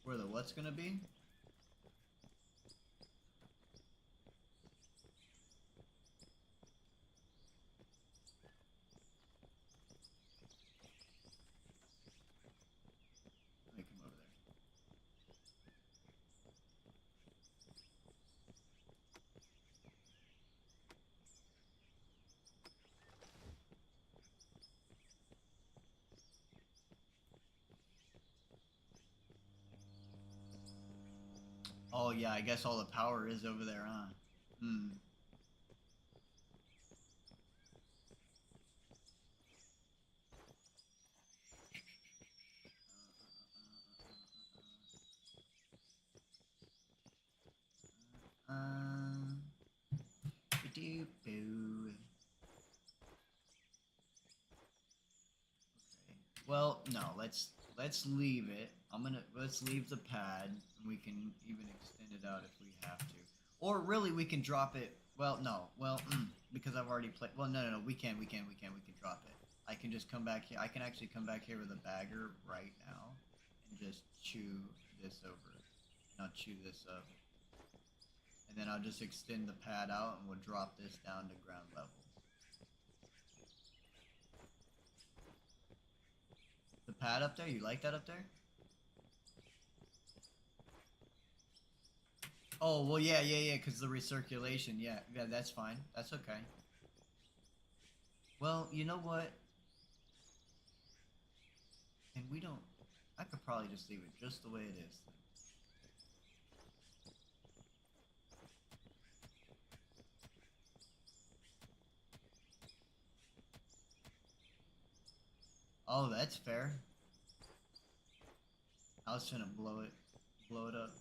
Where the what's gonna be? Let me come over there. Oh yeah, I guess all the power is over there, huh? Hmm. Boo. Okay. Well, no, let's leave it. Let's leave the pad and we can even extend it out if we have to. Or really we can drop it. Well, no. Well, because I've already played. Well, no, we can drop it. I can just come back here. I can actually come back here with a bagger right now and just chew this over. And I'll chew this up. And then I'll just extend the pad out and we'll drop this down to ground level. The pad up there? You like that up there? Oh, well, yeah, because the recirculation. Yeah, that's fine. That's okay. Well, you know what? And we don't... I could probably just leave it just the way it is. Oh, that's fair. I was trying to blow it up.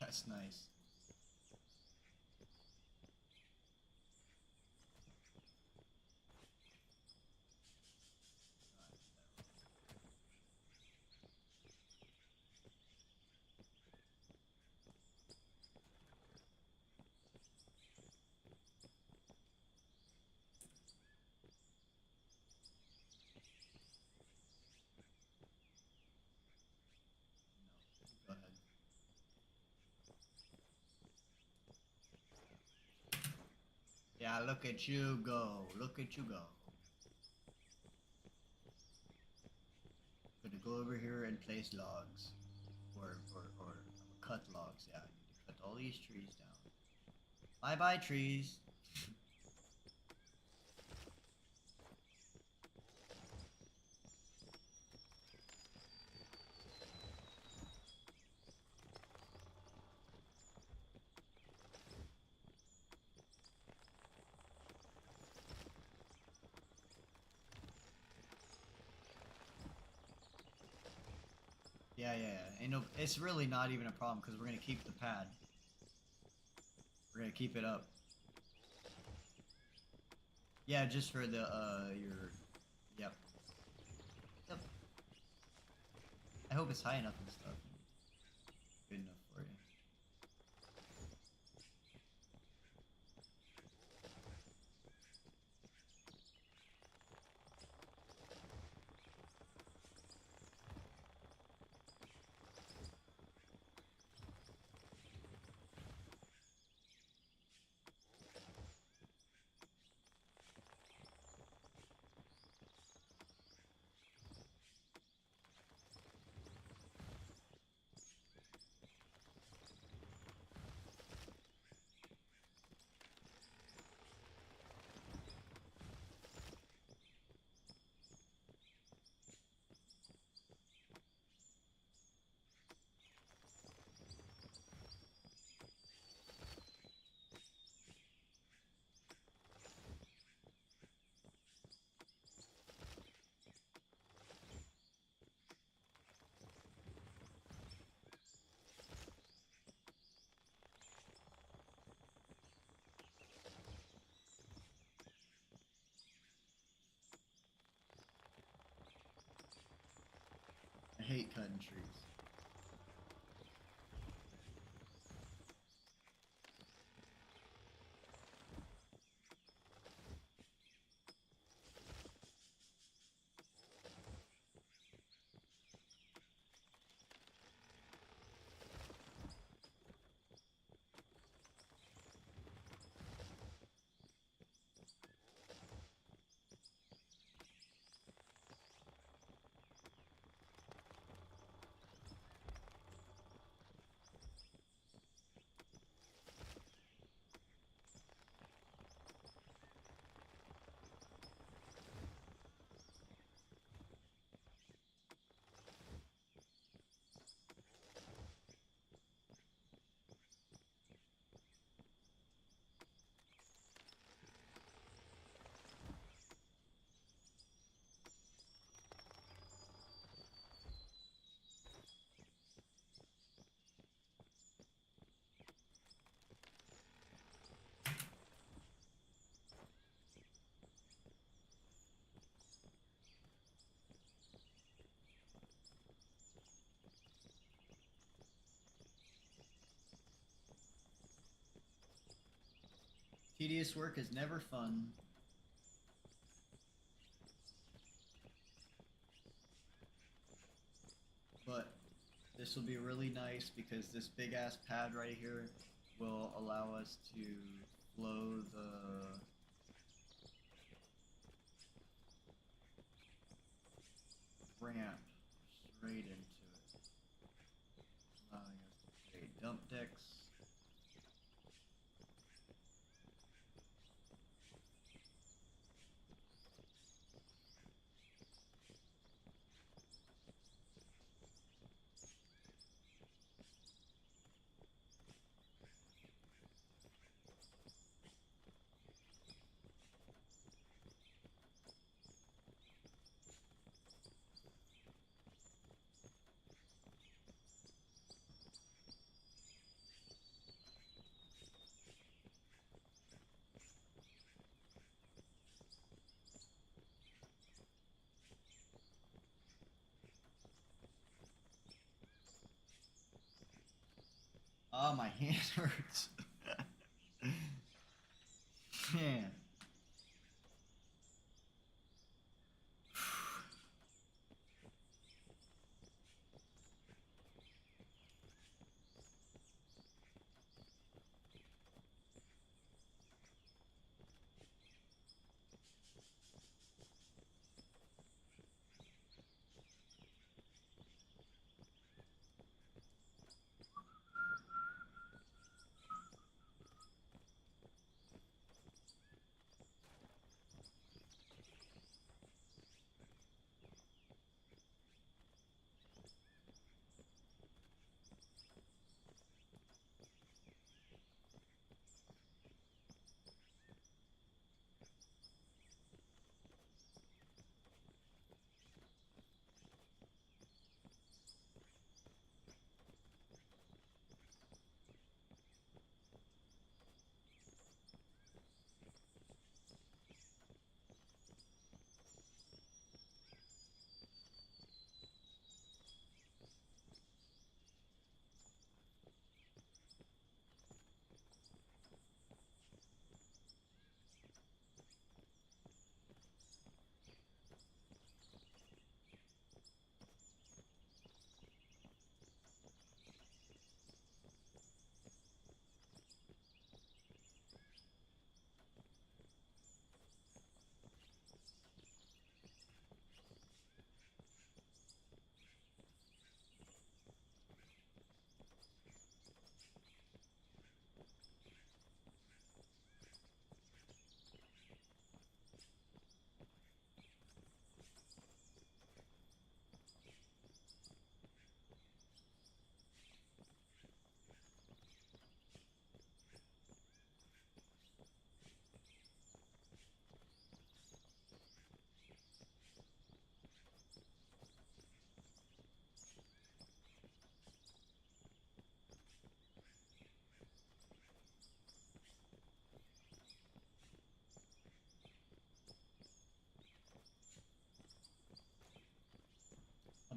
That's nice. Go ahead. Yeah, look at you go. Look at you go. Gonna go over here and place logs. Or cut logs. Yeah, I need to cut all these trees down. Bye-bye, trees. Yeah. Ain't no, it's really not even a problem because we're gonna keep the pad. We're gonna keep it up. Yeah, just for the your. Yep. Yep. I hope it's high enough and stuff. Good enough for you. I hate cutting trees. Tedious work is never fun. But this will be really nice because this big ass pad right here will allow us to flow the ramp straight into it, allowing us to create dump decks. Oh, my hand hurts. Man.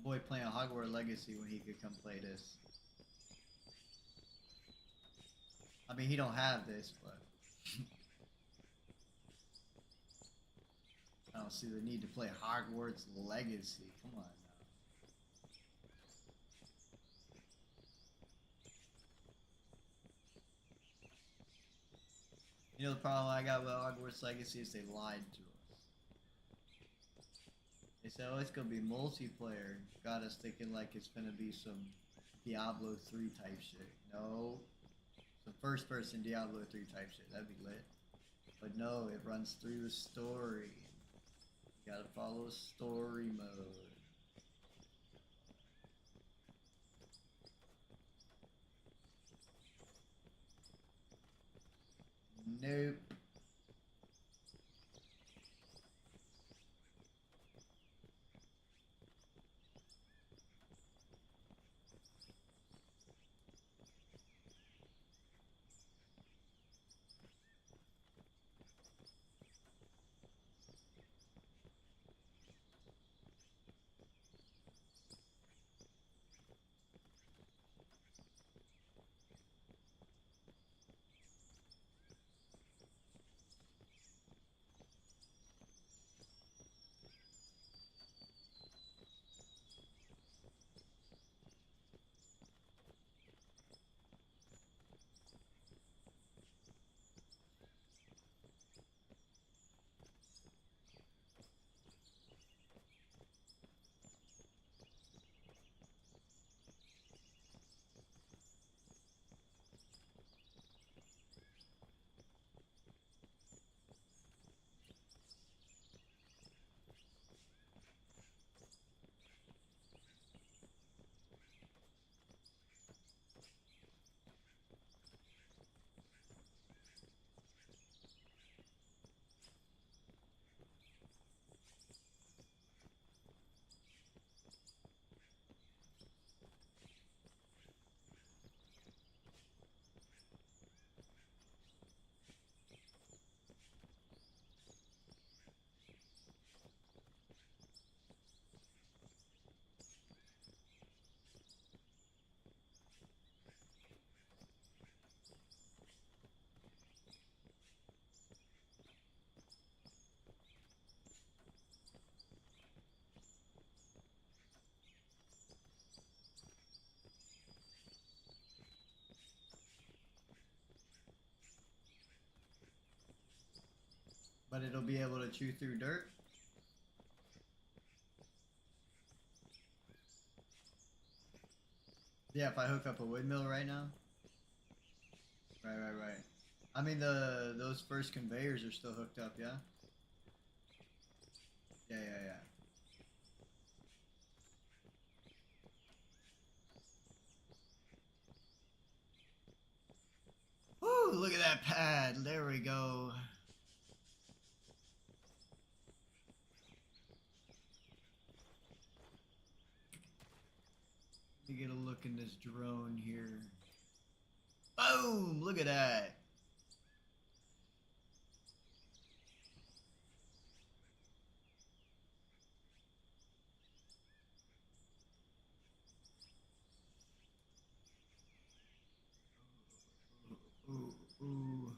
boy playing Hogwarts Legacy when he could come play this. I mean, he don't have this, but I don't see the need to play Hogwarts Legacy. Come on now. You know the problem I got with Hogwarts Legacy is they lied to us. They said, oh, it's gonna be multiplayer. Got us thinking like it's gonna be some Diablo 3 type shit. No. Some first person Diablo 3 type shit. That'd be lit. But no, it runs through the story. You gotta follow story mode. Nope. But it'll be able to chew through dirt. Yeah, if I hook up a windmill right now. Right. I mean, those first conveyors are still hooked up, yeah? Yeah. Woo, look at that pad. There we go. Let me get a look in this drone here. Boom! Look at that. Ooh.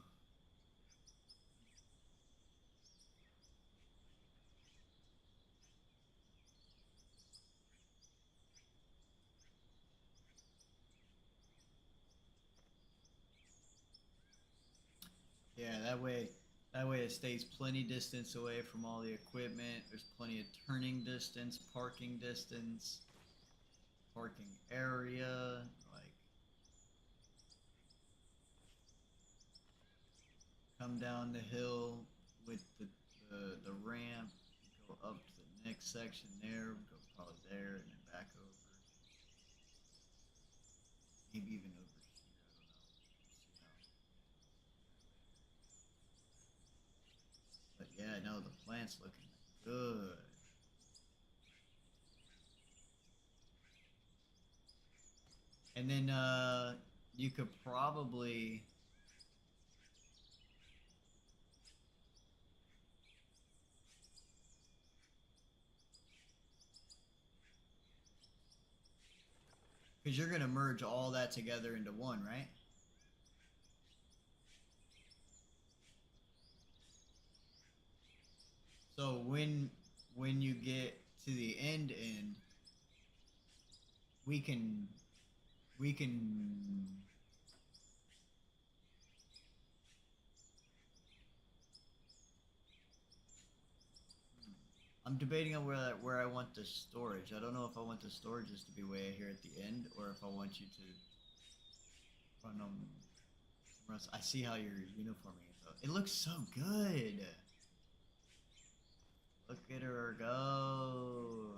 Yeah, that way it stays plenty distance away from all the equipment. There's plenty of turning distance, parking distance, parking area. Like, come down the hill with the ramp, go up to the next section there, go probably there, and then back over. Maybe even over here. I don't know. We'll see how. But yeah, no, the plant's looking good. And then you could probably Because you're going to merge all that together into one, right? So when you get to the end, we can I'm debating on where I want the storage. I don't know if I want the storages to be way here at the end, or if I want you to run them. I see how you're uniforming it though. It looks so good. Look at her go.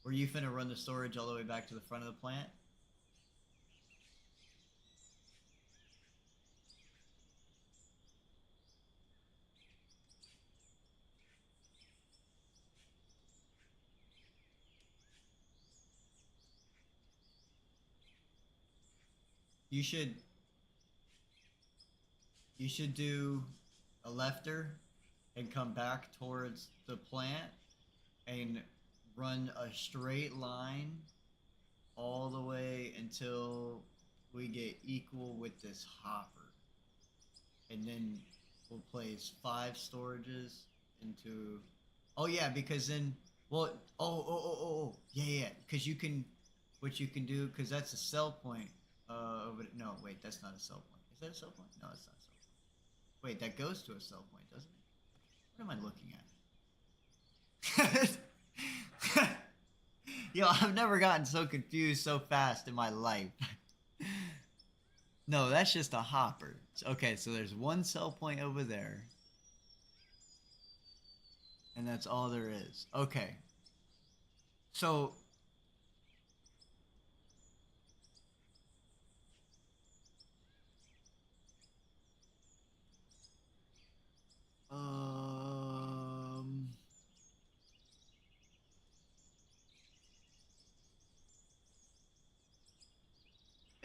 Were you finna run the storage all the way back to the front of the plant? You should do a lefter and come back towards the plant and run a straight line all the way until we get equal with this hopper. And then we'll place 5 storages into... Oh yeah, because then... Well, yeah, because you can... What you can do, because that's a sell point. No, wait, that's not a sell point. Is that a sell point? No, it's not a sell point. Wait, that goes to a sell point, doesn't it? What am I looking at? Yo, I've never gotten so confused so fast in my life. No, that's just a hopper. Okay, so there's one sell point over there. And that's all there is. Okay. So...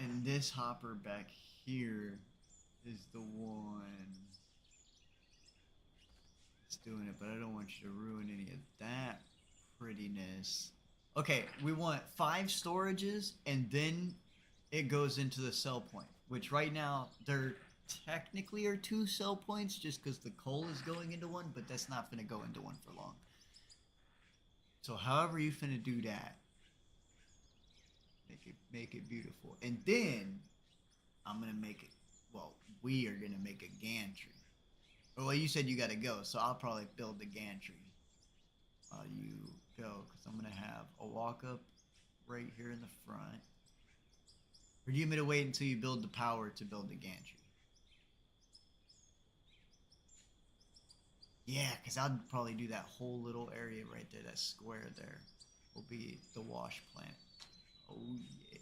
And this hopper back here is the one that's doing it, but I don't want you to ruin any of that prettiness. Okay, we want 5 storages, and then it goes into the sell point, which right now there technically are 2 sell points just because the coal is going into one, but that's not finna go into one for long. So however you finna do that, make it beautiful. And then I'm gonna make it, well, we are gonna make a gantry. Well, you said you gotta go, so I'll probably build the gantry while you go, because I'm gonna have a walk up right here in the front. Or do you want me to wait until you build the power to build the gantry? Yeah, because I'd probably do that whole little area right there, that square there, will be the wash plant. Oh yeah.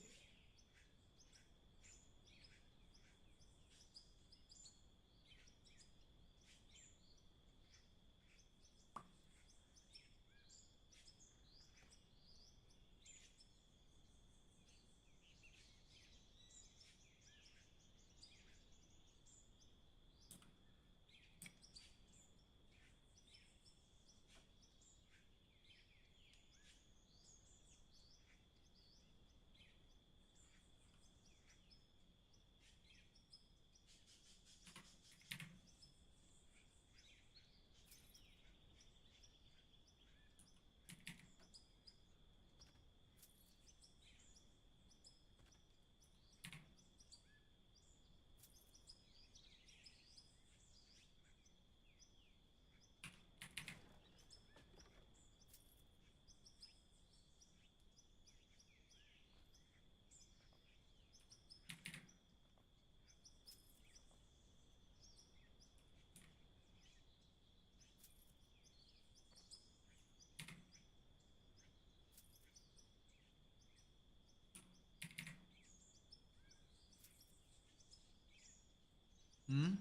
Hmm?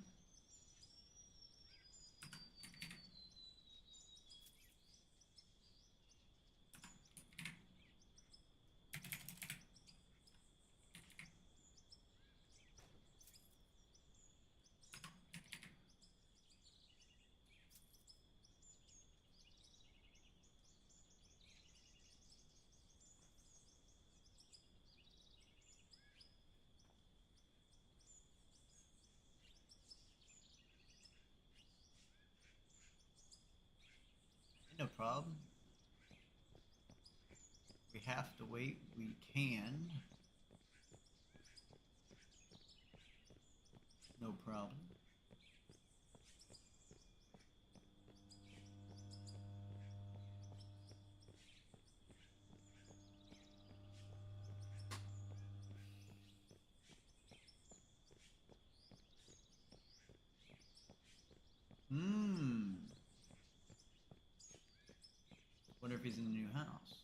problem. We have to wait. We can. No problem. Wonder if he's in the new house.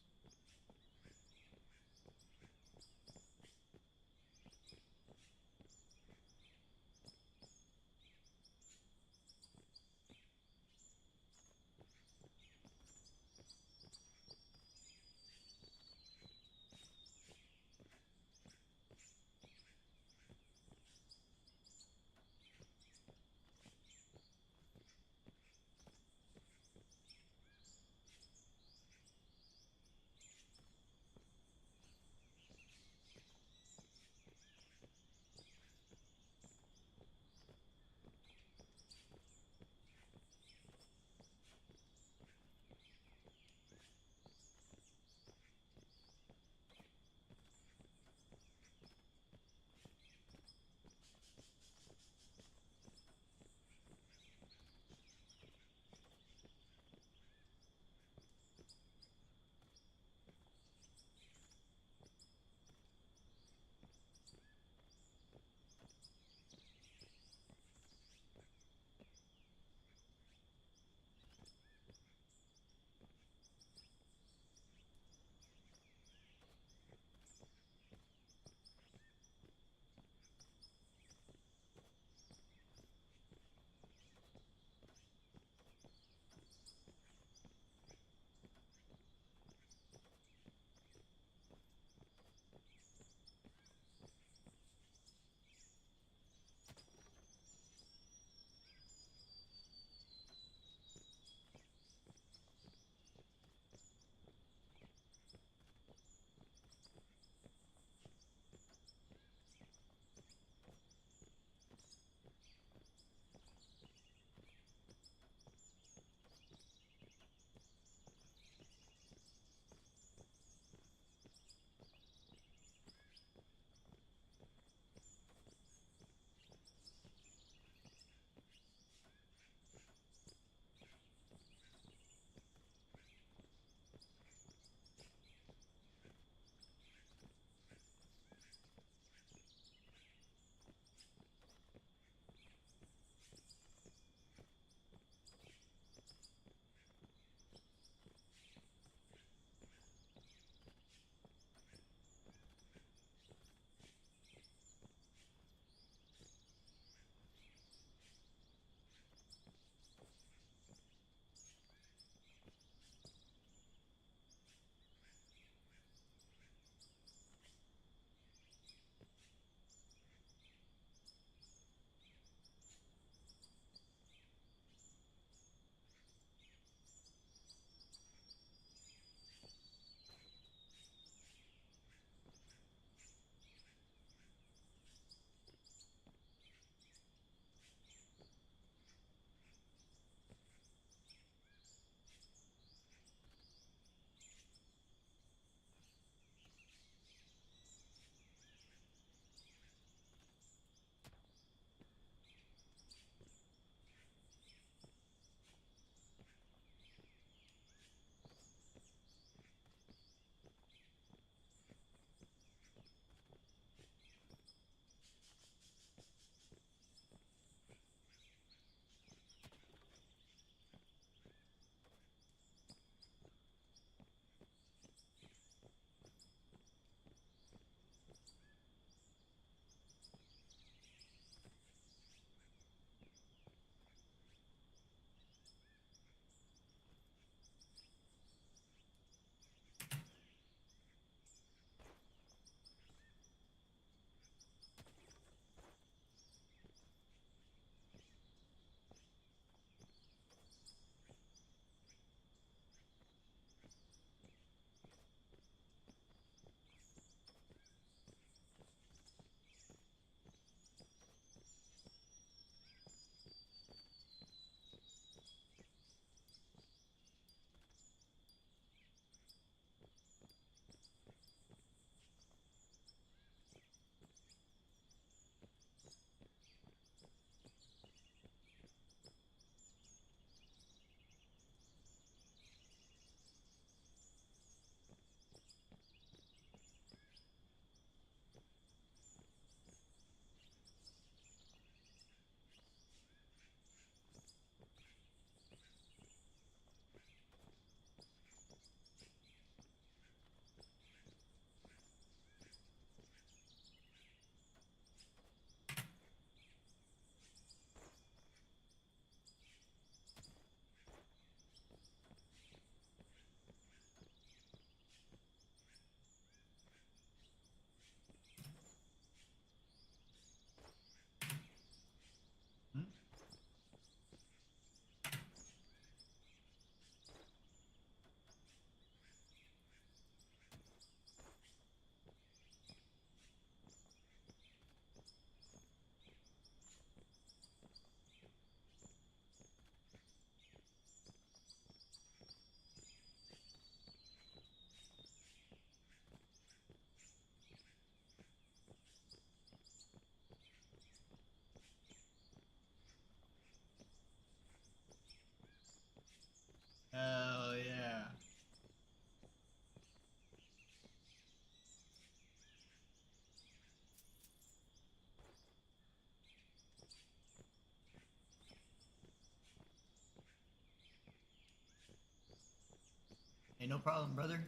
Hey, no problem, brother.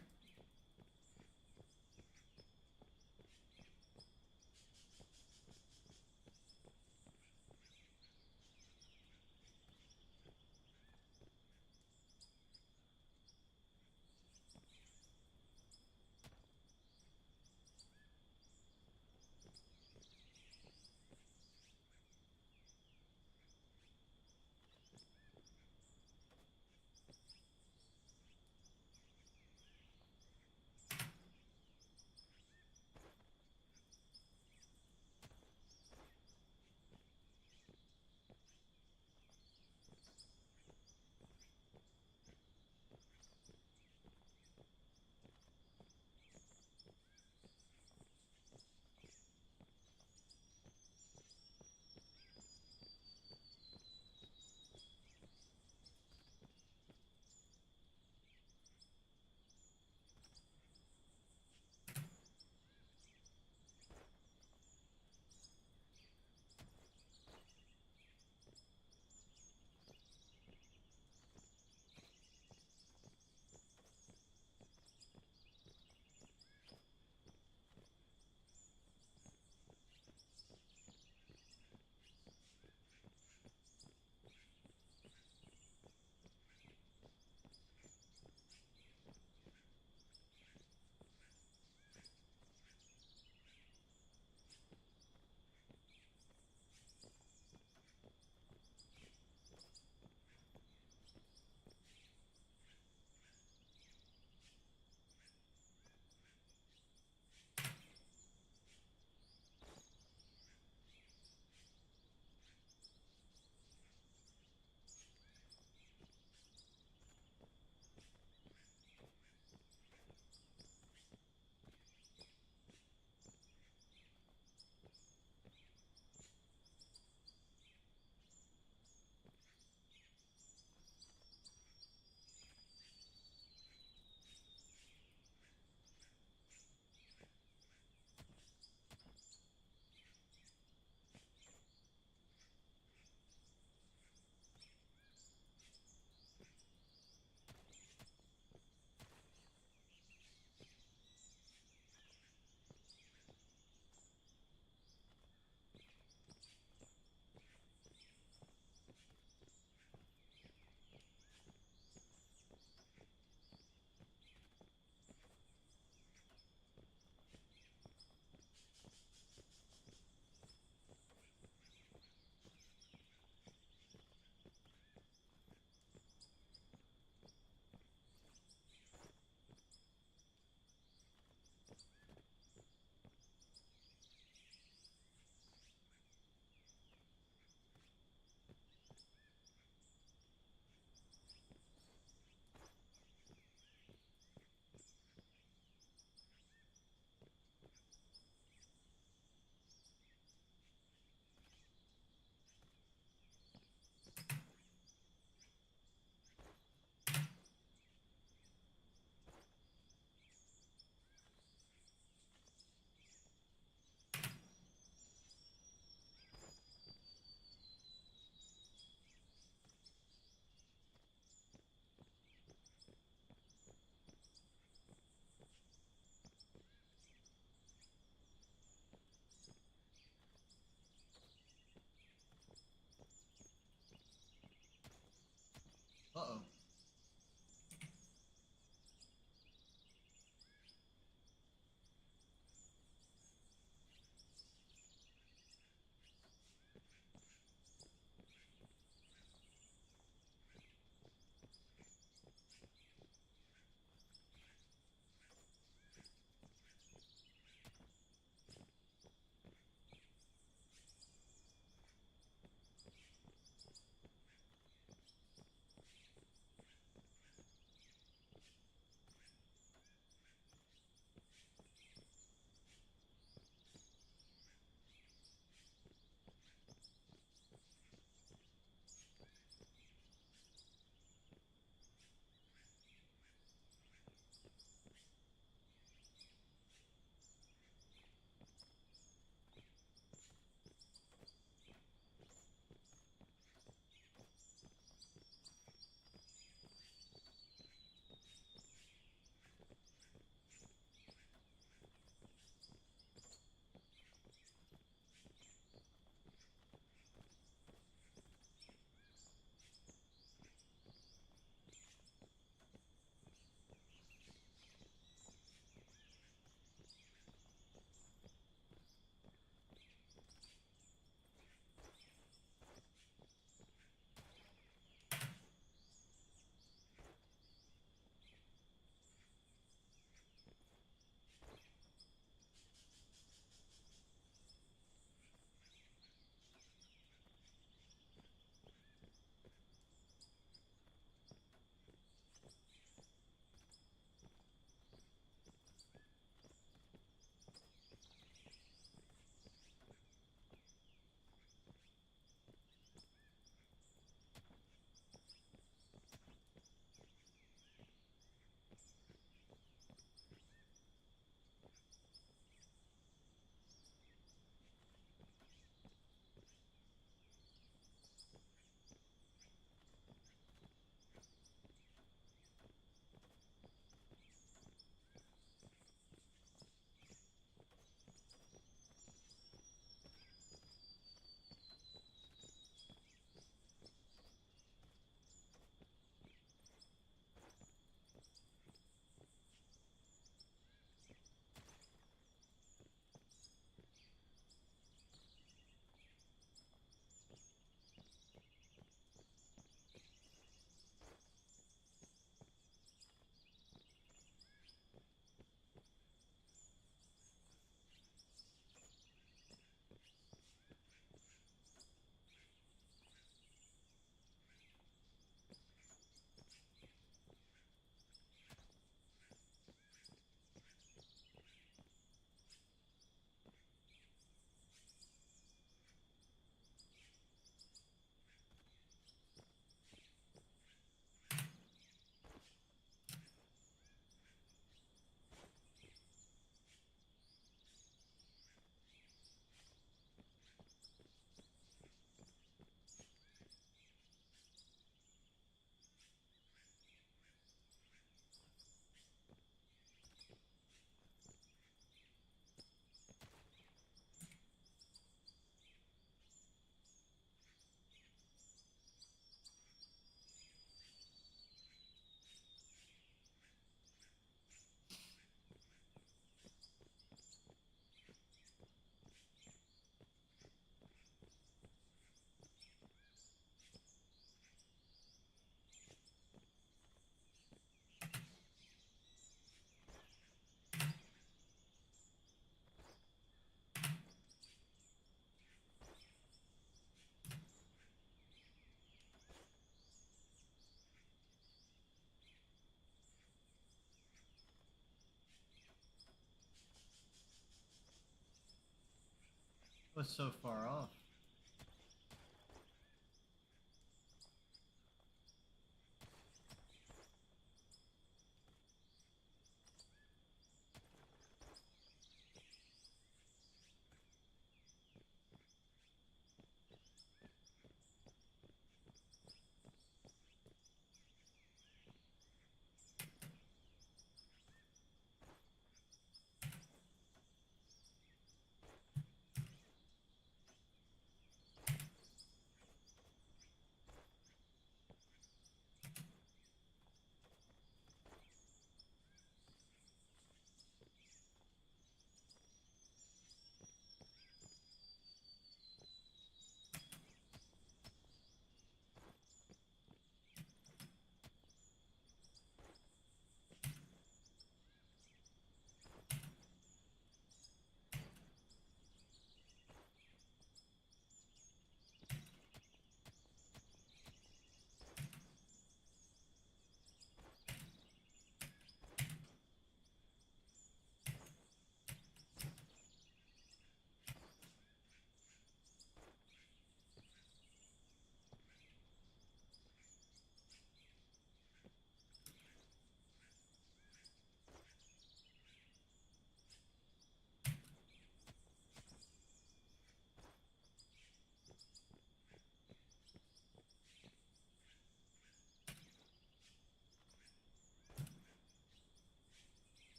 Was so far off.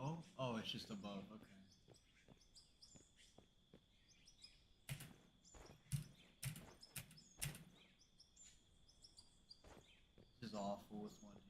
Oh, oh, it's just above. Okay. This is awful with one hand.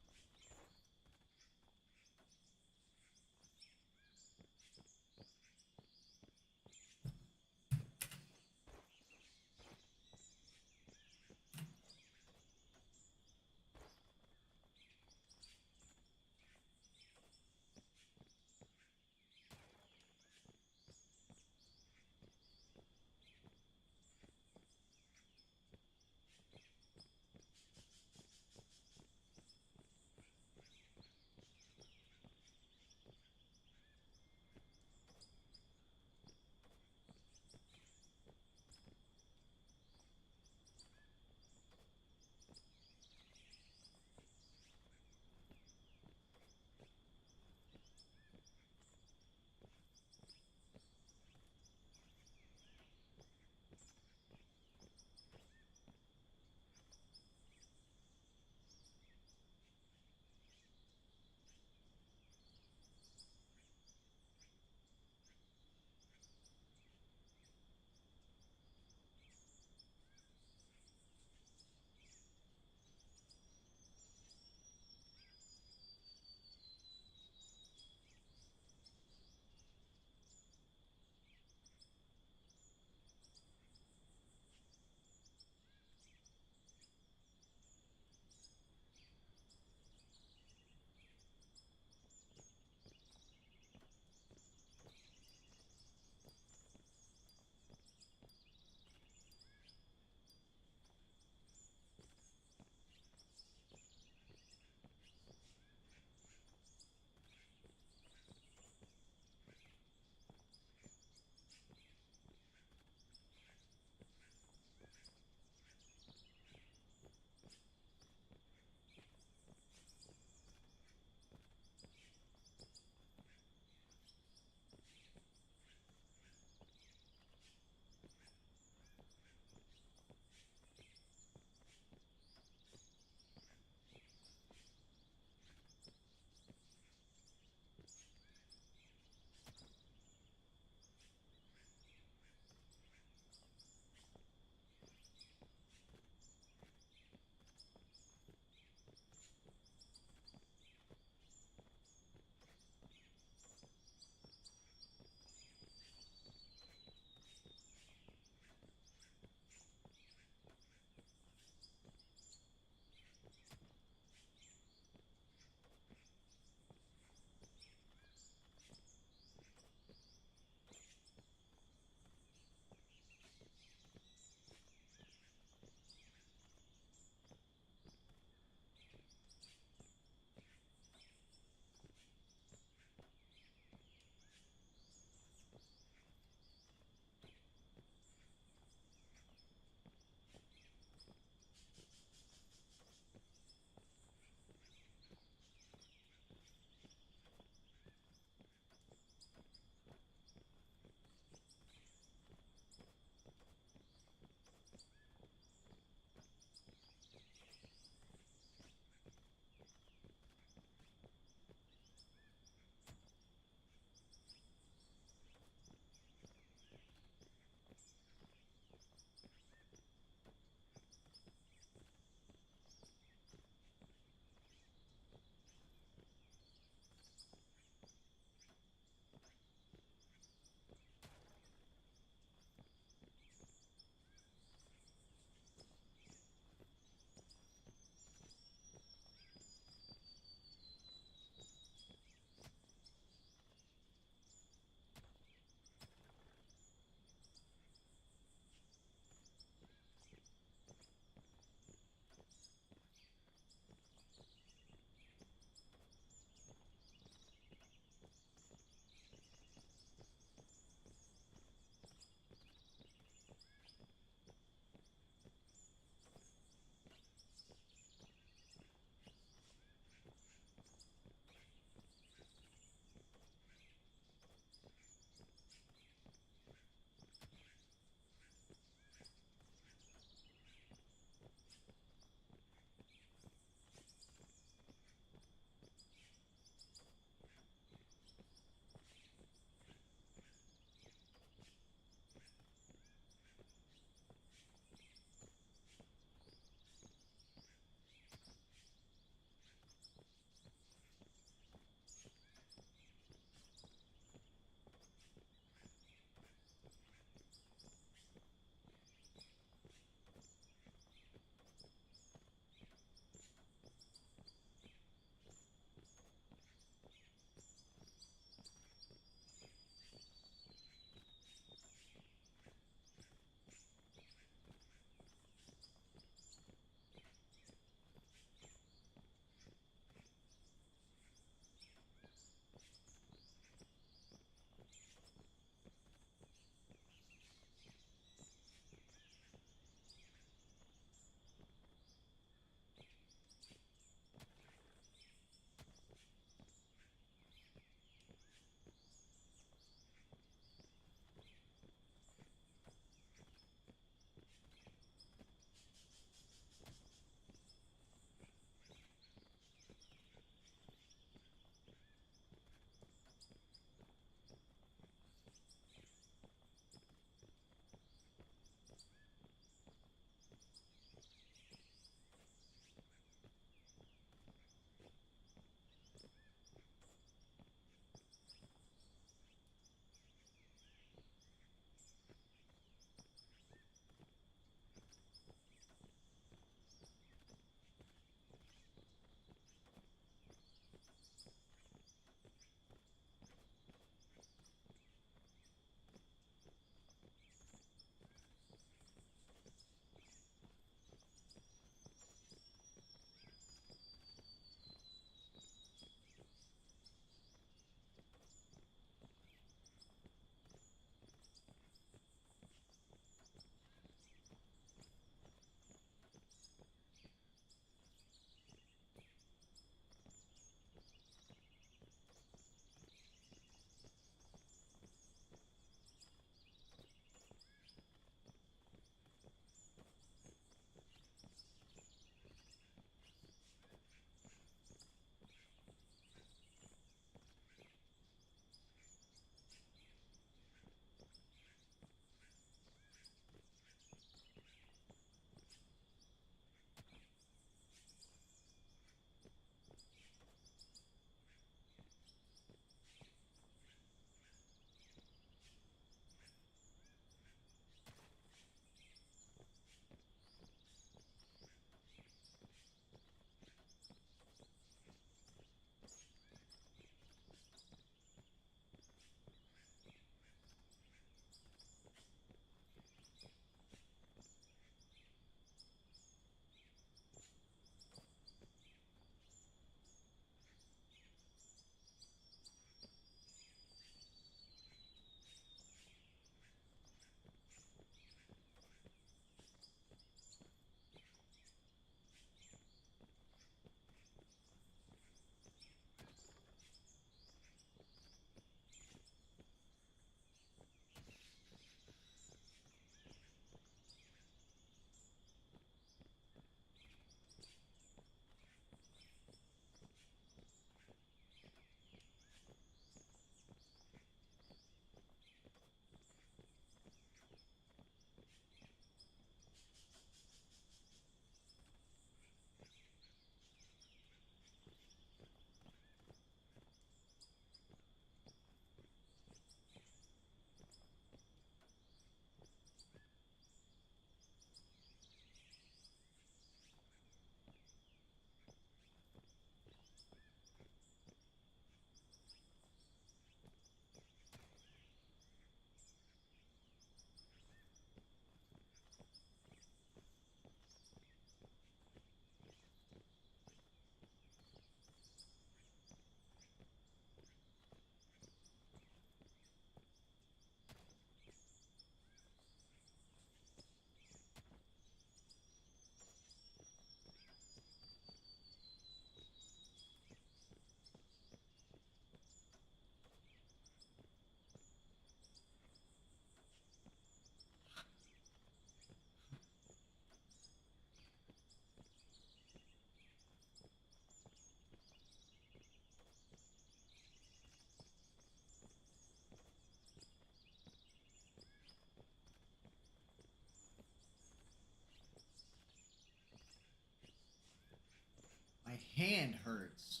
hand hurts.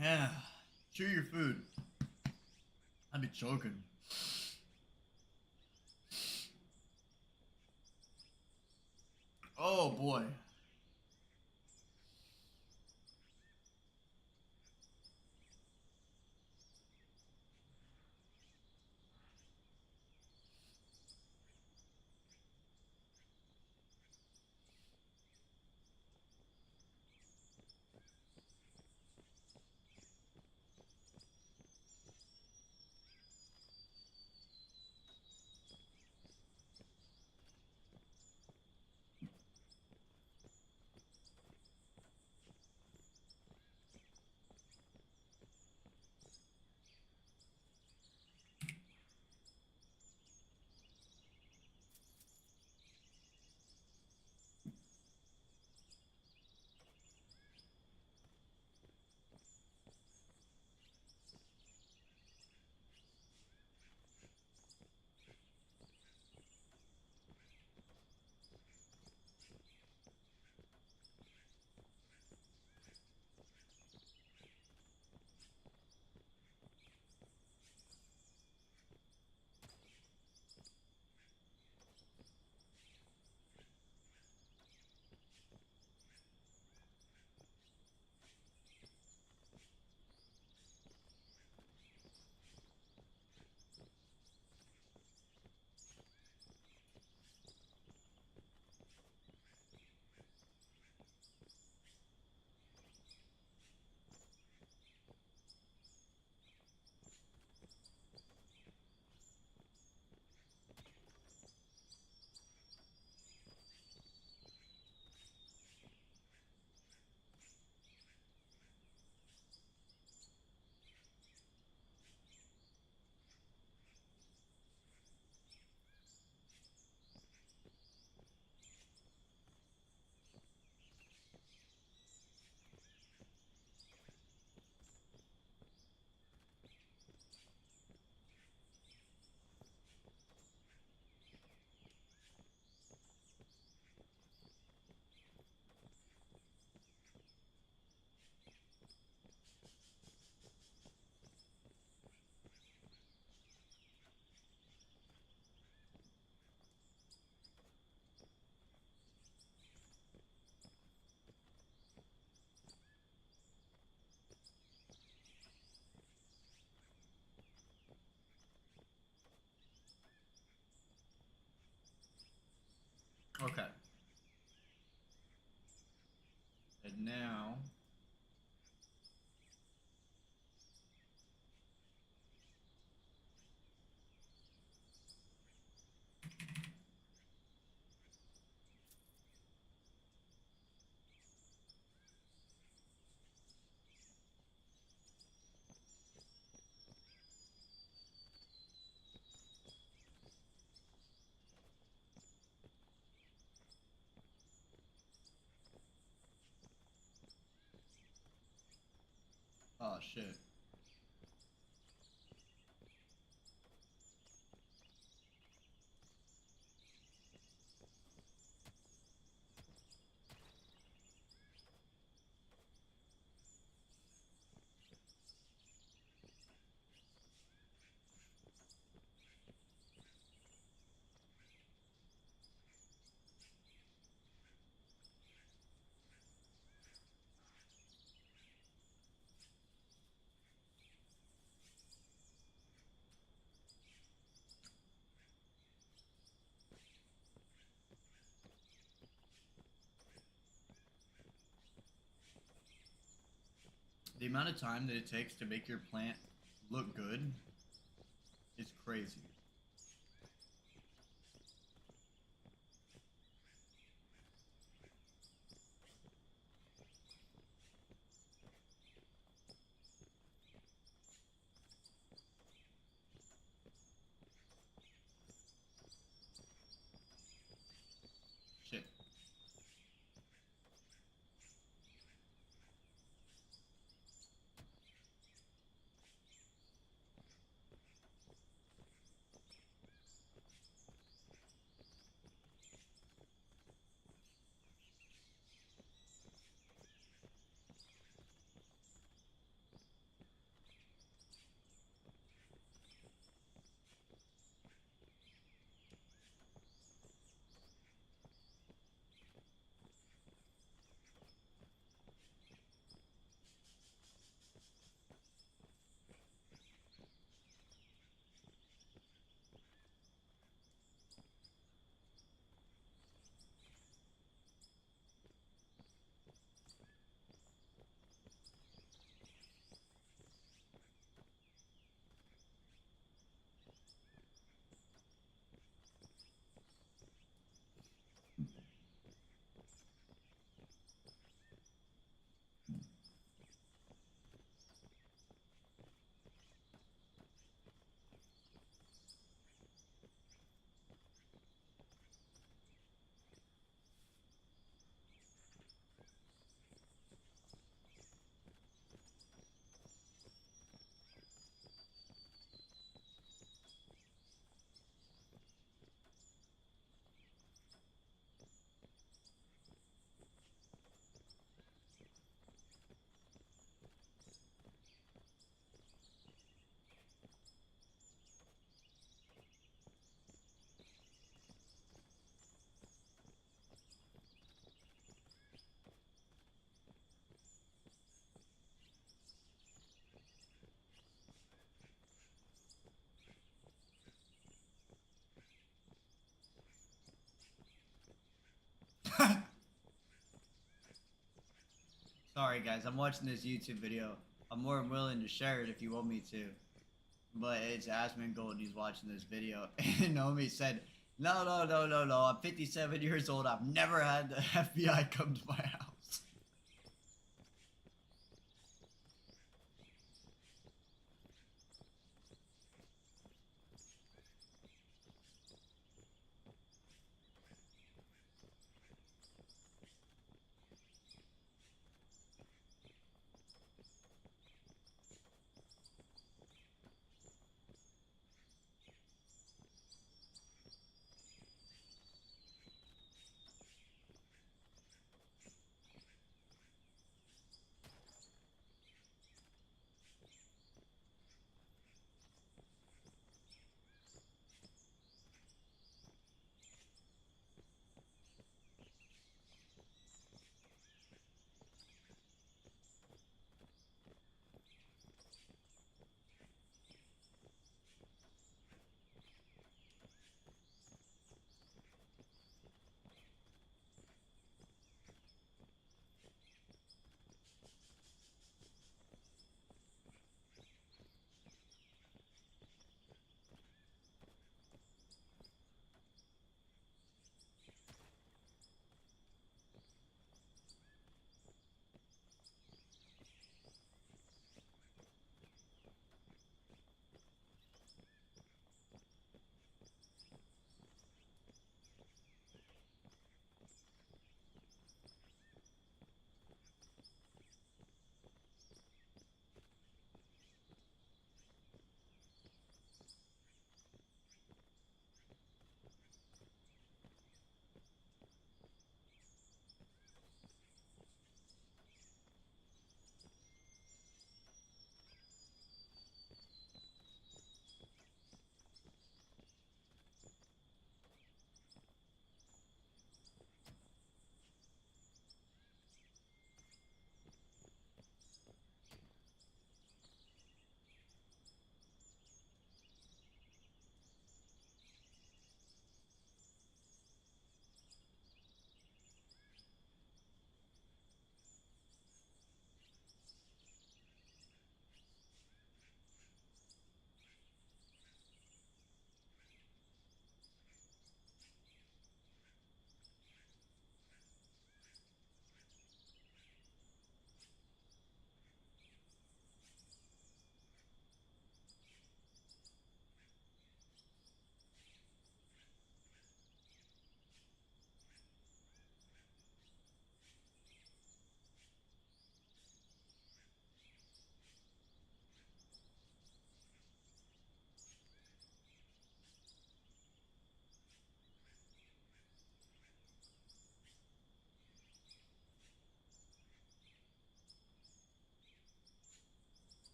Yeah. Chew your food. I'd be choking. Oh boy. Okay. And now... Oh, shit. The amount of time that it takes to make your plant look good is crazy. Shit. Sorry guys, I'm watching this YouTube video. I'm more than willing to share it if you want me to. But it's Asmongold and he's watching this video. And Naomi said, no, no, no, no, no. I'm 57 years old. I've never had the FBI come to my house.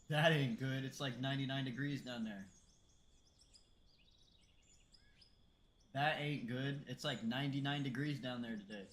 That ain't good. It's like 99 degrees down there. That ain't good. It's like 99 degrees down there today.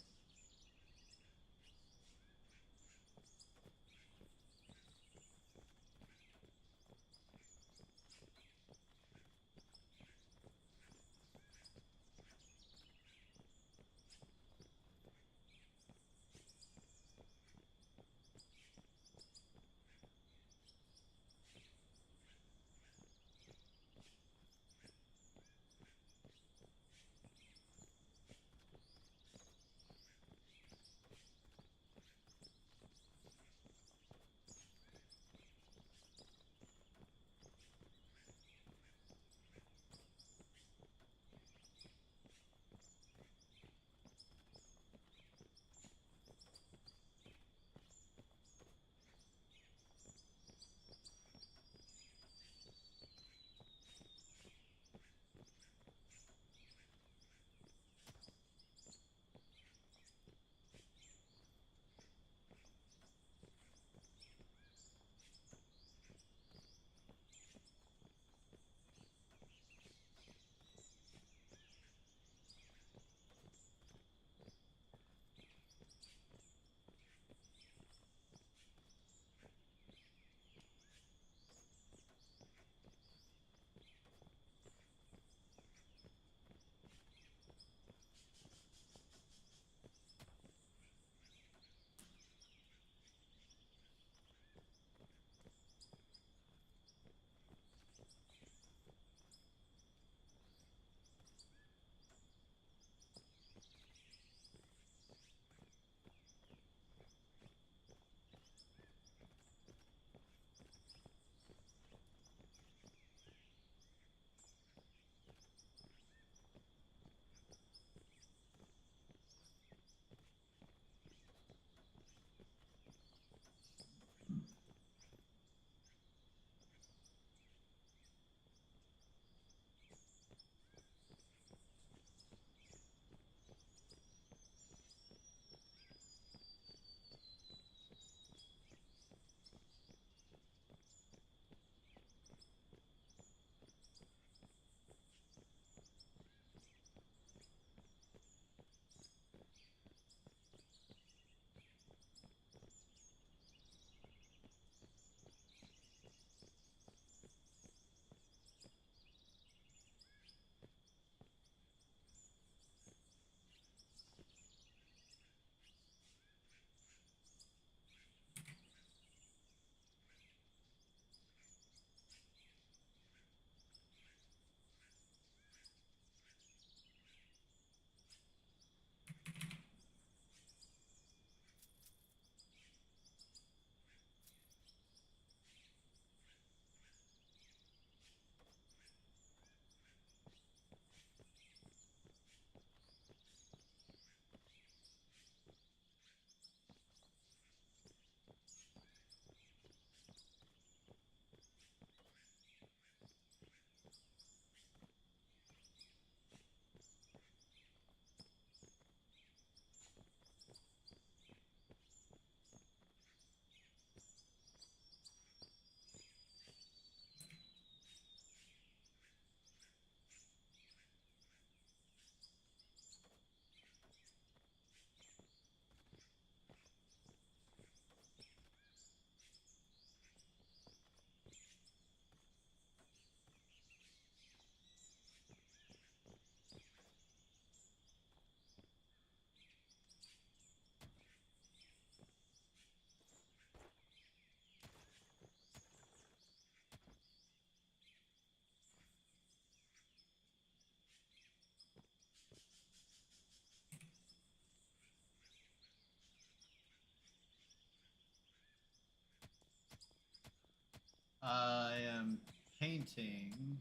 I am painting.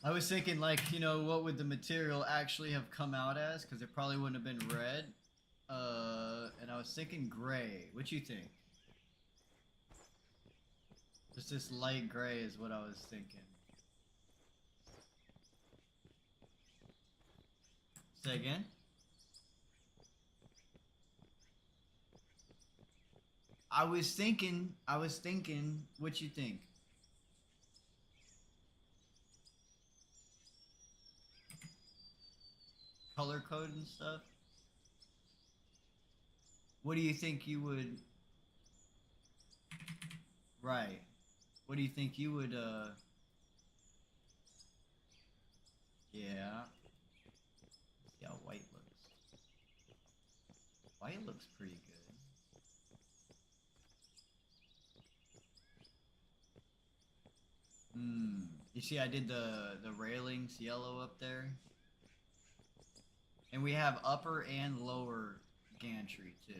I was thinking, like, you know, what would the material actually have come out as? Because it probably wouldn't have been red. And I was thinking gray. What you think? Just this light gray is what I was thinking. Say again? I was thinking, what you think? Color code and stuff? What do you think you would... Right. What do you think you would, Yeah. See how white looks. White looks pretty good. You see I did the railings yellow up there? And we have upper and lower gantry too.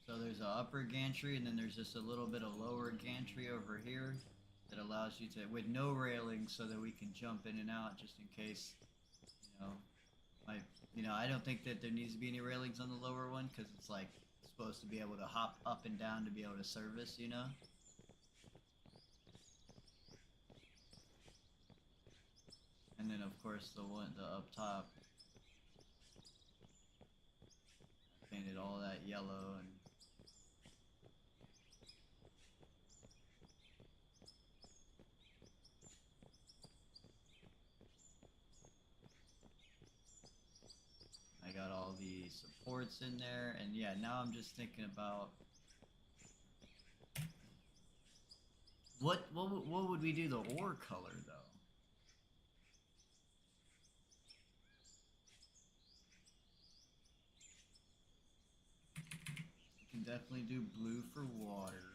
So there's an upper gantry and then there's just a little bit of lower gantry over here that allows you to, with no railings, so that we can jump in and out just in case, I don't think that there needs to be any railings on the lower one because it's like supposed to be able to hop up and down to be able to service, And then of course the up top, I painted all that yellow and I got all the supports in there, and yeah, now I'm just thinking about what would we do the ore color though? We can definitely do blue for water.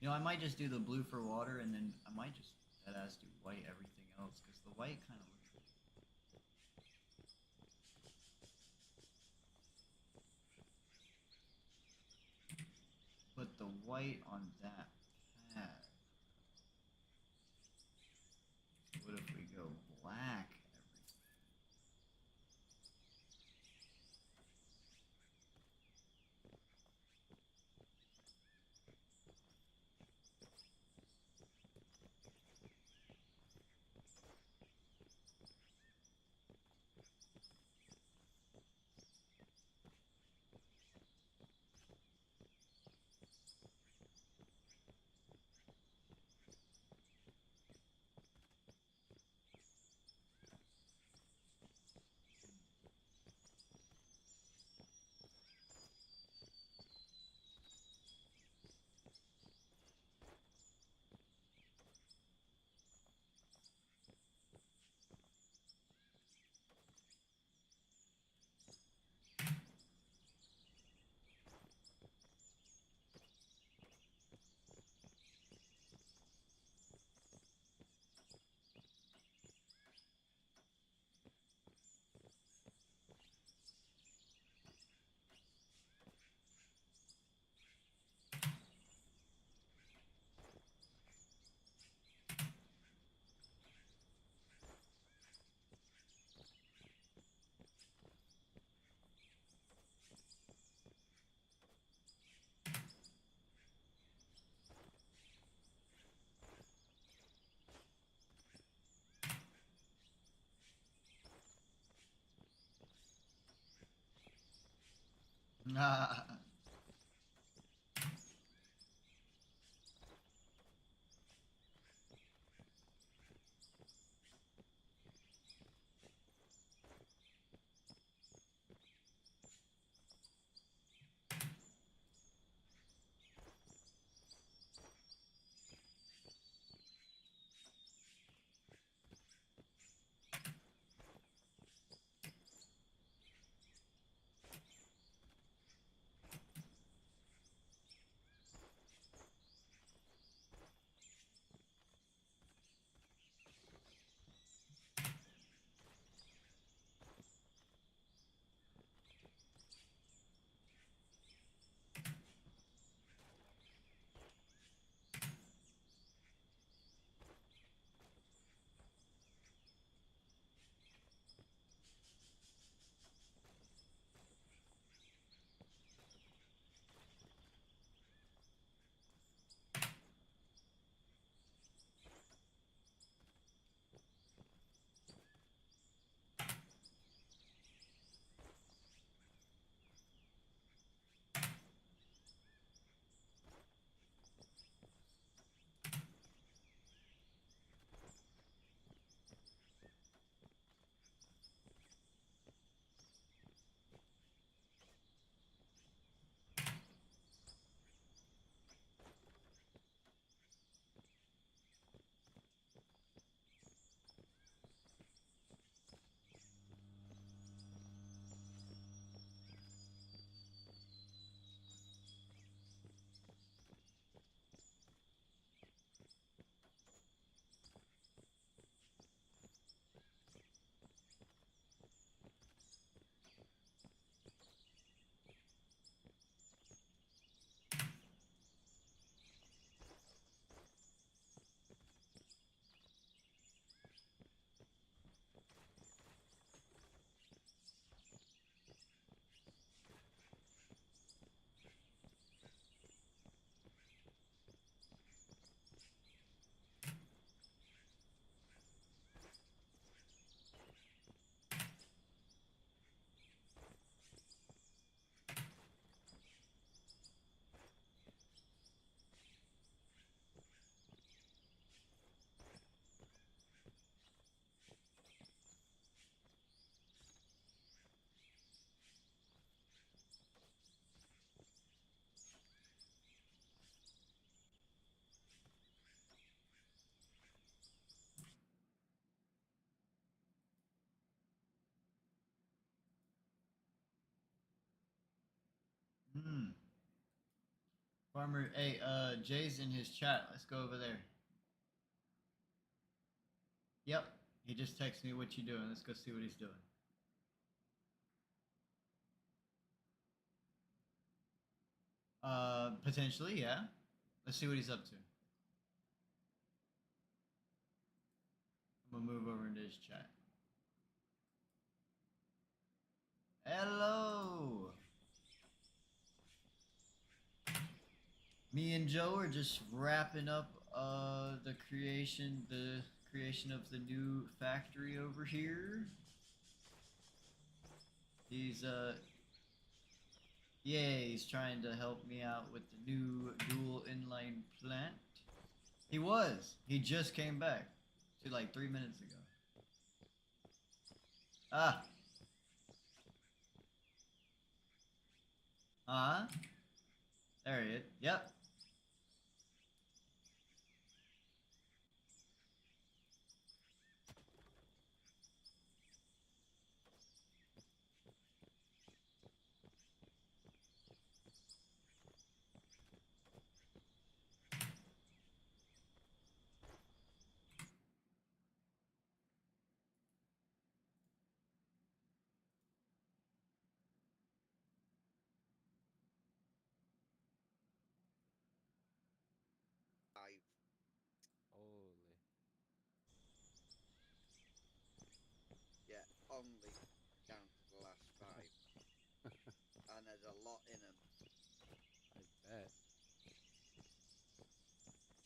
I might just do the blue for water, and then I might just deadass do white everything else, because the white kind of looks... Put the white on that pad. What if we go black everything? Hmm. Farmer, hey, Jay's in his chat. Let's go over there. Yep. He just texted me what you doing. Let's go see what he's doing. Potentially, yeah. Let's see what he's up to. I'm gonna move over into his chat. Hello. Me and Joe are just wrapping up the creation of the new factory over here. He's he's trying to help me out with the new dual inline plant. He was. He just came back. See, like 3 minutes ago. Ah. Uh-huh. There he is. Yep. Holy. Yeah, only down to the last 5. And there's a lot in them. I bet.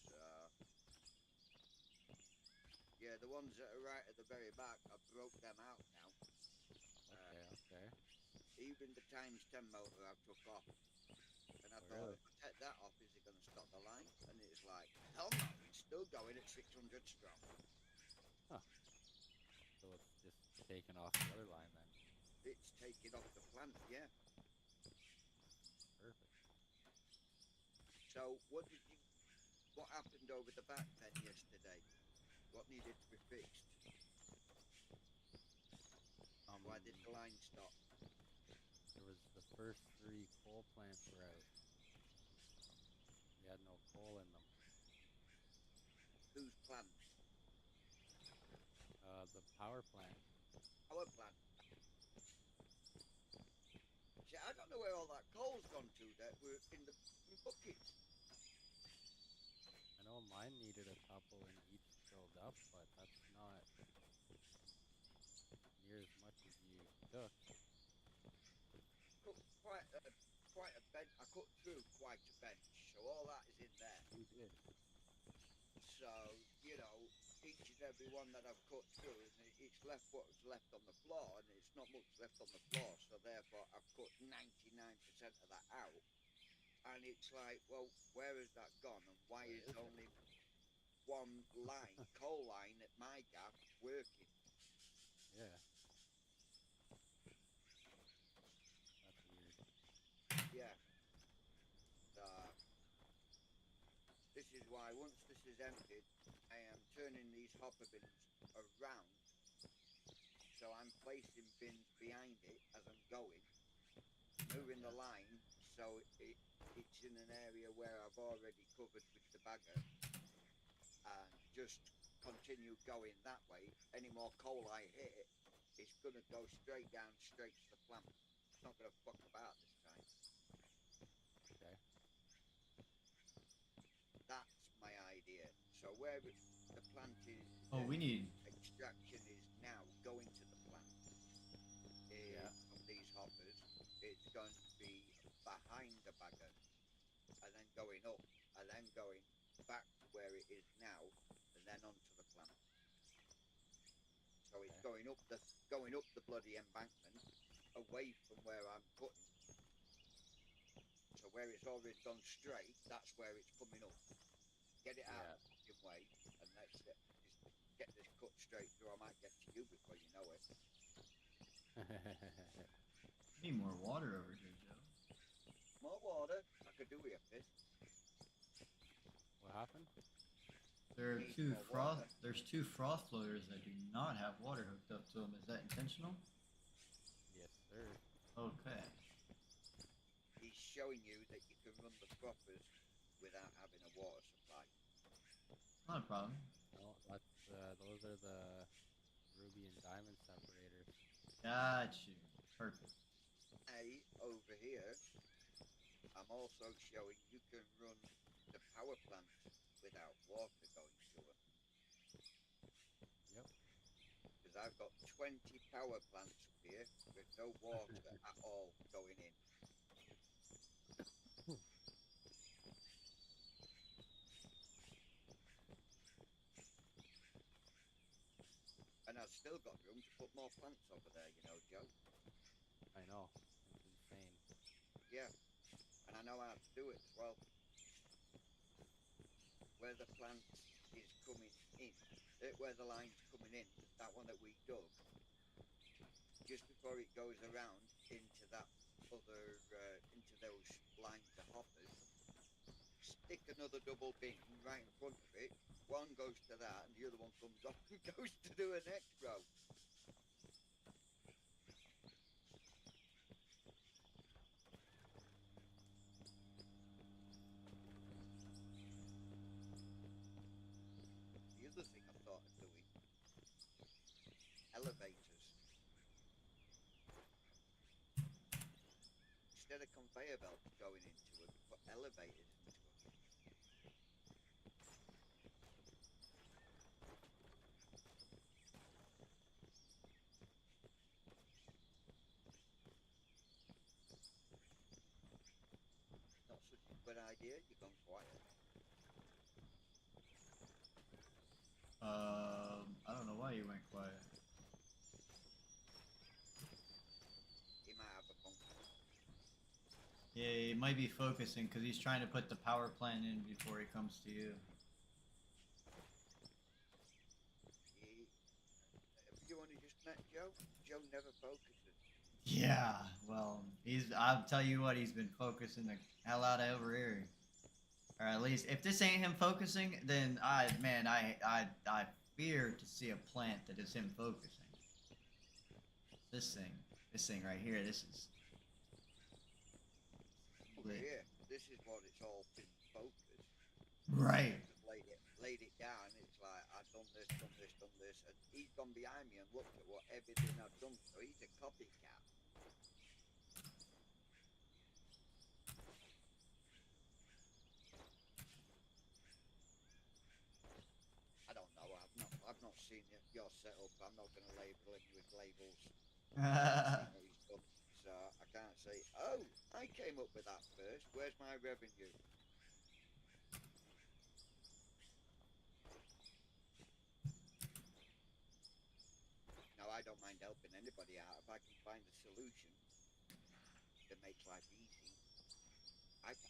So, yeah, the ones that are right at the very back, I broke them out now. Okay. Even the times 10 motor I took off. And I thought, Really? if I take that off, is it going to stop the line? And it's like, hell no, it's still going at 600 strong. Huh. So it's just taken off the other line then. It's taking off the plant, yeah. Perfect. So, what happened over the back then yesterday? What needed to be fixed? Why did the line stop? There was the first 3 coal plants were out. We had no coal in them. Whose plant? The power plant. Our plant. See, I don't know where all that coal's gone to that were in the buckets. I know mine needed a couple and each filled up, but that's not near as much as you took. Cut quite a bench. I cut through quite a bench, so all that is in there. You did. So, you know, each and every one that I've cut through, and it's left what's left on the floor, and it's not much left on the floor, so therefore I've cut 99% of that out. And it's like, well, where has that gone, and why Where is is it? only one line, coal line at my gap working? Yeah. That's weird. Yeah. This is why once this is emptied, I am turning these hopper bins around. So I'm placing bins behind it as I'm going, moving the line so it's in an area where I've already covered with the bagger, and just continue going that way. Any more coal I hit, it's going to go straight down, straight to the plant. It's not going to fuck about this time. Okay. That's my idea. So where the plant is, Oh, we need. extraction is now going to the plant from these hoppers. It's going to be behind the bagger, and then going up, and then going back to where it is now, and then onto the plant. So it's going up the bloody embankment, away from where I'm cutting. So where it's already gone straight, that's where it's coming up. Get it out of the fucking way, and let's just get this cut straight through. I might get to you before you know it. Need more water over here, Joe. More water. I could do with a piss. What happened? There's two frost floaters that do not have water hooked up to them. Is that intentional? Yes, sir. Okay. He's showing you that you can run the proppers without having a water supply. Not a problem. No, that's those are the ruby and diamond separators. Got you. Perfect. Over here, I'm also showing you can run the power plants without water going to them. Yep. Because I've got 20 power plants up here with no water at all going in. And I've still got room to put more plants over there, you know, Joe. I know. It's insane. Yeah, and I know how to do it as well. Where the plant is coming in, where the line's coming in, that one that we dug, just before it goes around into that other, into those lines of hoppers, stick another double bin right in front of it. One goes to that, and the other one comes off and goes to do a next row. The other thing I thought of doing, elevators. Instead of conveyor belts going into them, put elevators into them. Not such a good idea. You've gone quiet. I don't know why you went quiet. He might have a function. Yeah, he might be focusing because he's trying to put the power plant in before he comes to you. Have you only just met Joe? Joe never focuses. Yeah, well, I'll tell you what, he's been focusing the hell out of over here. Or at least, if this ain't him focusing, then I fear to see a plant that is him focusing. This thing right here, this is Over lit. here, this is what it's all been focused. Right. Just laid it down. It's like, I've done this, and he's gone behind me and looked at what everything I've done. So he's a copycat. I don't know. I've not seen your setup. I'm not going to label him with labels. I've seen what he's done, so I can't say, oh, I came up with that first. Where's my revenue? Now, I don't mind helping anybody out if I can find a solution that makes life easy.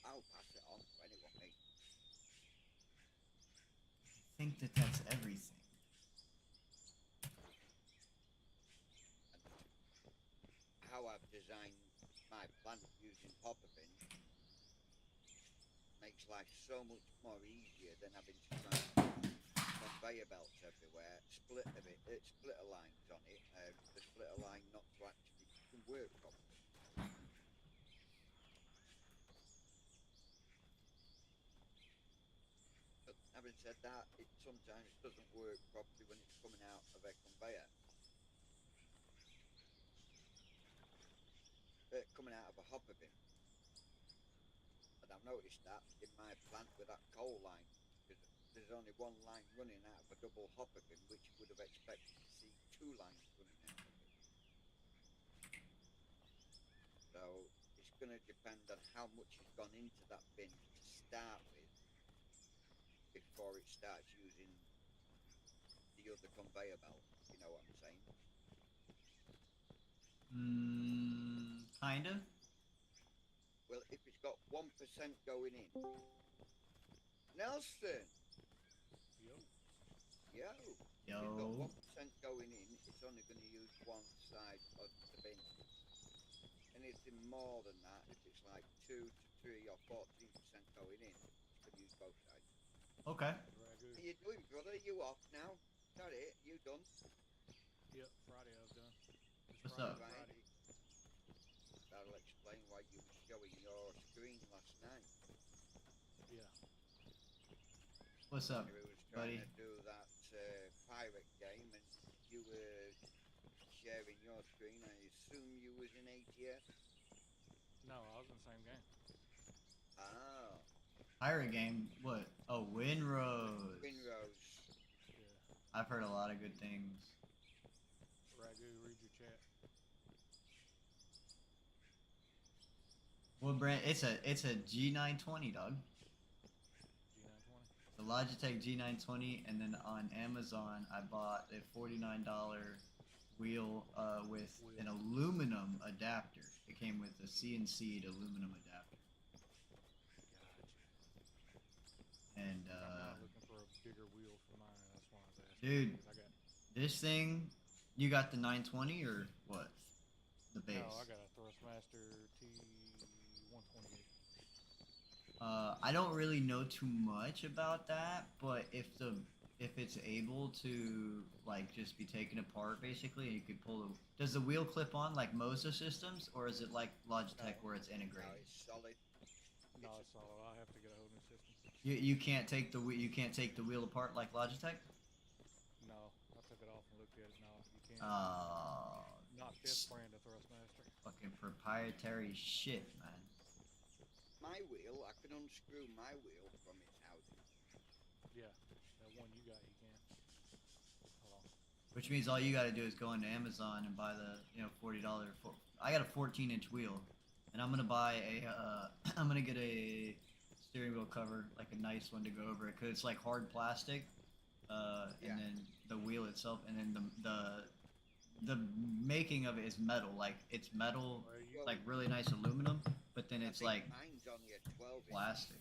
I'll pass it on to anyone, mate. I think that's everything. And how I've designed my plant using hopper bins makes life so much more easier than having to try and conveyor belts everywhere, splitter lines on it, the splitter line not to actually work properly. But having said that, it sometimes doesn't work properly when it's coming out of a conveyor. Coming out of a hopper bin. And I've noticed that in my plant with that coal line, because there's only one line running out of a double hopper bin, which you would have expected to see two lines running out of it. So it's going to depend on how much has gone into that bin to start with before it starts using the other conveyor belt. You know what I'm saying? Kind of. Well, if it's got 1% going in, Nelson. Yo. Yo. Yo. If it's got 1% going in, it's only going to use one side of the bin. Anything more than that, if it's like 2 to 3 or 14% going in, it's going to use both sides. Okay. Roger. How you doing, brother? You off now? Got it? You done? Yep, Friday I was done. What's up? Friday. That'll explain why you were showing your screen last night. Yeah. What's up, He was trying buddy? to do that pirate game, and you were sharing your screen. I assume you was in ATS. No, I was in the same game. Oh, Pirate game? What? Oh, Winrose. Winrose. Yeah. I've heard a lot of good things. Ragu, read your chat. What brand? It's a G920, dog. G920. The Logitech G920, and then on Amazon I bought a $49 wheel with an aluminum adapter. It came with a CNC'd aluminum adapter. Gotcha. And I'm not looking for a bigger wheel for mine. That's why I was asking. dude, 'Cause I got. this thing, you got the 920 or what? The base. No, I got a Thrustmaster T128. I don't really know too much about that, but if it's able to like just be taken apart basically, and you could pull the. Does the wheel clip on like Moza systems, or is it like Logitech No. where it's No, integrated? it's solid. No, it's solid. I'll have to get a whole new system. You can't take the you can't take the wheel apart like Logitech. No, I took it off and looked at it. No, you can't. Not this brand of Thrustmaster. Fucking proprietary shit, man. My wheel, I can unscrew my wheel from its housing. Yeah, that one you got, you can. Hold on. Which means all you got to do is go into Amazon and buy the $40. I got a 14-inch wheel, and I'm gonna buy a I'm gonna get a steering wheel cover, like a nice one to go over it, cause it's like hard plastic, Yeah. and then the wheel itself, and then the making of it is metal, like it's metal, Where are you? like really nice aluminum, but then I it's think like mine's only a 12 inch. plastic.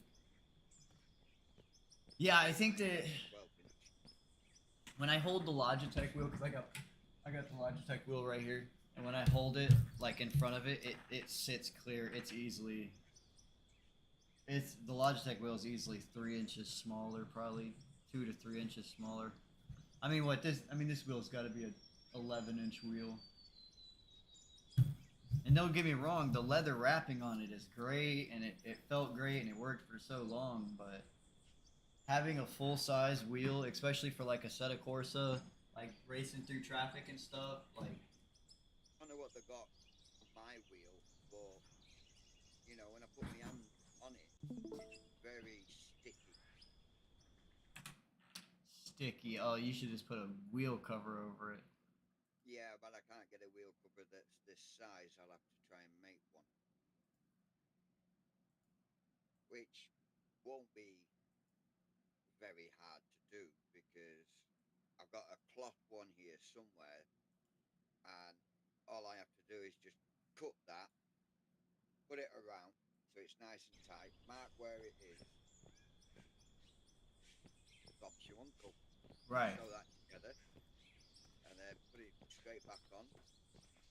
Yeah, I think that 12 inch. when I hold the Logitech wheel, cause I got the Logitech wheel right here, and when I hold it like in front of it, it sits clear. It's the Logitech wheel is easily 3 inches smaller, probably 2 to 3 inches smaller. I mean, this wheel's got to be a 11-inch wheel. And don't get me wrong, the leather wrapping on it is great, and it felt great, and it worked for so long, but having a full-size wheel, especially for like a Assetto Corsa, like racing through traffic and stuff, like, I don't know what they got on my wheel, but when I put my hand on it, it's very sticky. sticky. Oh, you should just put a wheel cover over it. Yeah, but I can't get a wheel cover that's this size. I'll have to try and make one, which won't be very hard to do because I've got a cloth one here somewhere, and all I have to do is just cut that, put it around so it's nice and tight, mark where it is, Bob's your uncle. Right. Sew that together, and then put it straight back on.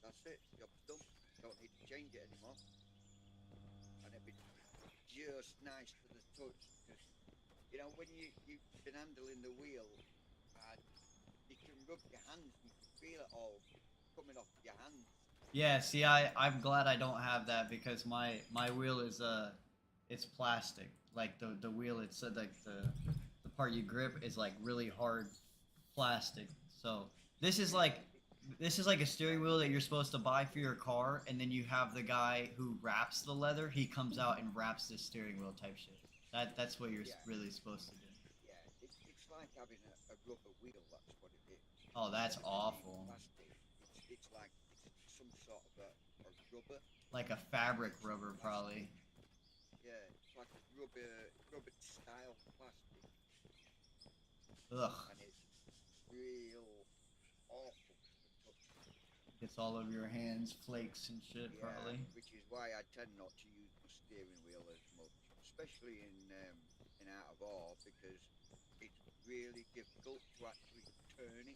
That's it. Job's done. Don't need to change it anymore. And it'd be just nice to the touch because when you've been handling the wheel and you can rub your hands and you can feel it all coming off your hands. Yeah, see, I'm glad I don't have that because my wheel is it's plastic. Like the wheel, it's like the part you grip is like really hard plastic. So this is like a steering wheel that you're supposed to buy for your car, and then you have the guy who wraps the leather. He comes out and wraps this steering wheel type shit. That's what you're really supposed to do. Yeah, it's like having a rubber wheel. That's what it is. Oh, that's Instead of it being awful. plastic, it's like it's some sort of a rubber. Like a fabric rubber, probably. Yeah, it's like a rubber style plastic, Ugh, and it's real awful to touch. gets all over your hands, flakes and shit, Yeah, probably. which is why I tend not to use my steering wheel as much, especially in out of awe, because it's really difficult to actually turn it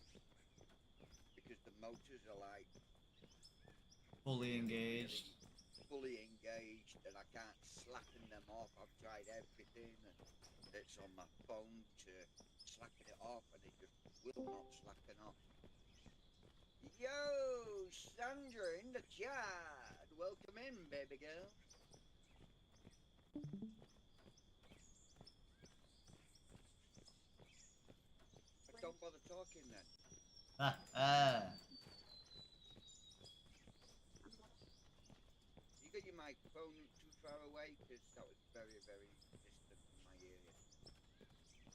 because the motors are like Fully really, engaged. really fully engaged, and I can't slacken them off. I've tried everything, and it's on my phone to slacken it off, and it just will not slacken off. Yo, Sandra in the chat. Welcome in, baby girl. don't bother talking then. You got your microphone too far away? Because that was very, very distant from my area.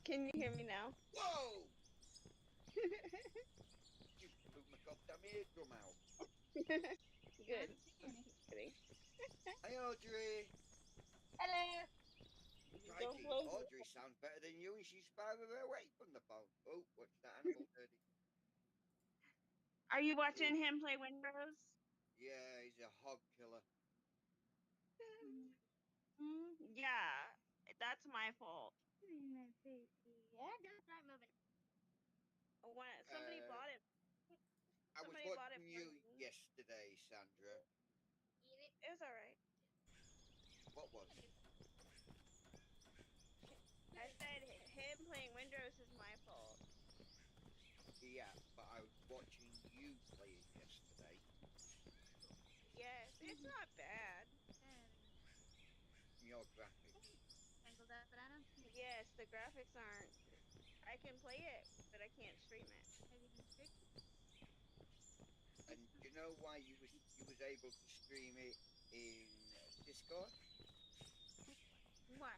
Can you hear me now? Whoa! You blew my goddamn eardrum out. Good. Kidding. Hi, Audrey. Hello. Don't Crikey, blow. Audrey sounds better than you, and she's farther away from the phone. Oh, what's that animal, Dirty? Are you watching him play Windows? Yeah, he's a hog killer. Yeah, that's my fault. Yeah, don't start moving. When somebody bought it. I was Somebody bought it watching for you me. yesterday, Sandra. It was alright. What was? I said him playing Windows is my fault. Yeah, but I was watching you play it yesterday. Yes, it's not bad. Your graphics. Yes, the graphics aren't. I can play it, but I can't stream it. And do you know why you was able to stream it in Discord? Why?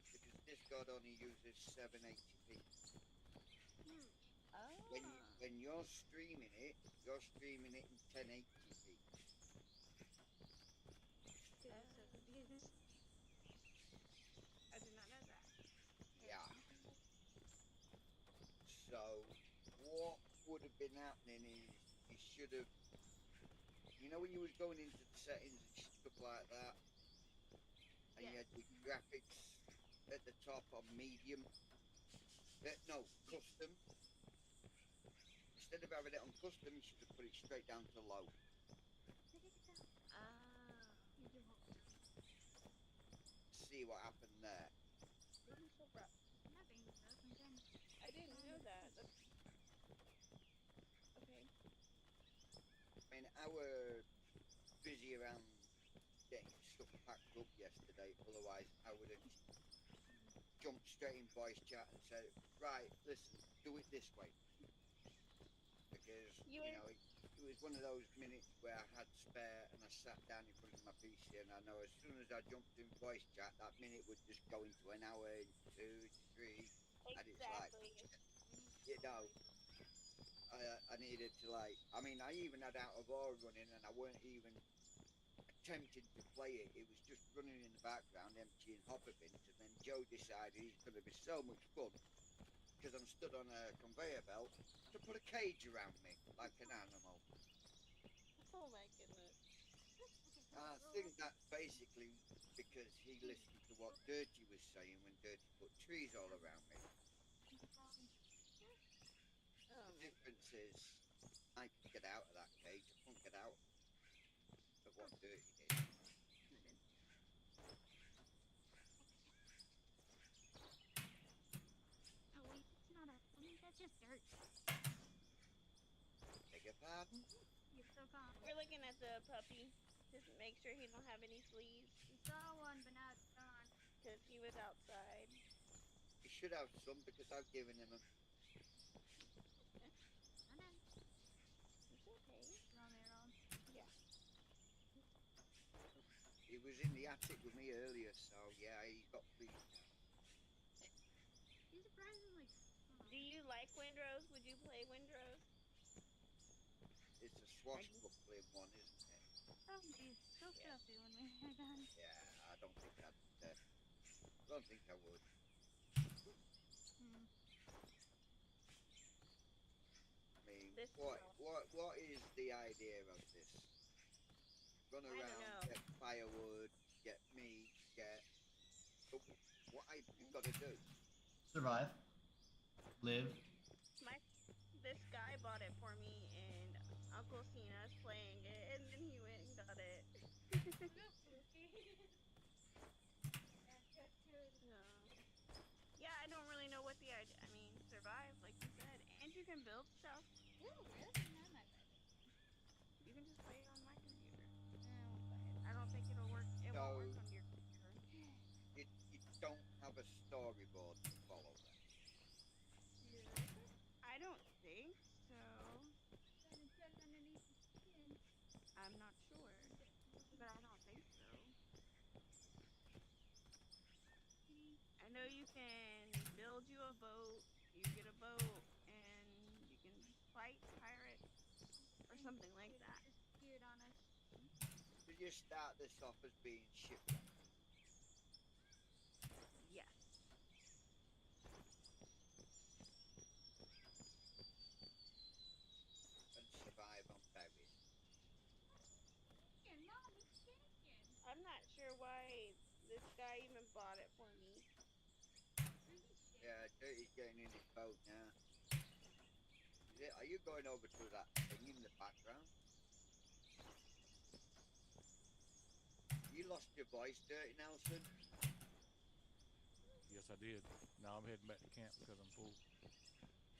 Because Discord only uses 780p. Oh. When you're streaming it in 1080p. I did not know that. Yeah. So what would have been happening is you should have, you know, when you was going into the settings and stuff like that, and you had your graphics at the top on medium. No, custom. Instead of having it on custom, you should have put it straight down to low. See what happened there. I didn't know that. Okay. I mean, I were busy around getting stuff packed up yesterday. Otherwise, I would have jumped straight in voice chat and said, right, listen, do it this way. Because, you know, it was one of those minutes where I had spare and I sat down in front of my PC, and I know as soon as I jumped in voice chat, that minute would just go into an hour, 2, 3, and it's like, you know, I needed to, like, I mean, I even had Out of Awe running, and I weren't even attempting to play it. It was just running in the background, emptying hopper bins, and then Joe decided he's going to be so much fun, because I'm stood on a conveyor belt, to put a cage around me, like an animal. Oh my goodness. I think that's basically because he listened to what Dirty was saying when Dirty put trees all around me. The difference is I could get out of that cage. I couldn't get out of what Dirty did. That's just dirt. Beg your pardon? You're so calm. We're looking at the puppy. Just make sure he don't have any fleas. We saw one, but now it's gone. Because he was outside. He should have some because I've given him a... It's okay. You want me around? Yeah. He was in the attic with me earlier, so yeah, he's got fleas now. He's surprisingly. Do you like Windrose? Would you play Windrose? It's a swashbuckling one, isn't it? Oh, he's so fluffy when we're done. Yeah, I don't think I would. I mean, what is the idea of this? Run around, get firewood, get meat, get... But what you've got to do? Survive. Live. This guy bought it for me, and Uncle seen us playing it, and then he went and got it. Yeah, I don't really know what the idea. I mean, survive, like you said, and you can build stuff. Oh, really? Not my bad. You can just play it on my computer. I don't think it'll work. It won't work on your computer. You don't have a storyboard to follow then. don't think so. Gonna check underneath the skin. I'm not sure, but I don't think so. I know you can build you a boat, you get a boat, and you can fight pirates or something like that. Disappeared on us. Did you start this off as being shipwrecked Yes. and survive on berries? Here, mommy, chicken. I'm not sure why this guy even bought it for me. Yeah, Dirty's getting in his boat now. Are you going over to that thing in the background? You lost your voice, Dirty Nelson. Yes, I did. Now I'm heading back to camp because I'm full.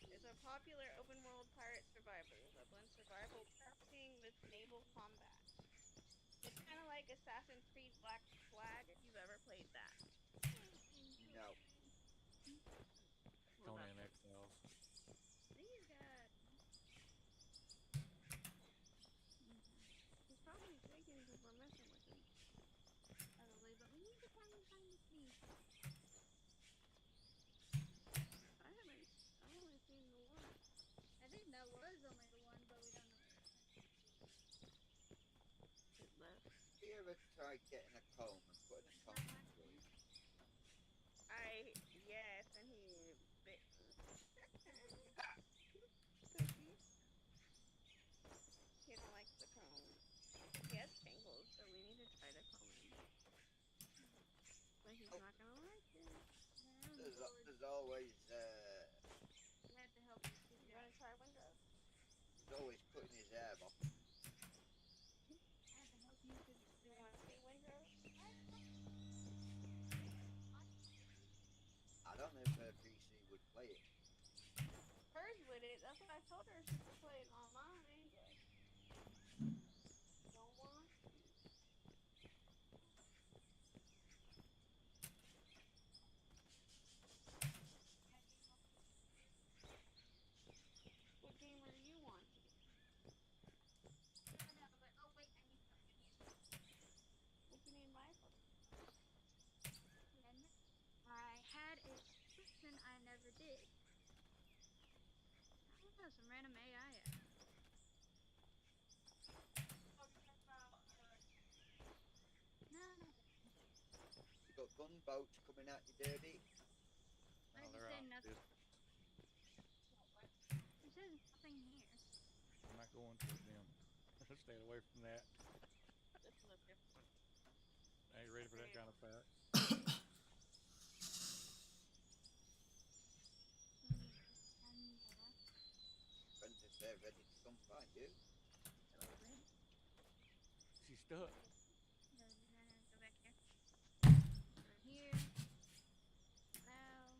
It's a popular open world pirate survival that blends survival crafting with naval combat. It's kind of like Assassin's Creed Black Flag if you've ever played that. No. Well, Conan that's Exiles. These guys. he's probably thinking because we're messing with him. Probably, but we need to try and find the thief. I've only seen the one. I think that was only the one, but we don't know where it It left. Have you ever tried getting a comb and putting a comb through it? Yes, and he bit. Cookie. He don't like the comb. He has tangles, so we need to try to comb him. But he's not gonna like it. There's always We have to help you You figure wanna out. try Windrow? there's always cutting his hair off. I have to help you figure Do you wanna see Windrow? I don't know if her PC would play it. Hers with it. That's what I told her. She could play it online. Don't want to. What game are you wanting? No, but oh wait, I need something here. What you need my for? I had a subscription I never did. I don't know, some random AI app. No, no. You got gunboats coming at you, Dirty. I No, just they're say out. nothing. It says nothing here. I'm not going to them. Staying away from that. This is a different one. I ain't ready for that kind of fact. Princess, they're ready to come find you. She's stuck. No, go back here. Go here. Allow.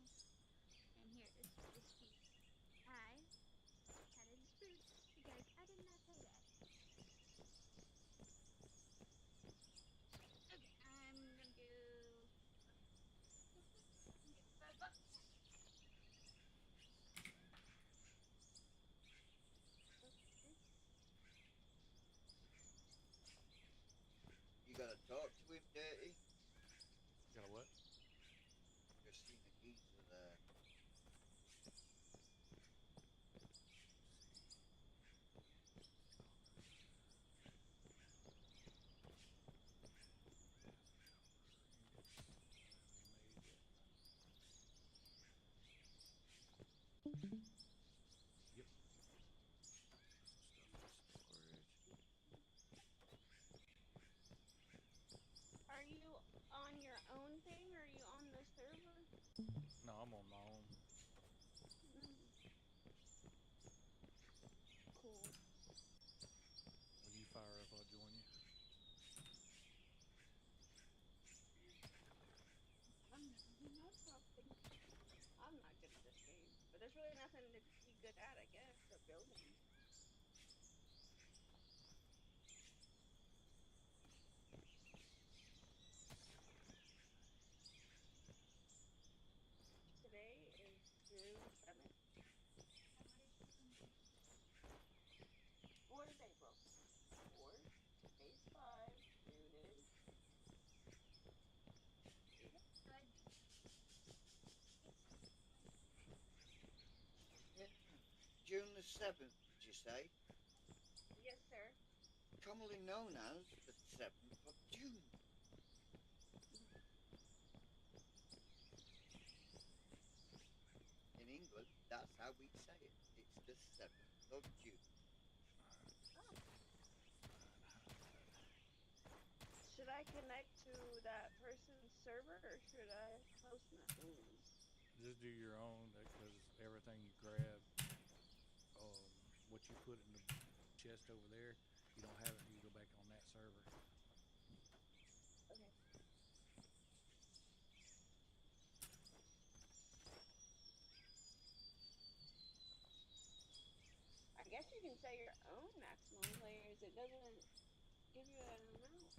And here, dispute. I had a dispute because I did not say that. Okay, I'm gonna go. You gotta talk to him, Dirty. Got a what? Just seen a geezer there. Yep. Are you on your own thing or are you on the server? No, I'm on my own. Cool. When you fire up, I'll join you. I'm not good at this game, but there's really nothing to be good at, I guess, for building. Today is June 7th. the 7th, did you say? Yes, sir. Commonly known as the 7th of June. In England, that's how we say it. It's the 7th of June. Oh. Should I connect to that person's server or should I post my own? Just do your own, because everything you grab, what you put in the chest over there, you don't have it till you go back on that server. Okay. I guess you can set your own maximum players. It doesn't give you an amount.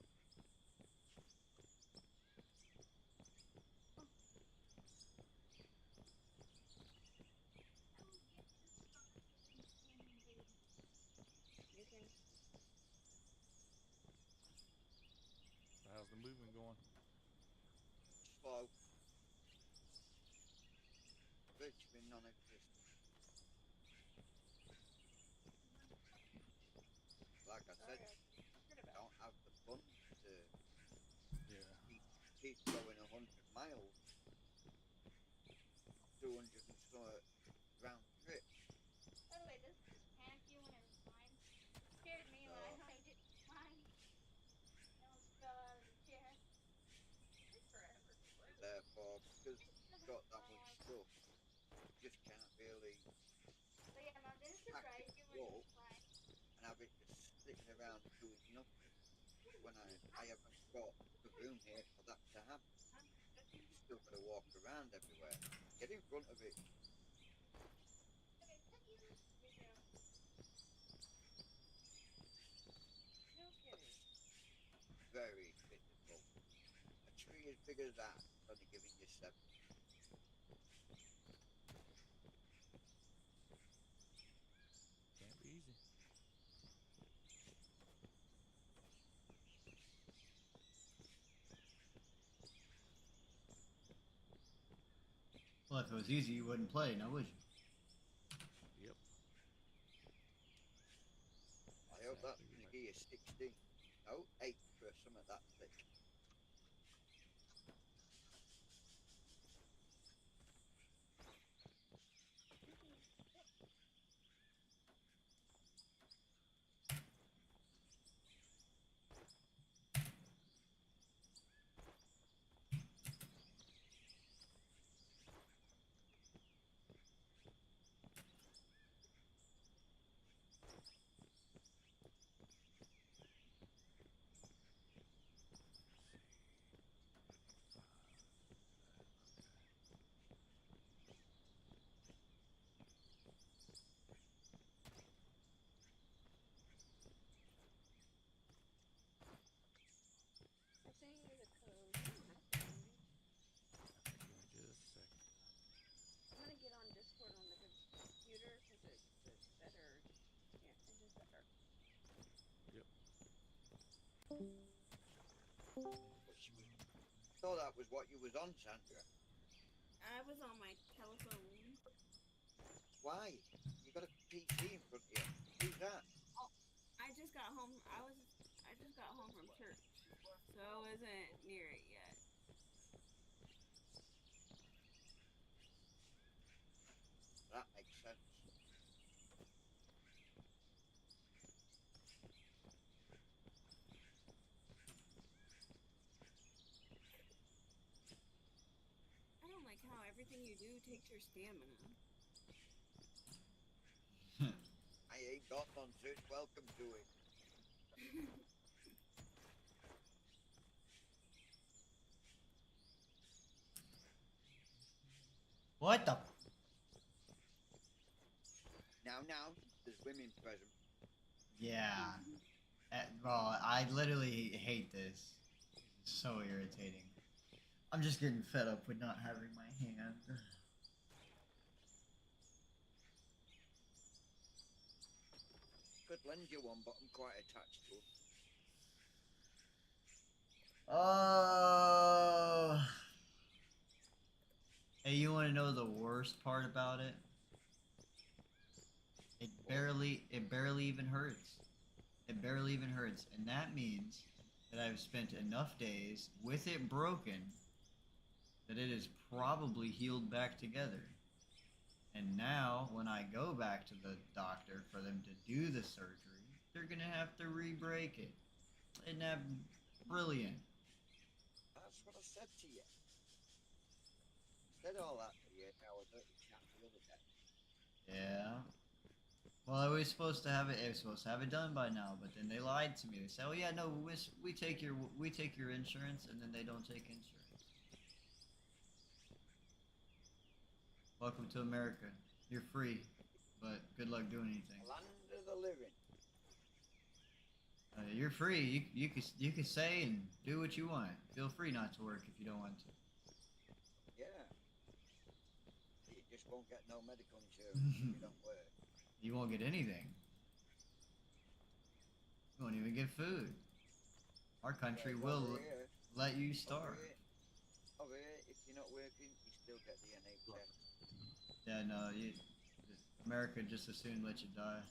Oh, you can. So how's the movement going? Slow. Virtually non-existent. Like I said, Sorry, I heard about. don't have the funds to Yeah. keep going 100 miles, 200 and some round trip. By the way, this panicked you when it was flying. Scared me when I So landed flying. I almost fell out of the chair. It's forever. What? therefore, because It still I've has got that much fog. stuff, just can't really But yeah, Mom, did it pack surprise it you when it all was flying? and have it just sitting around doing nothing when I haven't got the room here for that to happen. You still got to walk around everywhere. Get in front of it. Okay, thank you. Me too. No kidding. Very difficult. A tree as big as that is only giving you 7. Can't be easy. Well, if it was easy, you wouldn't play, now would you? Yep. I hope that's Exactly going to right. give you 16. No, 8 for some of that thick. I sent you the code. You don't have to read it. Give me just a second. I'm gonna get on Discord on the computer because it's better. Yeah, it's just better. Yep. So that was what you was on, Sandra. I was on my telephone. Why? You got a PC in front of you. Use that. Oh, I just got home. I just got home from church, so I wasn't near it yet. That makes sense. I don't like how everything you do takes your stamina. I ain't got none, so it's welcome to it. What the? Now, there's women present. Yeah. Well, I literally hate this. It's so irritating. I'm just getting fed up with not having my hand. Could lend you one, but I'm quite attached to them. Hey, you want to know the worst part about it? It barely even hurts. It barely even hurts, and that means that I've spent enough days with it broken that it is probably healed back together. And now, when I go back to the doctor for them to do the surgery, they're gonna have to re-break it. Isn't that brilliant? That's what I said to you. I said all that to you. I was at the chat the other day. Yeah. Well, we supposed to have it. It was supposed to have it done by now, but then they lied to me. They said, "Oh yeah, no, we take your insurance," and then they don't take insurance. Welcome to America. You're free, but good luck doing anything. Land of the living. You're free. You can say and do what you want. Feel free not to work if you don't want to. Yeah. You just won't get no medical insurance if you don't work. You won't get anything. You won't even get food. Our country will let you starve. Over here, if you're not working, you still get the NHS. Yeah, no, America just as soon let you die.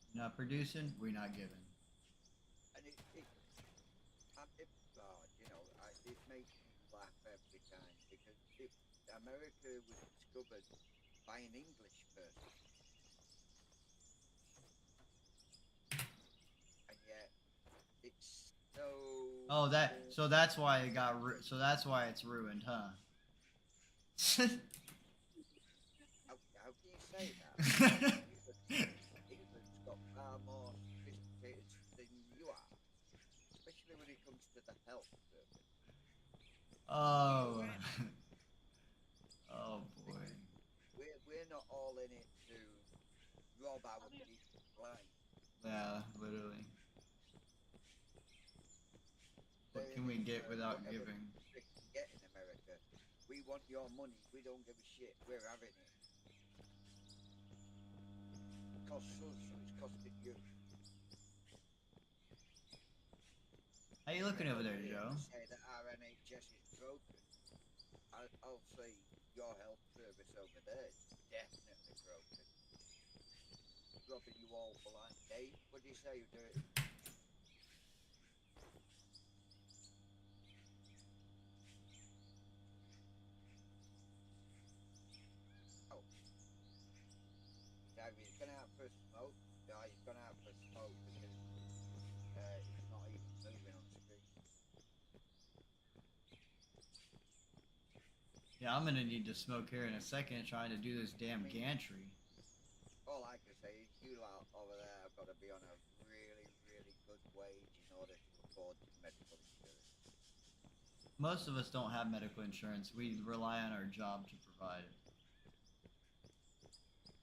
You're not producing, we're not giving. And it makes me laugh every time because America was discovered by an English person. And yet, it's so... Oh, so that's why it got, so that's why it's ruined, huh? How can you say that? England's got far more sophisticated than you are, especially when it comes to the health service. Oh. Oh boy. We're not all in it to rob our people blind. Yeah, literally. What can we get without giving? We can get in America. We want your money. We don't give a shit. We're having it. It costs us, so it's costing you. How you looking over there, Joe? Say that our NHS is broken. I'll say your health service over there is definitely broken. Robbing you all blind, eh? What do you say, Dirty? Oh. Either he's gone out for a smoke, or he's gone out for a smoke because he's not even moving on screen. Yeah, I'm gonna need to smoke here in a second trying to do this damn gantry. All I can say is you lot over there have got to be on a really, really good wage in order to afford medical insurance. Most of us don't have medical insurance. We rely on our job to provide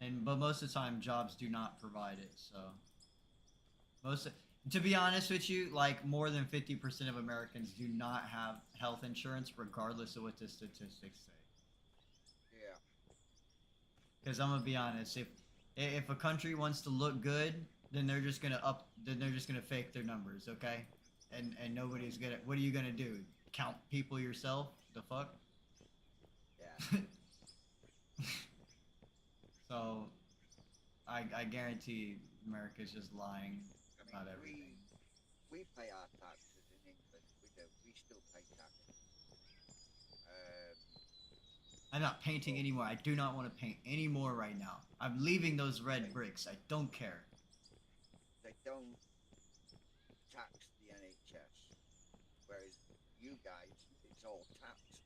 it. But most of the time, jobs do not provide it. So, to be honest with you, like more than 50% of Americans do not have health insurance, regardless of what the statistics say. Yeah. Because I'm gonna be honest, if a country wants to look good, then they're just gonna fake their numbers, okay? And nobody's gonna. What are you gonna do? Count people yourself? The fuck? Yeah. So, I guarantee America's just lying about everything. We pay our taxes in England. We do. We still pay taxes. I'm not painting anymore. I do not want to paint anymore right now. I'm leaving those red bricks. I don't care. They don't tax the NHS, whereas you guys, it's all taxed.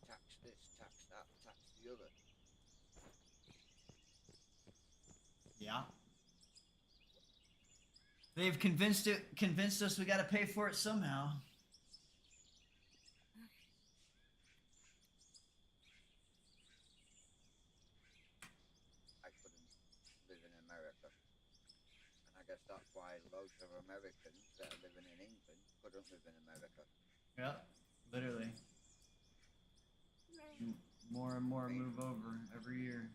Tax this, tax that, tax the other. Yeah. They've convinced us we gotta pay for it somehow. I couldn't live in America. And I guess that's why loads of Americans that are living in England couldn't live in America. Yeah, literally. More and more move over every year.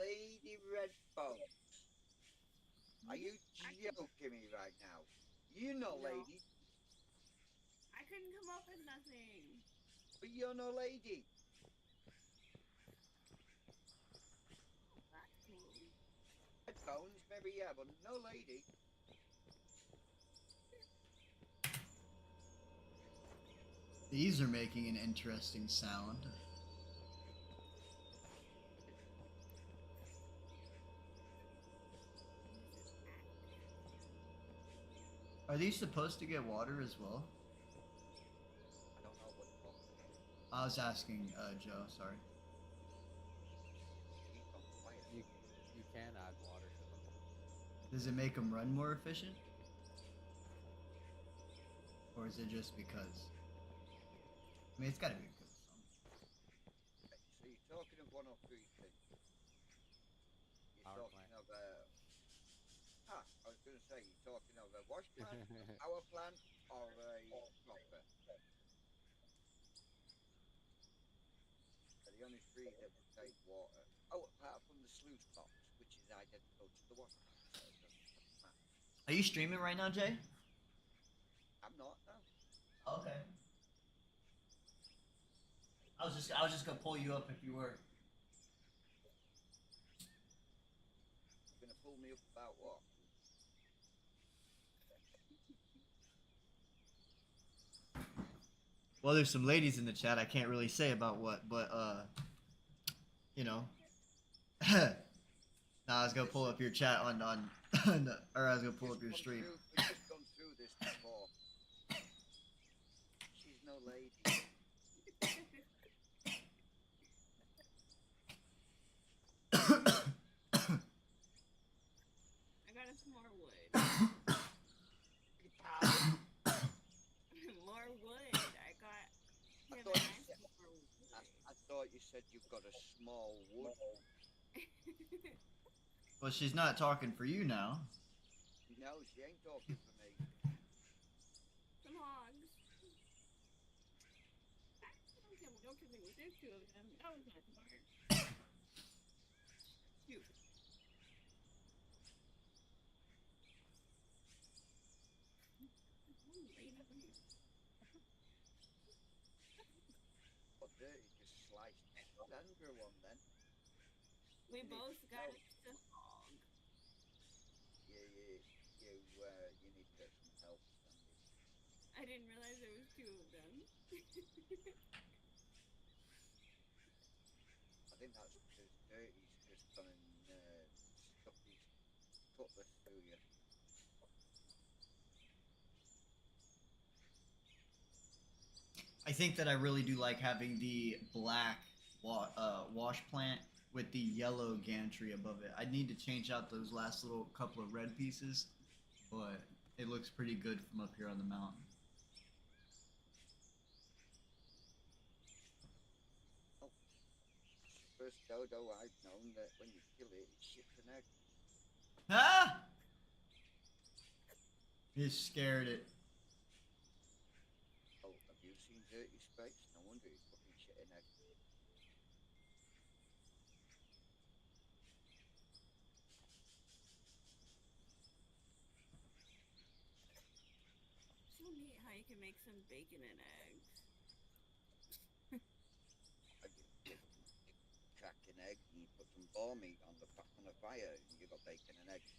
Lady Redbones, are you joking me right now? You know, No. lady, I couldn't come up with nothing. but you're no lady. Headphones, maybe, yeah, but no lady. These are making an interesting sound. Are these supposed to get water as well? I don't know what for. I was asking Joe, sorry. He's gone quiet. You can add water to them. Does it make them run more efficient? Or is it just because? I mean, it's gotta be because of something. Right, so you're talking of one or three things. You're Power talking plant. of I was going to say, you're talking of a wash plant, a power plant, or a dropper. They're the only three that will take water. Oh, apart from the sluice box, which is identical to the wash plant, so it doesn't matter. Are you streaming right now, Jay? I'm not, no. Okay. I was just gonna pull you up if you were. You're going to pull me up about what? Well, there's some ladies in the chat. I can't really say about what, but you know. Nah, I was gonna pull up your chat on or I was gonna pull up your stream. We've just gone through this before. She's no lady. I got us more wood. More wood. I got him thought you and said- more wood. I thought you said you've got a small wood. Well, she's not talking for you now. No, she ain't talking for me. Some hogs. Don't kill me with there's two of them. That was not smart. Shoot. What dirty? Just sliced under one then. We You need both to got know. a hog. You need to get some help, Sandy. I didn't realize there was two of them. I think that's because Dirty's just gone and stuck his cutlass through you. I think that I really do like having the black wash plant with the yellow gantry above it. I need to change out those last little couple of red pieces, but it looks pretty good from up here on the mountain. Oh, first dodo I've known that when you kill it, it shits an egg. Ah! You scared it. Oh, have you seen Dirty's face? No wonder he's fucking shit an egg. So neat how you can make some bacon and eggs. You crack an egg and you put some boar meat on the fire and you got bacon and eggs.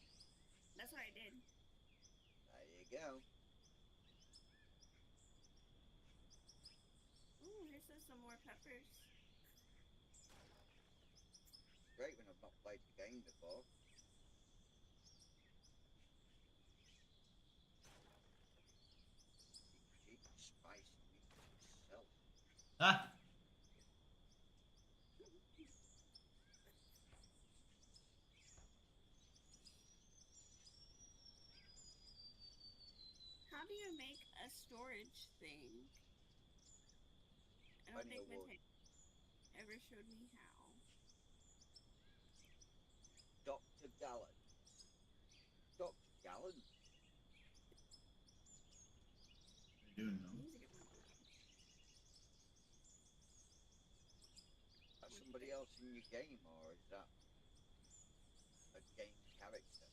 That's what I did. There you go. Ooh, here's some more peppers. Great when I've not played the game before. You can spice meat itself. Ah! How do you make a storage thing? I don't Plenty think of wood. Mateo ever showed me how. Dr. Gallon. Dr. Gallon? What are you doing, though? Music at my mouth. That's somebody else in your game, or is that a game character?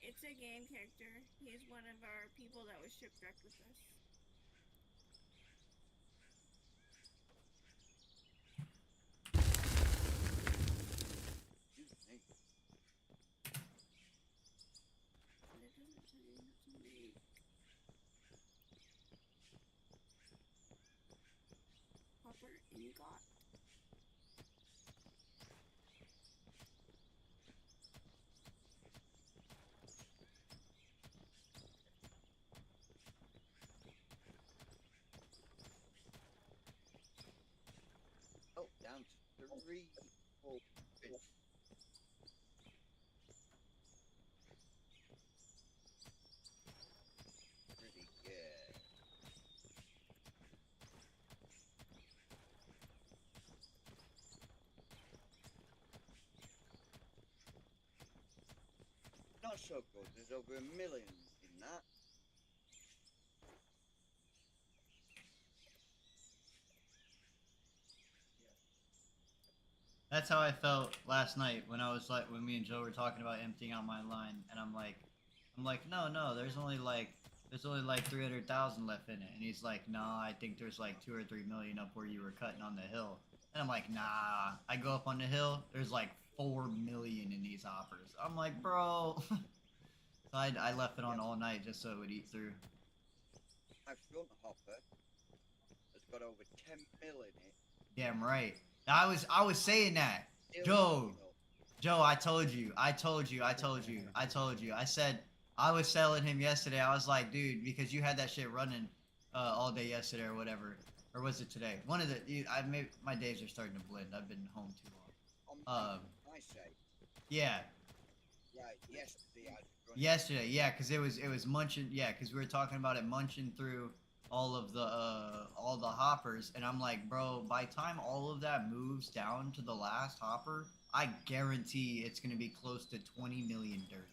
It's a game character. He's one of our people that was shipwrecked with us. got? Oh, down to 3 full bins. Pretty good. Not so good. There's over 1 million in that. That's how I felt last night when I was like, when me and Joe were talking about emptying out my line, and I'm like, no, there's only like 300,000 left in it, and he's like, nah, I think there's like 2 or 3 million up where you were cutting on the hill, and I'm like, nah, I go up on the hill, there's like 4 million in these hoppers. I'm like, bro. So I left it on all night just so it would eat through. My front hopper has got over 10 mil in it. Damn right. I was saying that. Still Joe, going up. Joe, I told you. I said I was selling him yesterday. I was like, dude, because you had that shit running all day yesterday or whatever, or was it today? One of the my days are starting to blend. I've been home too long. On my side. Yeah, Right, yesterday I was running. yesterday, yeah, because it was munching. Yeah, because we were talking about it munching through all the hoppers, and I'm like, bro, by the time all of that moves down to the last hopper, I guarantee it's gonna be close to 20 million dirt.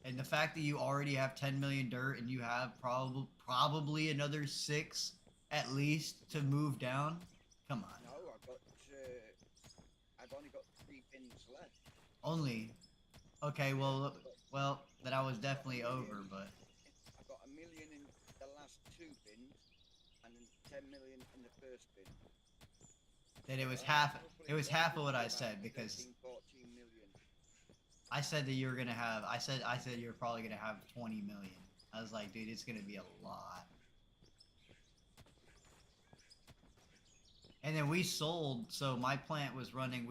And the fact that you already have 10 million dirt and you have probably another 6 at least to move down, come on. No, I've only got 3 bins left. Only, okay, well, then I was definitely over, but I've got 1 million in the last 2 bins and then 10 million in the first bin. then it was Hopefully half of what I about said, because 13, 14 million. I said that you were gonna have. I said you were probably gonna have 20 million. I was like, dude, it's gonna be a lot. And then we sold. So my plant was running.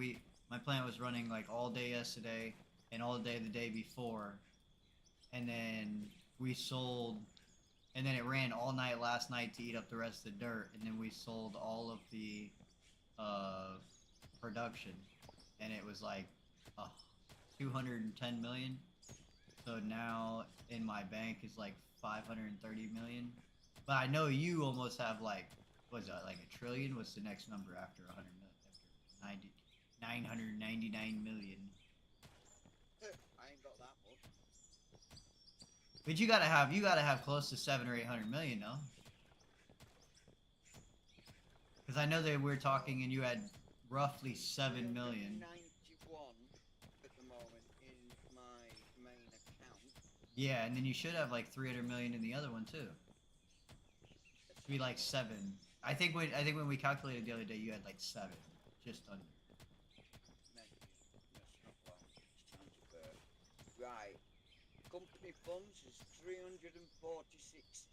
My plant was running like all day yesterday and all day the day before, and then we sold. And then it ran all night last night to eat up the rest of the dirt. And then we sold all of the production, and it was like 210 million. So now in my bank is like 530 million. But I know you almost have like, what is that, like a trillion? What's the next number after 100 million? After 999 million. I ain't got that much. But you gotta have close to 700 or 800 million, no? Because I know that we're talking and you had roughly 7 million. 91 at the moment in my main account. Yeah, and then you should have like 300 million in the other one too. Should be like 7. I think when we calculated the other day, you had like 7, just under. Right. Company funds is 346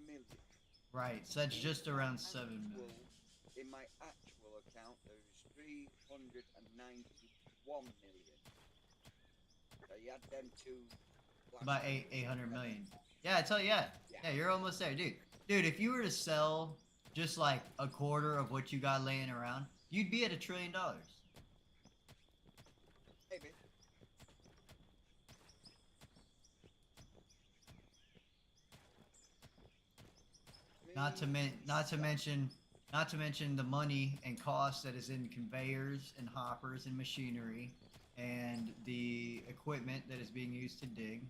million. Right, so that's just around 7 million. In my actual account, there is 391 million. So you add them two. About 800 million. Yeah, I tell you, yeah, you're almost there, dude. Dude, if you were to sell just like a quarter of what you got laying around, you'd be at $1 trillion. Maybe. Not to mention the money and cost that is in conveyors and hoppers and machinery and the equipment that is being used to dig,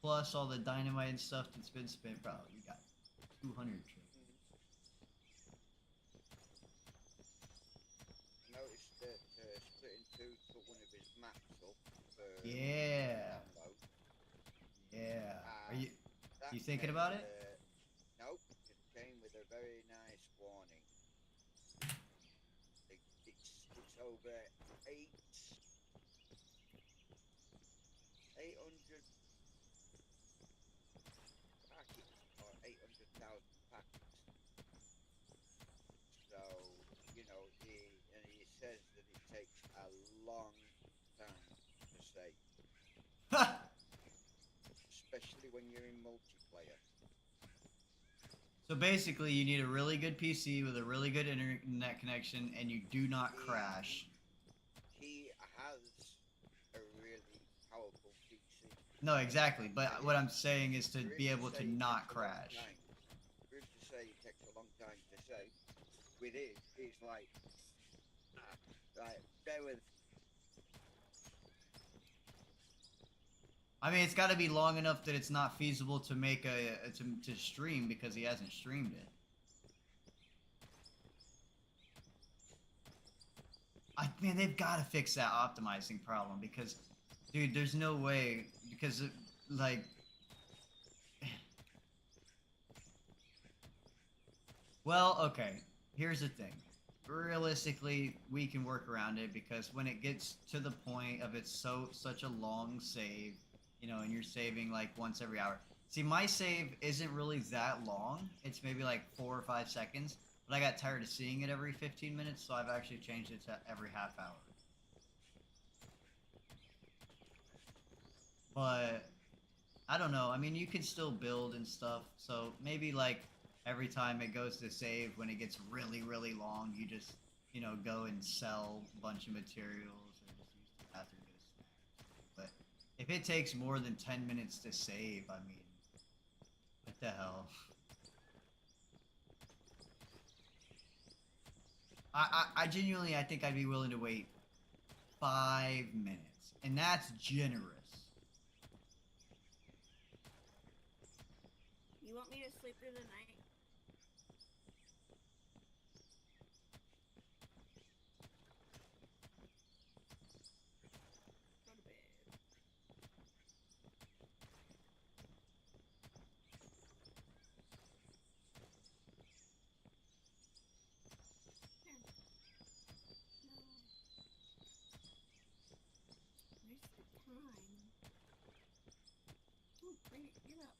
plus all the dynamite and stuff that's been spent. Bro, you got 200 trillion. I noticed that Split in Two put one of his maps up for Yeah. download. Yeah. Are you That thinking came about with it? Nope, it came with a very nice warning. It's over 800 packets or 800,000 packets. says that it takes a long time to save, especially when you're in multiplayer. So basically, you need a really good PC with a really good internet connection, and you do not crash. He has a really powerful PC. No, exactly. But what I'm saying is to For him be able to say it not takes a long crash. time- For him to say it takes a long time to save, with his, it's like, right, bear with. I mean, it's got to be long enough that it's not feasible to make to stream because he hasn't streamed it. Man, they've got to fix that optimizing problem because, dude, there's no way because like. Well, okay. Here's the thing. Realistically, we can work around it because when it gets to the point of it's such a long save, you know, and you're saving like once every hour. See, my save isn't really that long. It's maybe like 4 or 5 seconds, but I got tired of seeing it every 15 minutes, so I've actually changed it to every half hour. But I don't know. I mean, you can still build and stuff, so maybe like every time it goes to save, when it gets really, really long, you just, you know, go and sell a bunch of materials or just use the bathroom, get a snack. But if it takes more than 10 minutes to save, I mean, what the hell? I genuinely, I think I'd be willing to wait 5 minutes, and that's generous. You want me to sleep through the night? Go to bed. There. No. Where's the time? Oh, bring it. Get up.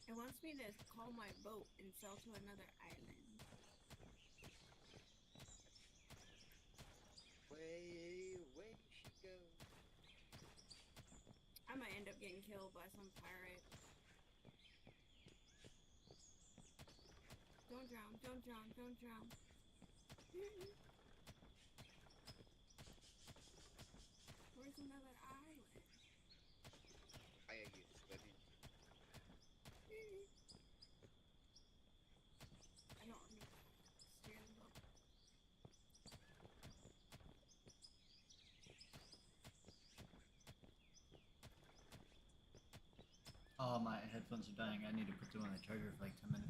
It wants me to call my boat and sail to another island. Where did she go? I might end up getting killed by some pirate. Don't drown, don't drown, don't drown. Where's another island? Why are you swimming? I don't remember steering the boat. Oh, my headphones are dying. I need to put them on the charger for like 10 minutes.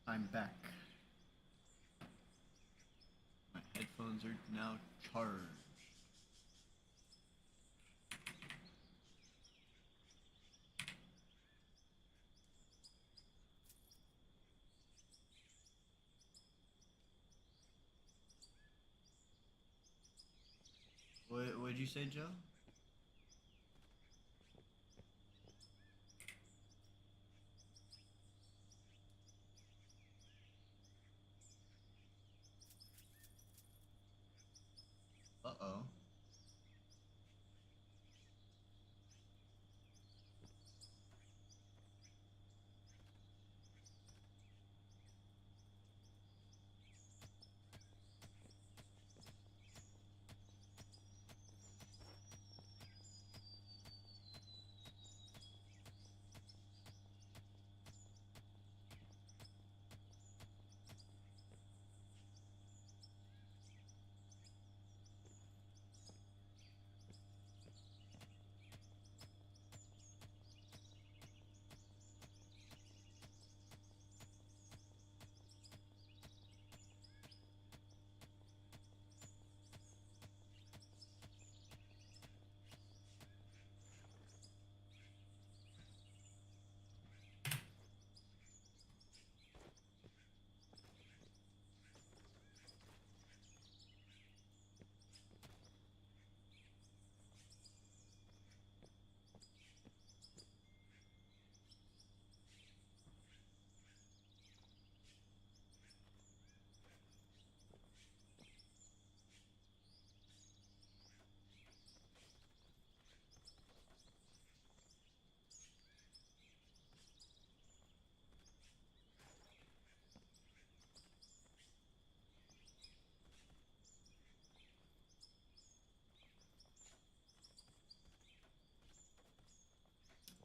I'm back. My headphones are now charged. What'd you say, Joe? Uh-oh.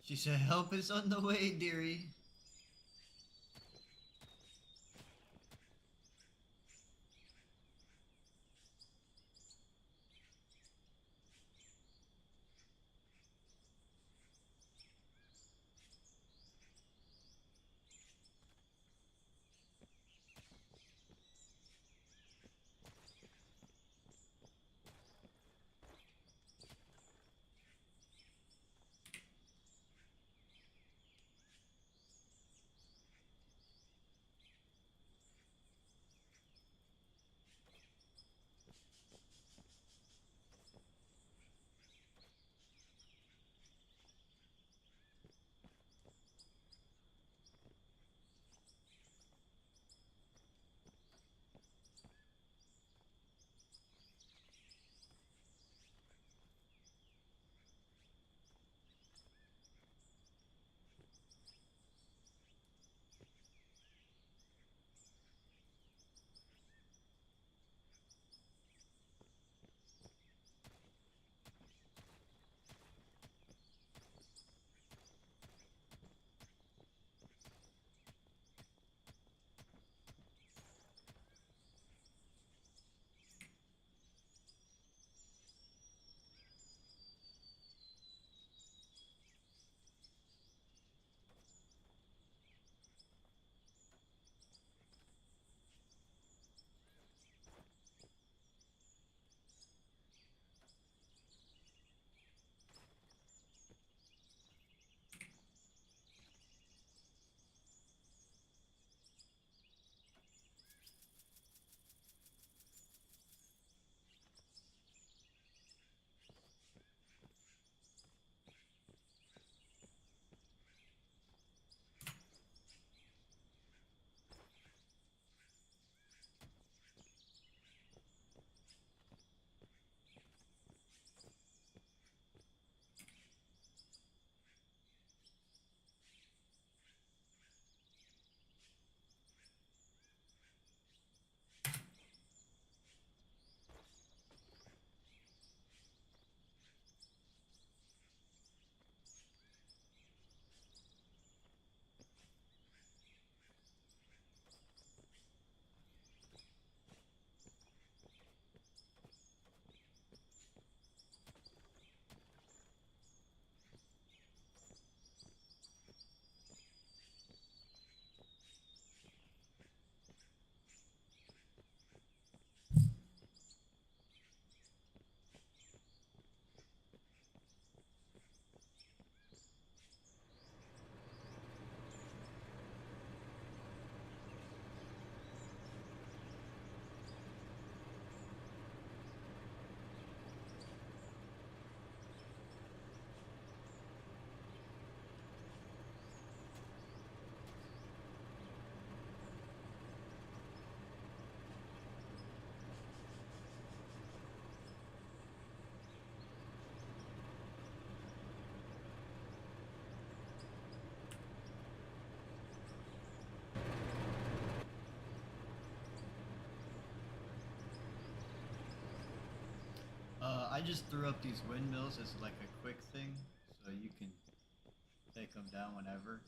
She said, help is on the way, dearie. just threw up these windmills as like a quick thing, so you can take them down whenever.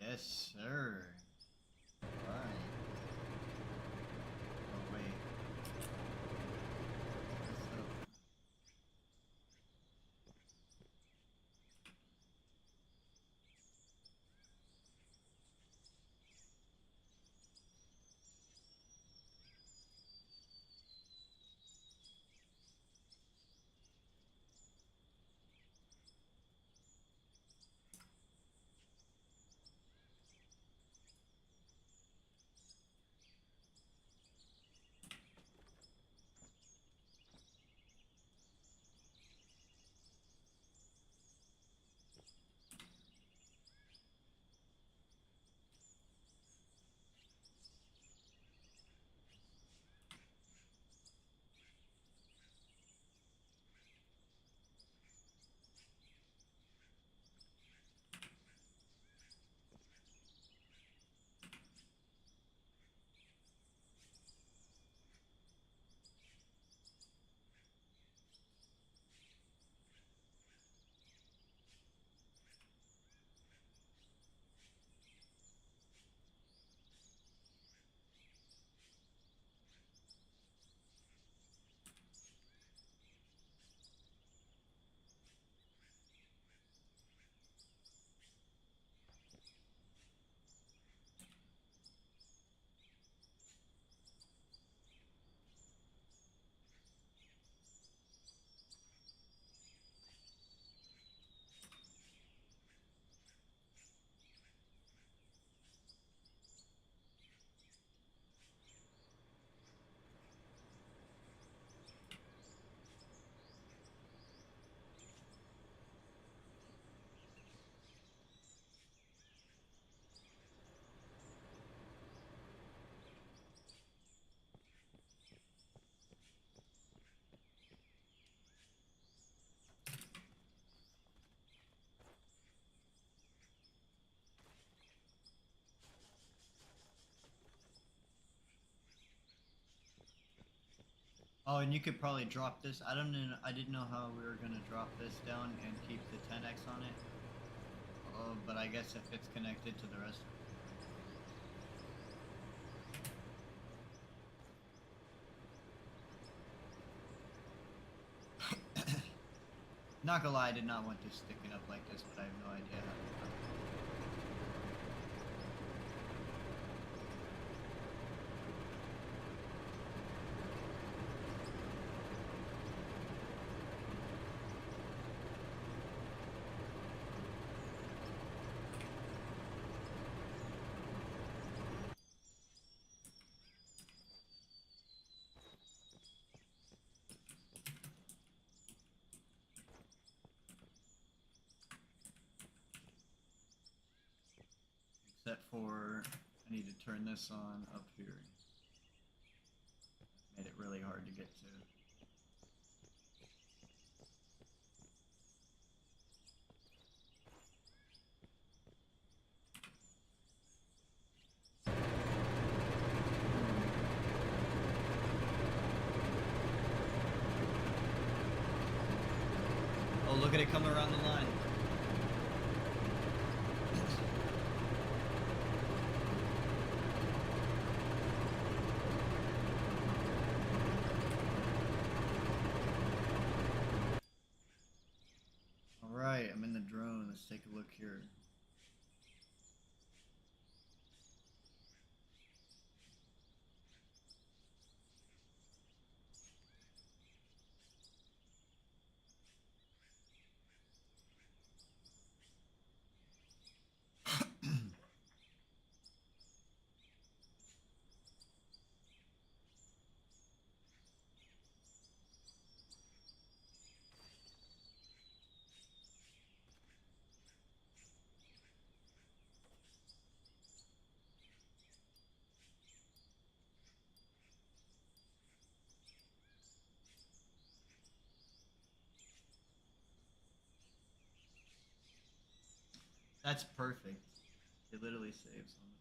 Yes, sir. Alright. Oh, wait. What's up? Oh, and you could probably drop this. I don't know. I didn't know how we were gonna drop this down and keep the 10x on it. Oh, but I guess if it's connected to the rest. Not gonna lie, I did not want this sticking up like this, but I have no idea how to do it. Except for, I need to turn this on up here. Made it really hard to get to. Oh, look at it come around the line. Alright, I'm in the drone. Let's take a look here. That's perfect. It literally saves on the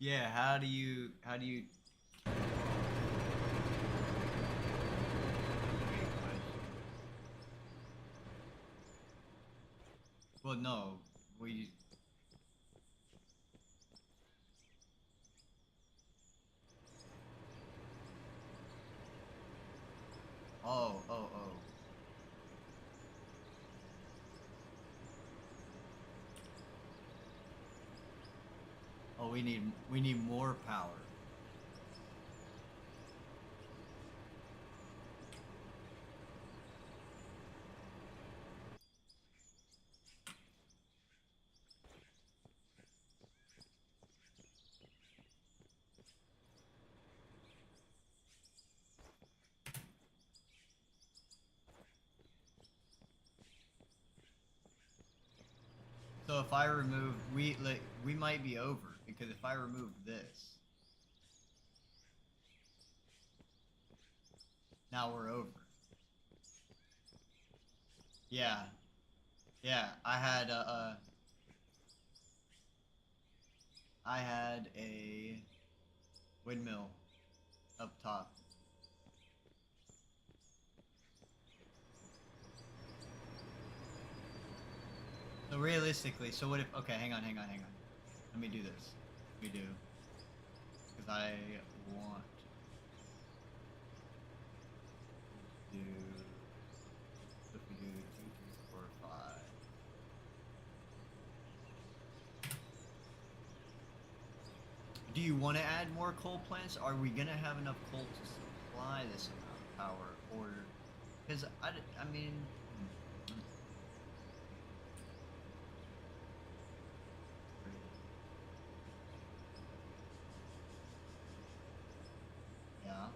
Yeah, how do you well no, we oh. Oh, we need more power. So if I remove we might be over because if I remove this, now we're over. Yeah. Yeah, I had a windmill up top. So realistically, so what if okay, hang on. Let me do this. Let me do. Because I want to do if we do 2, 3, 4, 5. Do you want to add more coal plants? Are we gonna have enough coal to supply this amount of power, or because I mean, yeah.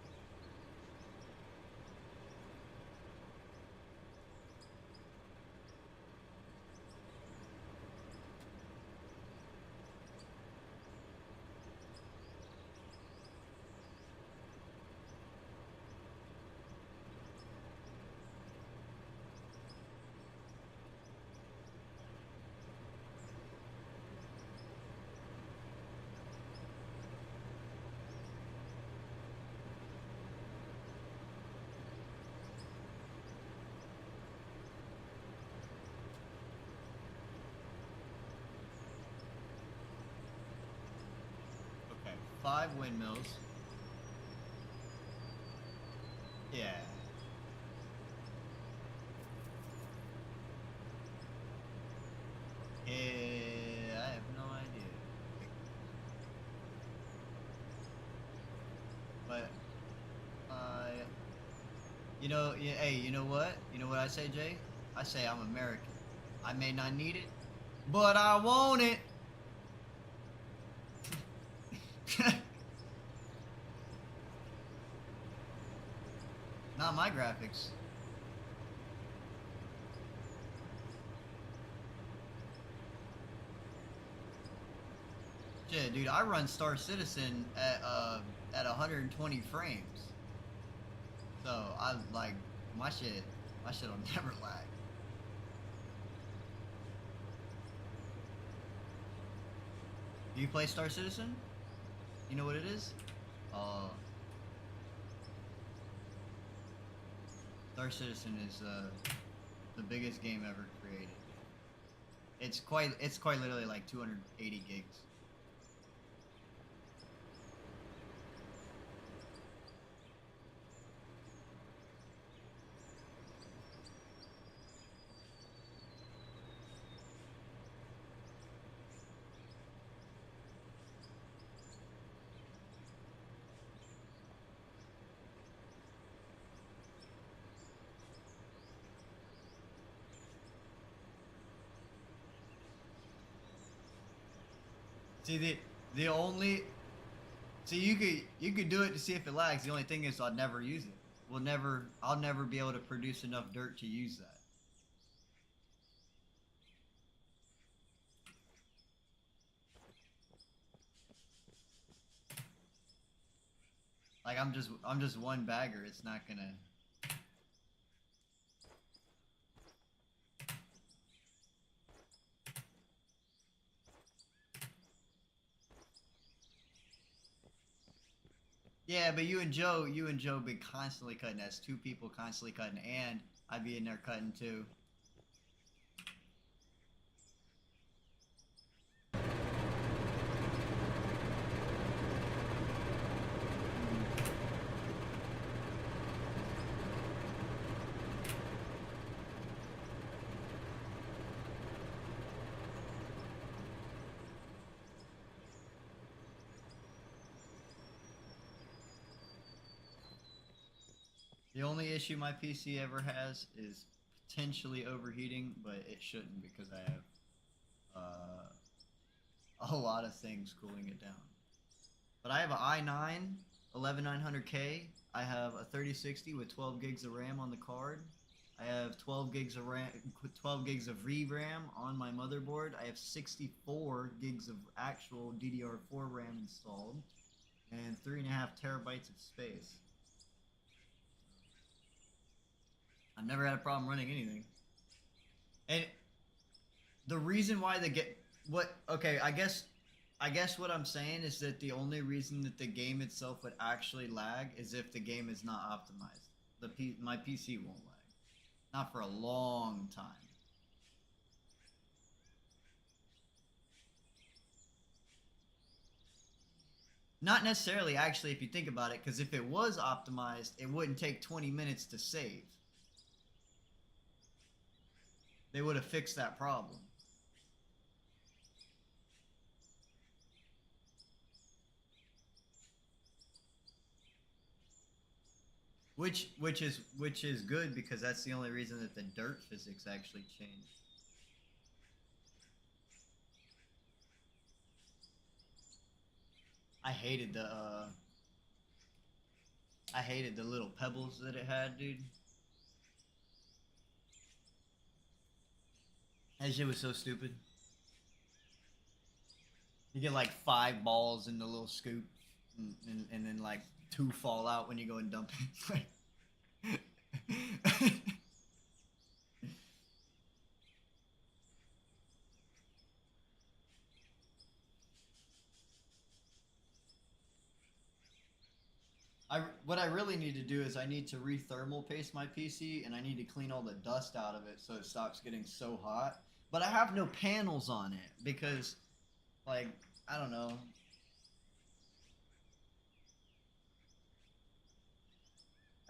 Okay, 5 windmills. Yeah. I have no idea. But, hey, you know what? You know what I say, Jay? I say I'm American. I may not need it, but I want it. Not my graphics. Shit, dude, I run Star Citizen at 120 frames. So I like my shit'll never lag. Do you play Star Citizen? You know what it is? Star Citizen is the biggest game ever created. It's quite literally like 280 gigs. See the only see you could do it to see if it lags. The only thing is I'll never use it. I'll never be able to produce enough dirt to use that. Like I'm just one bagger. It's not gonna. Yeah, but you and Joe be constantly cutting. That's two people constantly cutting, and I'd be in there cutting too. The only issue my PC ever has is potentially overheating, but it shouldn't because I have a lot of things cooling it down. But I have an i9 11900K. I have a 3060 with 12 gigs of RAM on the card. I have 12 gigs of RAM, 12 gigs of VRAM on my motherboard. I have 64 gigs of actual DDR4 RAM installed, and 3.5 terabytes of space. I've never had a problem running anything. And the reason why they get I guess what I'm saying is that the only reason that the game itself would actually lag is if the game is not optimized. My PC won't lag. Not for a long time. Not necessarily, actually, if you think about it, because if it was optimized, it wouldn't take 20 minutes to save. They would have fixed that problem. Which is good, because that's the only reason that the dirt physics actually changed. I hated the little pebbles that it had, dude. That shit was so stupid. You get like 5 balls in the little scoop, and then like 2 fall out when you go and dump it. What I really need to do is I need to re-thermal paste my PC, and I need to clean all the dust out of it so it stops getting so hot. But I have no panels on it because, like, I don't know.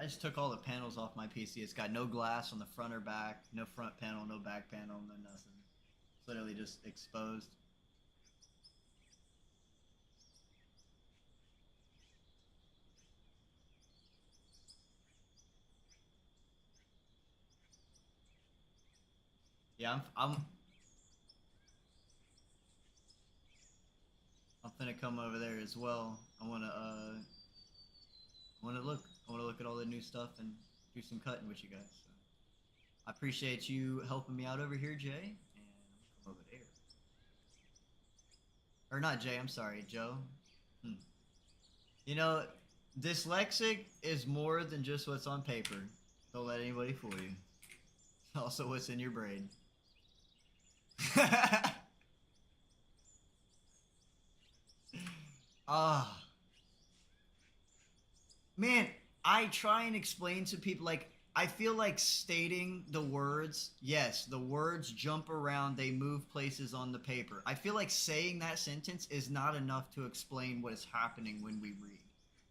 I just took all the panels off my PC. It's got no glass on the front or back, no front panel, no back panel, no nothing. It's literally just exposed. Yeah, I'm finna come over there as well. I wanna look at all the new stuff and do some cutting with you guys. So I appreciate you helping me out over here, Jay, and I'm gonna come over there. Or not Jay, I'm sorry, Joe. You know, dyslexic is more than just what's on paper. Don't let anybody fool you. Also what's in your brain. Ah. Man, I try and explain to people, like, I feel like stating the words, yes, the words jump around, they move places on the paper. I feel like saying that sentence is not enough to explain what is happening when we read.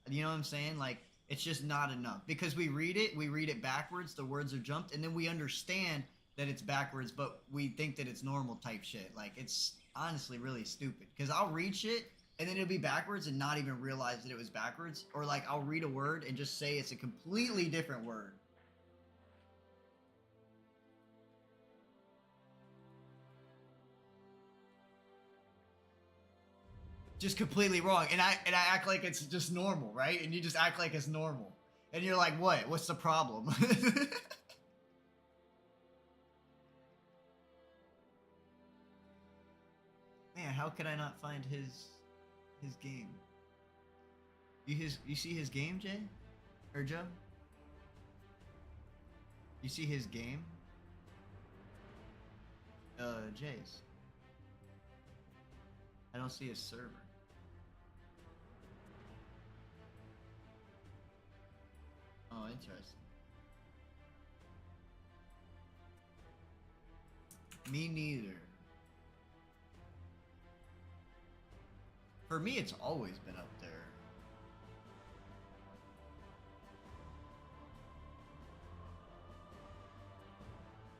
You know what I'm saying? Like, it's just not enough. Because we read it backwards, the words are jumped, and then we understand that it's backwards, but we think that it's normal type shit. Like, it's honestly really stupid. Because I'll read shit, and then it'll be backwards and not even realize that it was backwards. Or, like, I'll read a word and just say it's a completely different word. Just completely wrong. And I act like it's just normal, right? And you just act like it's normal. And you're like, what? What's the problem? Man, how could I not find his game? You see his game, Jay? Or Joe? You see his game? Jay's. I don't see his server. Oh, interesting. Me neither. For me, it's always been up there.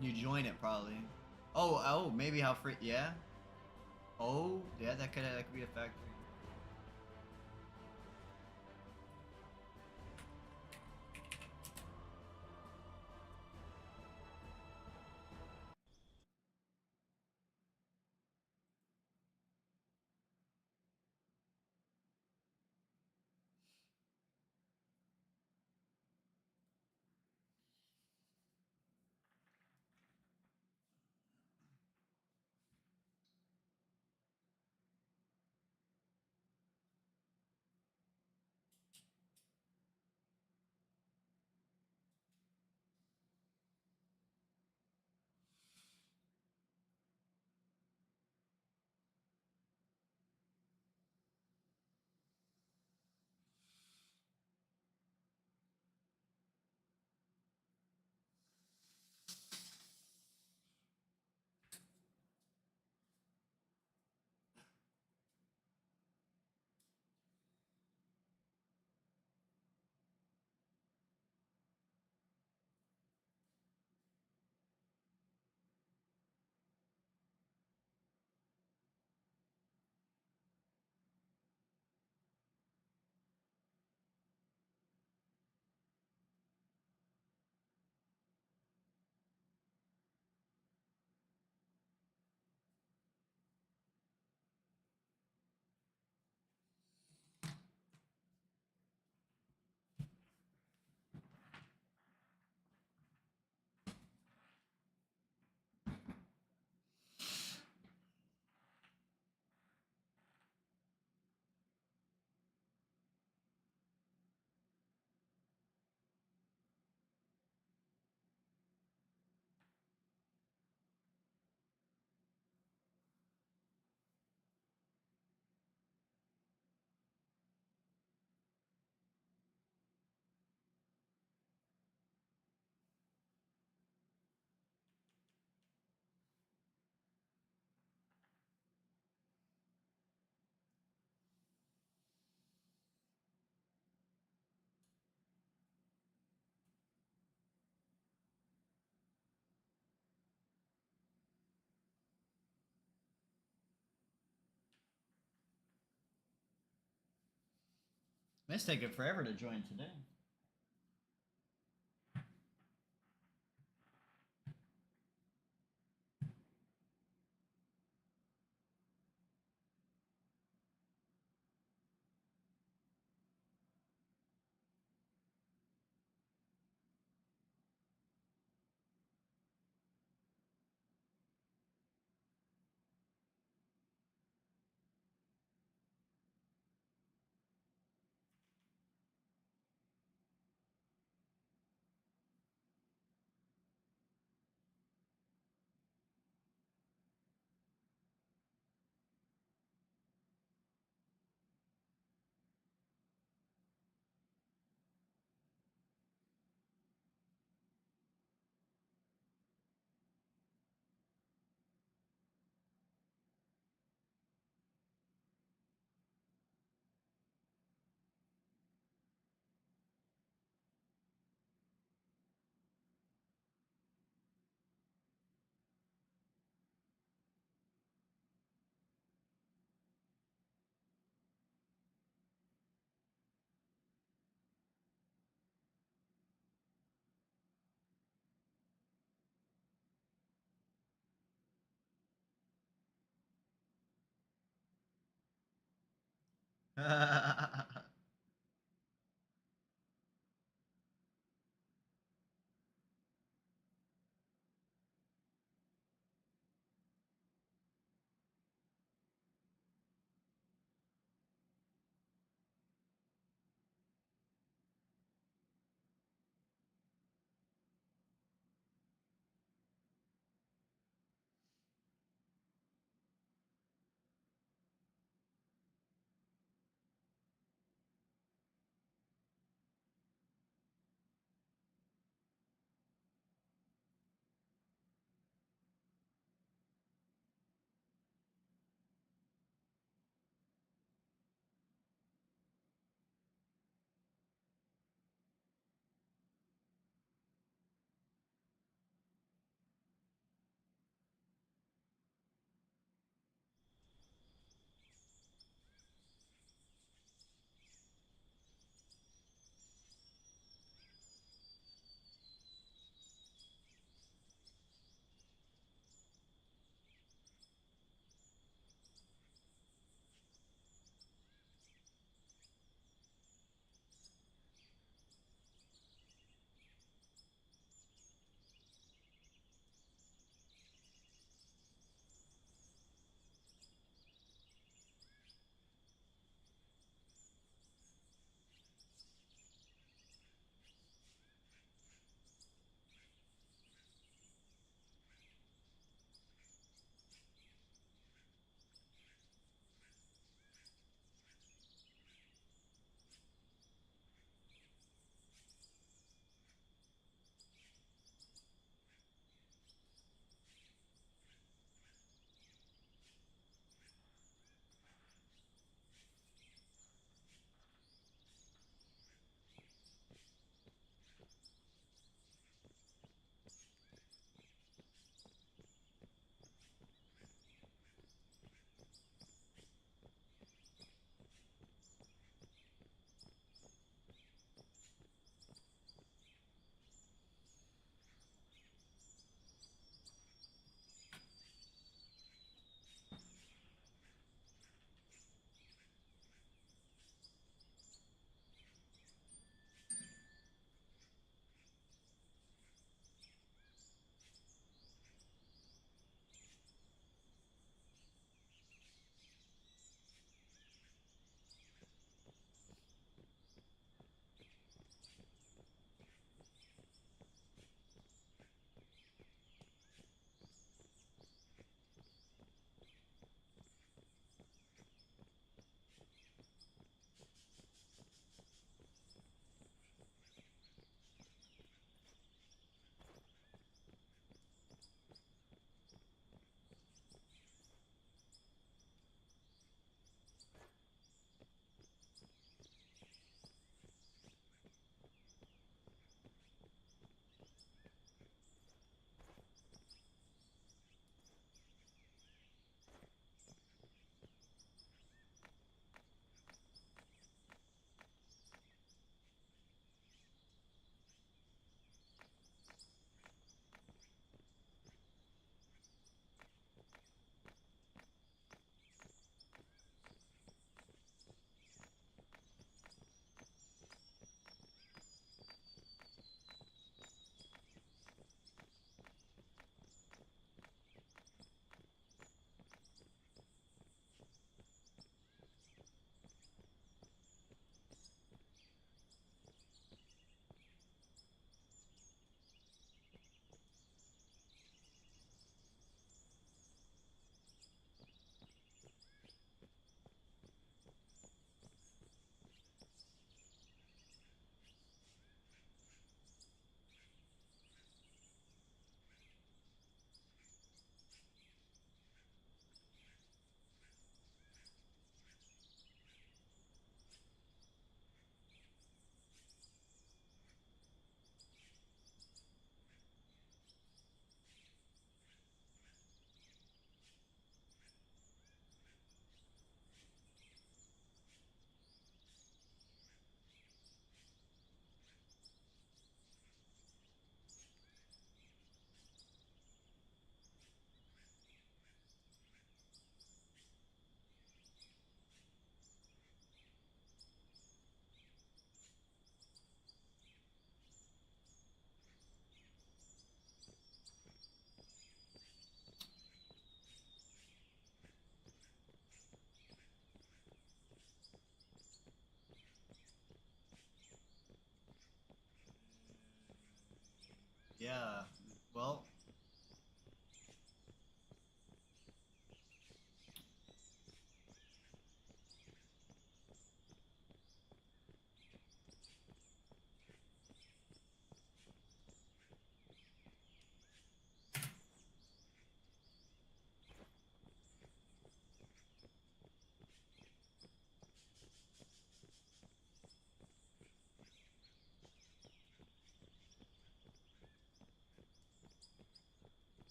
You join it probably. Oh, maybe how free? Yeah. Oh, yeah, that could be a factor. It's taking forever to join today. Yeah. Well.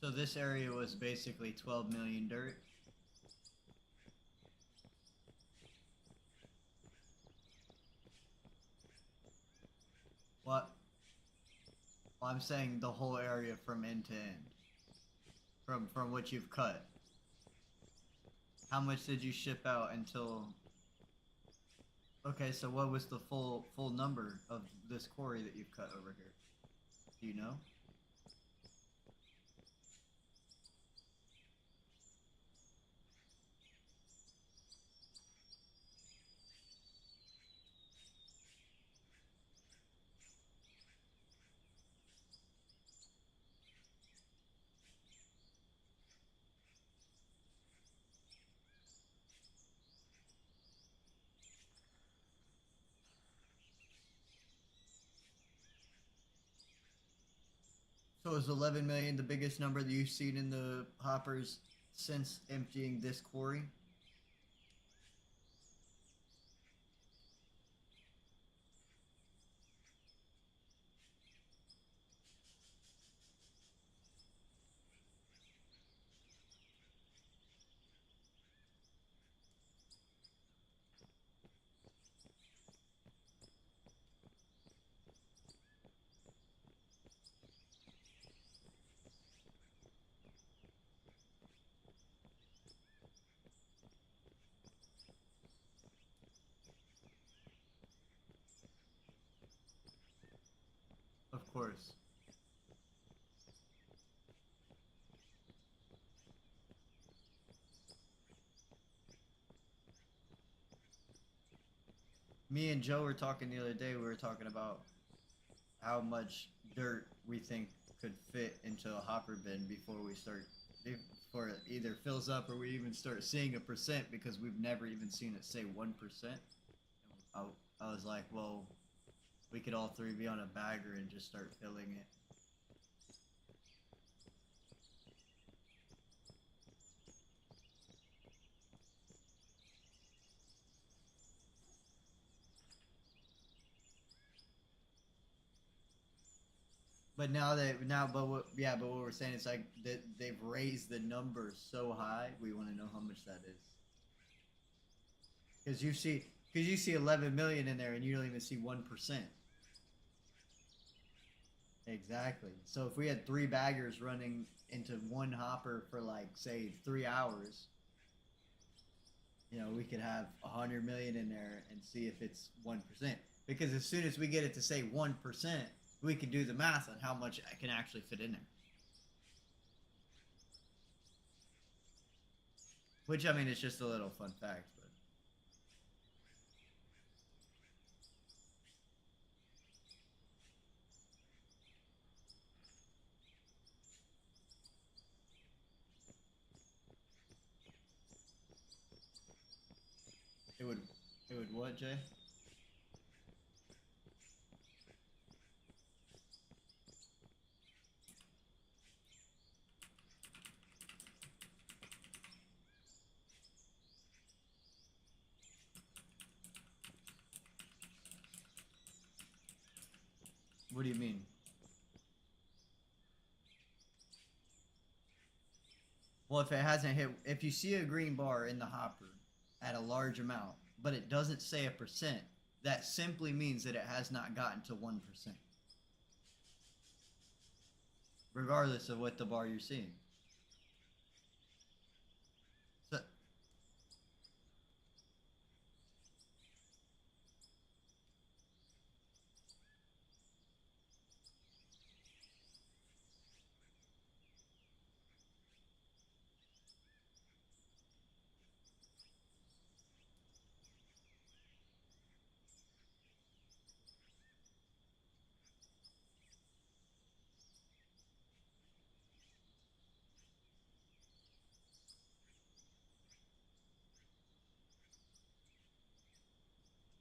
So this area was basically 12 million dirt. What? Well, I'm saying the whole area from end to end. From what you've cut. How much did you ship out until? Okay, so what was the full number of this quarry that you've cut over here? Do you know? So is 11 million the biggest number that you've seen in the hoppers since emptying this quarry? Of course. Me and Joe were talking the other day. We were talking about how much dirt we think could fit into a hopper bin before we start, before it either fills up or we even start seeing a percent, because we've never even seen it say 1%. I, I was like, well, we could all three be on a bagger and just start filling it. But but what we're saying is like that they've raised the number so high. We want to know how much that is. Because you see 11 million in there and you don't even see 1%. Exactly. So if we had three baggers running into one hopper for like say 3 hours, we could have 100 million in there and see if it's 1%. Because as soon as we get it to say 1%, we can do the math on how much I can actually fit in there. Which, I mean, it's just a little fun fact, but about, Jay? What do you mean? Well, if it hasn't hit, if you see a green bar in the hopper at a large amount, but it doesn't say a percent, that simply means that it has not gotten to 1%. Regardless of what the bar you're seeing. So,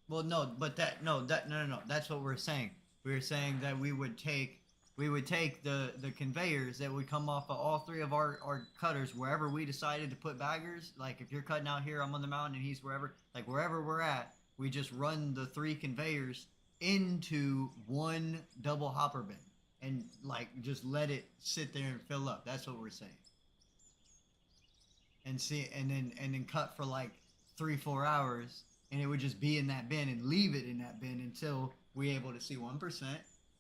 well, no, but that no, that no, no, no. That's what we're saying. We were saying that we would take the conveyors that would come off of all three of our cutters wherever we decided to put baggers. Like if you're cutting out here, I'm on the mountain, and he's wherever. Like wherever we're at, we just run the 3 conveyors into one double hopper bin and like just let it sit there and fill up. That's what we're saying. And see, and then cut for like 3-4 hours, and it would just be in that bin and leave it in that bin until we're able to see 1%.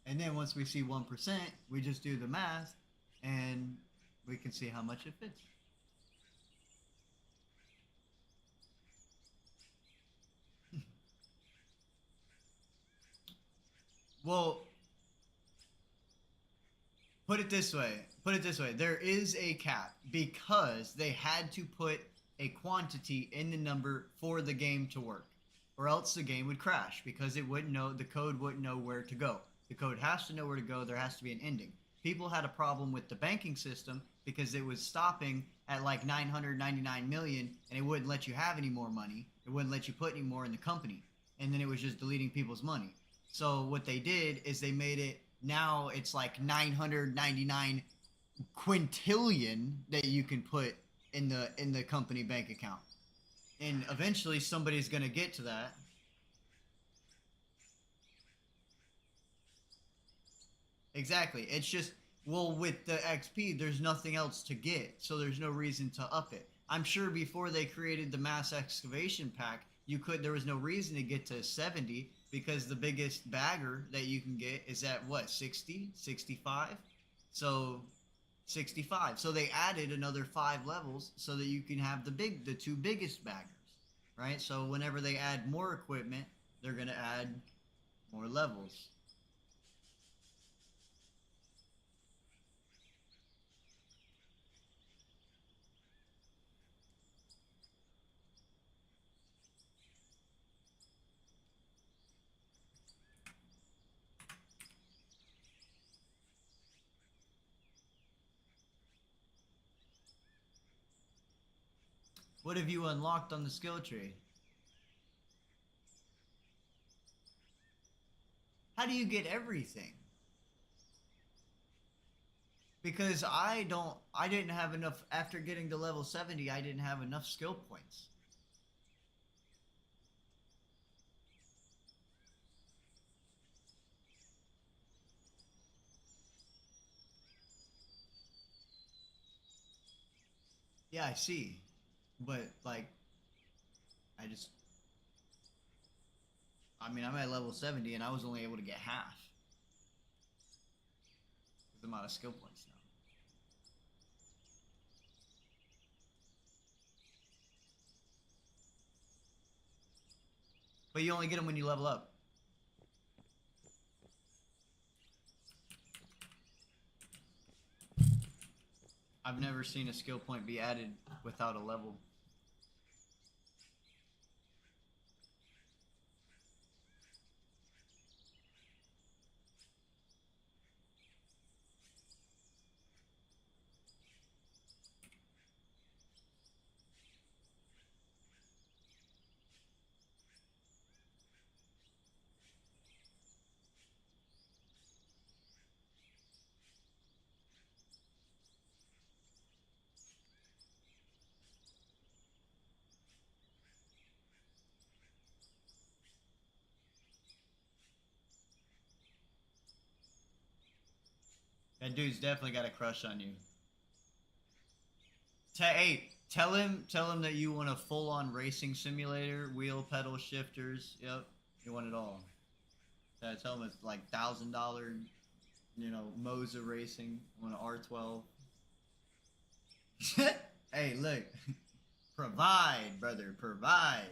And then once we see 1%, we just do the math, and we can see how much it fits. Well, put it this way. There is a cap because they had to put a quantity in the number for the game to work, or else the game would crash because it wouldn't know, the code wouldn't know where to go. The code has to know where to go. There has to be an ending. People had a problem with the banking system because it was stopping at like 999 million, and it wouldn't let you have any more money. It wouldn't let you put any more in the company, and then it was just deleting people's money. So what they did is they made it, now it's like 999 quintillion that you can put in the company bank account, and eventually somebody's gonna get to that. Exactly. It's just, well, with the XP, there's nothing else to get, so there's no reason to up it. I'm sure before they created the mass excavation pack, there was no reason to get to 70 because the biggest bagger that you can get is at what, 60, 65? So 65. So they added another 5 levels so that you can have the 2 biggest baggers, right? So whenever they add more equipment, they're going to add more levels. What have you unlocked on the skill tree? How do you get everything? Because I didn't have enough, after getting to level 70, I didn't have enough skill points. Yeah, I see. But, like, I mean, I'm at level 70 and I was only able to get half. Because I'm out of skill points now. But you only get them when you level up. I've never seen a skill point be added without a level. That dude's definitely got a crush on you. Hey, tell him that you want a full-on racing simulator, wheel, pedal, shifters. Yep, you want it all. Tell him it's like $1,000, Moza racing. You want an R12. Hey, look, provide, brother, provide.